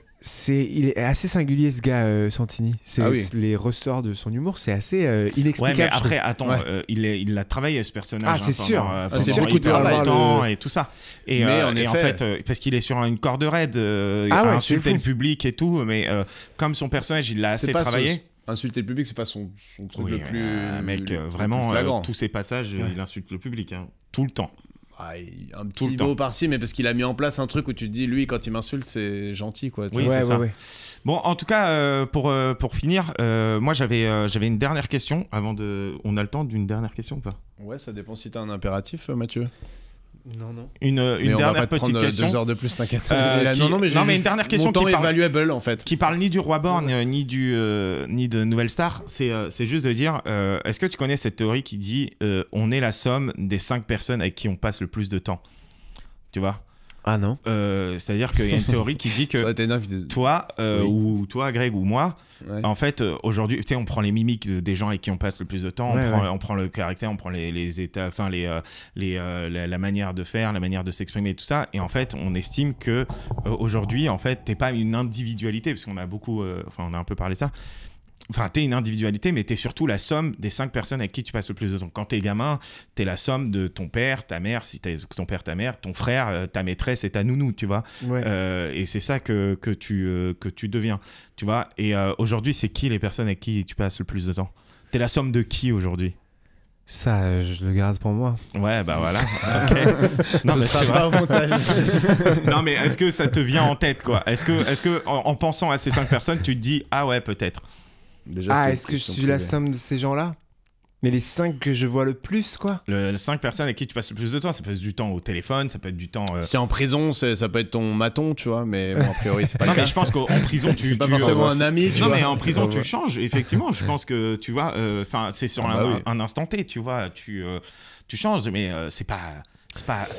Il est assez singulier ce gars Santini. Ah oui. Les ressorts de son humour, c'est assez Ouais, inexplicable. mais je trouve. après, attends, Ouais. il a travaillé ce personnage. Ah, c'est pendant, sûr. pendant c'est beaucoup de hyper travail. longtemps et tout ça. Et, Mais et en effet- fait, parce qu'il est sur une corde raide, Ah à ouais, insulter c'est fou. le public et tout, mais comme son personnage, il l'a C'est assez pas travaillé. Insulter le public, c'est pas son truc Oui, le mais, plus. mec, le plus vraiment, flagrant. tous ses passages, il insulte le public, hein, tout le temps. Un Tout petit le temps. mot par-ci, mais parce qu'il a mis en place un truc où tu te dis, lui, quand il m'insulte, c'est gentil, quoi. Oui, Ouais, c'est ça. ouais. Bon, en tout cas, pour finir, moi j'avais une dernière question avant de. On a le temps d'une dernière question ou pas? Ouais, ça dépend si t'as un impératif, Mathieu. Non, non. Une Mais on va dernière pas te petite prendre question 2 heures de plus, t'inquiète. Euh, qui- Non, mais j'ai non, mais juste une dernière question mon temps qui parle- valuable, en fait. qui parle ni du Roi Borgne ni de Nouvelle Star. C'est juste de dire, est-ce que tu connais cette théorie qui dit on est la somme des 5 personnes avec qui on passe le plus de temps? Tu vois? Ah non. C'est-à-dire qu'il y a une théorie qui dit Ça aurait que été énorme. toi, Oui. ou toi, Greg, ou moi, Ouais. en fait, aujourd'hui, tu sais, on prend les mimiques des gens avec qui on passe le plus de temps, Ouais, on prend le caractère, on prend les états, enfin, la manière de faire, la manière de s'exprimer et tout ça. Et en fait, on estime que aujourd'hui, en fait, t'es pas une individualité, parce qu'on a beaucoup, on a un peu parlé de ça. Enfin, t'es une individualité, mais t'es surtout la somme des 5 personnes avec qui tu passes le plus de temps. Quand t'es gamin, t'es la somme de ton père, ta mère, si t'as ton père, ta mère, ton frère, ta maîtresse et ta nounou, tu vois. Ouais. Et c'est ça que tu deviens, tu vois. Et aujourd'hui, c'est qui les personnes avec qui tu passes le plus de temps? T'es la somme de qui aujourd'hui? Ça, je le garde pour moi. Ouais, bah voilà. Ok. Non, Ce mais sera c'est pas vrai. au montage. Non, mais est-ce que ça te vient en tête, quoi? Est-ce que en pensant à ces 5 personnes, tu te dis ah ouais, peut-être? Déjà, Ah, c'est est-ce que une je question suis la privée. somme de ces gens-là? Mais les 5 que je vois le plus, quoi. Les 5 personnes avec qui tu passes le plus de temps, ça peut être du temps au téléphone, ça peut être du temps. Si en prison, ça peut être ton maton, tu vois, mais bon, a priori, c'est pas Non, le cas. mais je pense qu'en prison, tu. C'est pas tu- forcément un ami, tu Non, vois. mais en prison, tu Ouais. changes, effectivement. Je pense que, tu vois, enfin, c'est sur Ah bah oui. un instant T, tu vois, tu changes, mais c'est pas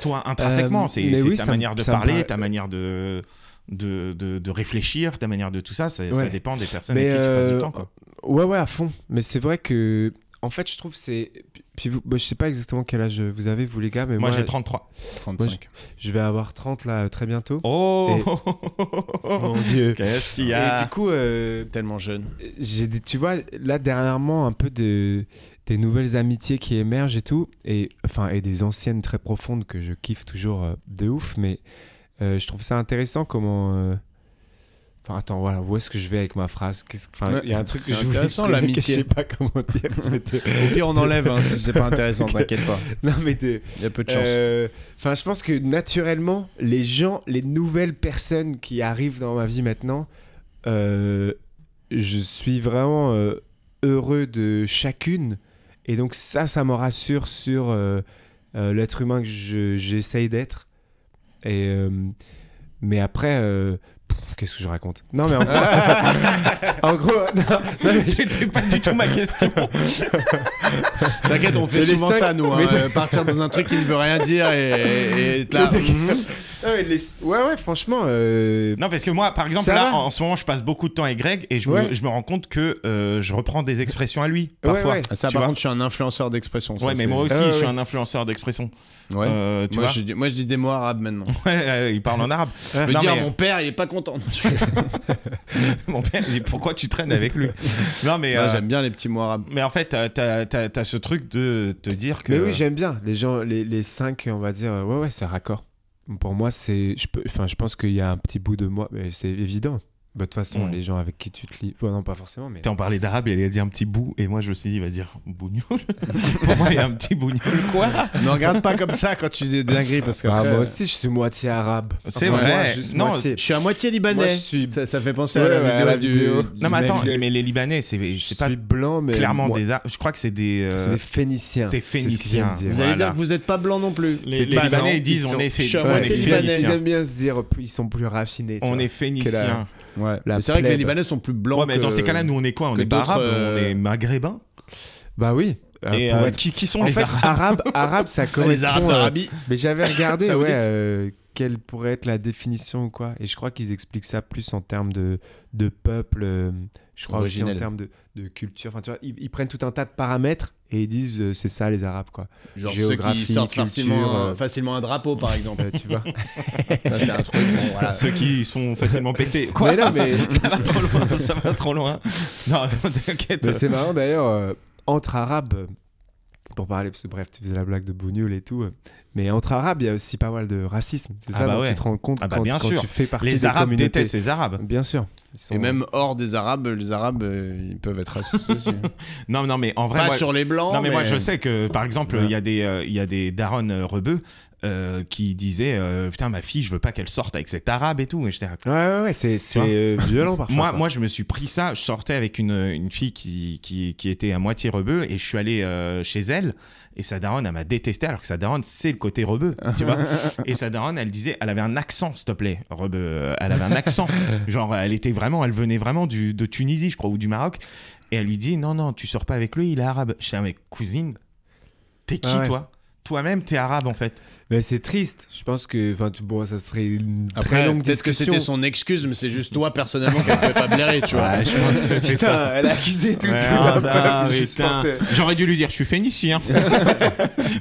toi intrinsèquement, c'est mais oui, ta ça me- manière de ça me parler, paraît- ta manière de. de réfléchir, ta manière de tout ça, ça dépend des personnes Mais avec qui tu passes du temps, quoi. Ouais, à fond. Mais c'est vrai que, en fait, je trouve c'est. Puis vous, je sais pas exactement quel âge vous avez, vous les gars, mais Moi j'ai 33. 35. je vais avoir 30 là très bientôt. Oh Mon Dieu. Qu'est-ce qu'il y a? Et du coup, Tellement jeune. tu vois, là dernièrement, un peu des nouvelles amitiés qui émergent et tout, et des anciennes très profondes que je kiffe toujours de ouf, mais je trouve ça intéressant comment. Enfin, attends, voilà, où est-ce que je vais avec ma phrase? Il y a un truc que je voulais intéressant, exprimer, l'amitié. que je sais pas comment dire. Au pire, on enlève si c'est pas intéressant, t'inquiète pas. Non, mais Il y a peu de chance. je pense que naturellement, les nouvelles personnes qui arrivent dans ma vie maintenant, je suis vraiment heureux de chacune. Et donc ça me rassure sur l'être humain que j'essaye d'être. Et, mais après... qu'est-ce que je raconte? Non, mais en gros, non, mais C'était pas du tout ma question. T'inquiète, on fait Mais les souvent cinq- ça, nous. Partir dans un truc qui ne veut rien dire et être là. Non, mais ouais, franchement. Non, parce que moi, par exemple, Ça là, va. en ce moment, je passe beaucoup de temps avec Greg et je Ouais. me rends compte que je reprends des expressions à lui, Ouais, parfois. ouais. Ça, Tu par vois. contre, je suis un influenceur d'expression. ça, Ouais, mais c'est- moi aussi, Ouais, je suis ouais. un influenceur d'expression. Ouais. Tu Moi, vois. je dis des mots arabes maintenant. Ouais, il parle en arabe. Je veux Non, dire, mais- mon père, il est pas content. Mon père, il dit, pourquoi tu traînes avec lui? Non, mais, Moi, j'aime bien les petits mots arabes. mais en fait, t'as ce truc de te dire que. Mais oui, j'aime bien. Les gens, les 5, on va dire, ouais, c'est raccord. Pour moi, je pense qu'il y a un petit bout de moi, mais c'est évident. Bah, de toute façon, les gens avec qui tu te lis. Ouais, non, pas forcément, mais. T'as en parlé d'arabe et il a dit un petit bout, et moi je me suis dit, il va dire bougnoul. Pour moi, il y a un petit bougnoul, quoi. Ne regarde pas comme ça quand tu dis des dingueries parce que Moi aussi, je suis moitié arabe. C'est vrai. moi, juste Non, moitié. je suis à moitié libanais. Moi, je suis- Ça fait penser Ouais, à la ouais, vidéo à la du. vidéo. du Non, mais attends, mec. mais les Libanais, c'est Je pas suis blanc, mais. clairement moi, des Arabes. Je crois que c'est des. C'est des Phéniciens. c'est ce qu'ils Phéniciens. aiment dire. Vous allez Voilà. dire que vous êtes pas blanc non plus. Les C'est pas Libanais, blanc. ils disent, sont- on est fait- Je suis à on est moitié Phéniciens. libanais. Ils aiment bien se dire, ils sont plus raffinés. tu On vois. est Phéniciens. Ouais. La Mais c'est vrai que les plèbe. Libanais sont plus blancs. Ouais, mais dans ces cas-là, nous, on est quoi? On que est pas d'autres, arabes, on est maghrébins. Bah oui. Et Pour être- qui sont En les fait, arabes? arabe, ça les correspond. Arabes d'Arabie. Mais j'avais regardé, Saoudite. quelle pourrait être la définition ou quoi. Et je crois qu'ils expliquent ça plus en termes de peuple. Je crois aussi Originel. en termes de culture. Enfin, tu vois, ils prennent tout un tas de paramètres et ils disent c'est ça les Arabes, quoi. Genre ceux Géographie, qui sortent culture, facilement un drapeau, par exemple. Tu vois. Ça, c'est un truc. Bon, voilà. Ceux qui sont facilement pétés. Quoi? Mais non, mais, Ça va trop loin, ça va trop loin. Non, t'inquiète. mais c'est marrant d'ailleurs, entre Arabes, pour parler, parce que bref, tu faisais la blague de Bougnoul et tout. Mais entre Arabes, il y a aussi pas mal de racisme. C'est Ah ça bah dont ouais. tu te rends compte Ah bah quand, bien quand sûr. tu fais partie Les des Arabes communautés. détestent les Arabes. Bien sûr. Ils sont- Et même hors des Arabes, les Arabes, ils peuvent être racistes aussi. Non, mais en vrai, Pas moi, sur les Blancs. non, mais moi je sais que par exemple, Ouais. il y a des darons rebeux qui disaient putain, ma fille, je veux pas qu'elle sorte avec cet arabe et tout. Et j'étais Ouais, c'est violent parfois. quoi. moi, je me suis pris ça. Je sortais avec une fille qui était à moitié rebeu et je suis allé chez elle. Et sa daronne, elle m'a détesté alors que sa daronne, c'est le côté rebeu, tu vois. Et sa daronne, elle disait, elle avait un accent, s'il te plaît, rebeu. Elle avait un accent. Genre, elle venait vraiment de Tunisie, je crois, ou du Maroc. Et elle lui dit, non, tu sors pas avec lui, il est arabe. Je dis, mais cousine, t'es qui, Ah ouais. toi? Toi-même, t'es arabe, en fait. Mais c'est triste. Je pense que, bon, ça serait une très Après, longue peut-être que discussion. c'était son excuse, mais c'est juste toi, personnellement, qu'elle pouvait pas blairer, tu vois. Ouais, je pense que c'est ça. Putain, elle a accusé tout. Ouais, tout ah d'un bah, peuple, juste putain. pour te- J'aurais dû lui dire, je suis phénicien.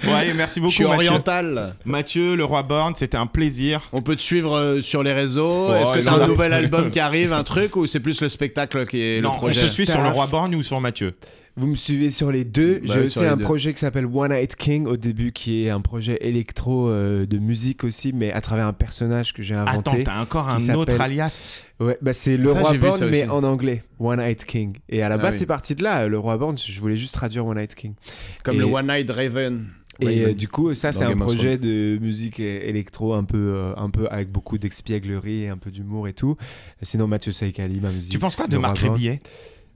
Bon, allez, merci beaucoup, Je suis Mathieu. oriental. Mathieu, le roi Borne, c'était un plaisir. On peut te suivre sur les réseaux. Oh, Est-ce que non. t'as un nouvel album qui arrive, un truc, ou c'est plus le spectacle qui est Non, le projet je suis sur le Taf. roi Borgne ou sur Mathieu. Vous me suivez sur les deux. Bah, J'ai aussi sur les un deux. projet qui s'appelle One Night King au début, qui est un projet électro de musique aussi, mais à travers un personnage que j'ai Attends, inventé. t'as encore qui un autre s'appelle- alias. Ouais, bah c'est le Ça, roi j'ai vu Born, ça mais aussi. en anglais. One Night King. Et à la Ah base, oui. c'est parti de là. Le roi Born, je voulais juste traduire One Night King. Comme Et- le One Night Raven. Et Raven. du coup, ça, Dans c'est un Game of projet de musique électro un peu avec beaucoup d'expièglerie et un peu d'humour et tout. Sinon, Mathieu Saïkali, ma musique. Tu penses quoi de le Marc roi Born. Rébillet?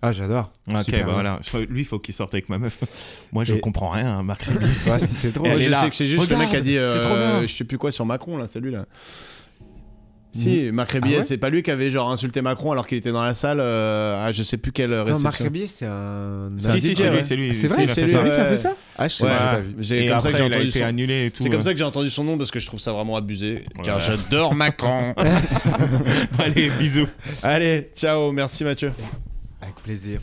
Ah, j'adore. Ok, Super bah bien. voilà. Lui, il faut qu'il sorte avec ma meuf. Moi, je Et- comprends rien, hein, Marc Rébillet. Ouais, si c'est drôle. Elle Moi, est je là. sais que c'est juste Regarde, le mec qui a dit c'est trop bien. je sais plus quoi sur Macron, là, c'est lui là. Si, Marc Rébillet, Ah ouais c'est pas lui qui avait genre insulté Macron alors qu'il était dans la salle à je sais plus quelle Non, réception. Marc Rébillet, c'est un. C'est un Si, si, DJ, c'est ouais. lui, c'est lui. C'est vrai, il a c'est fait lui, ça. lui qui a ouais. fait ça Ah, je sais Ouais, pas, j'ai pas vu. j'ai Et comme ça que après, j'ai il a entendu été son annulé et tout. C'est comme ça que j'ai entendu son nom parce que je trouve ça vraiment abusé. Car Ouais. j'adore Macron. Allez, bisous. Allez, ciao, merci Mathieu. Avec plaisir.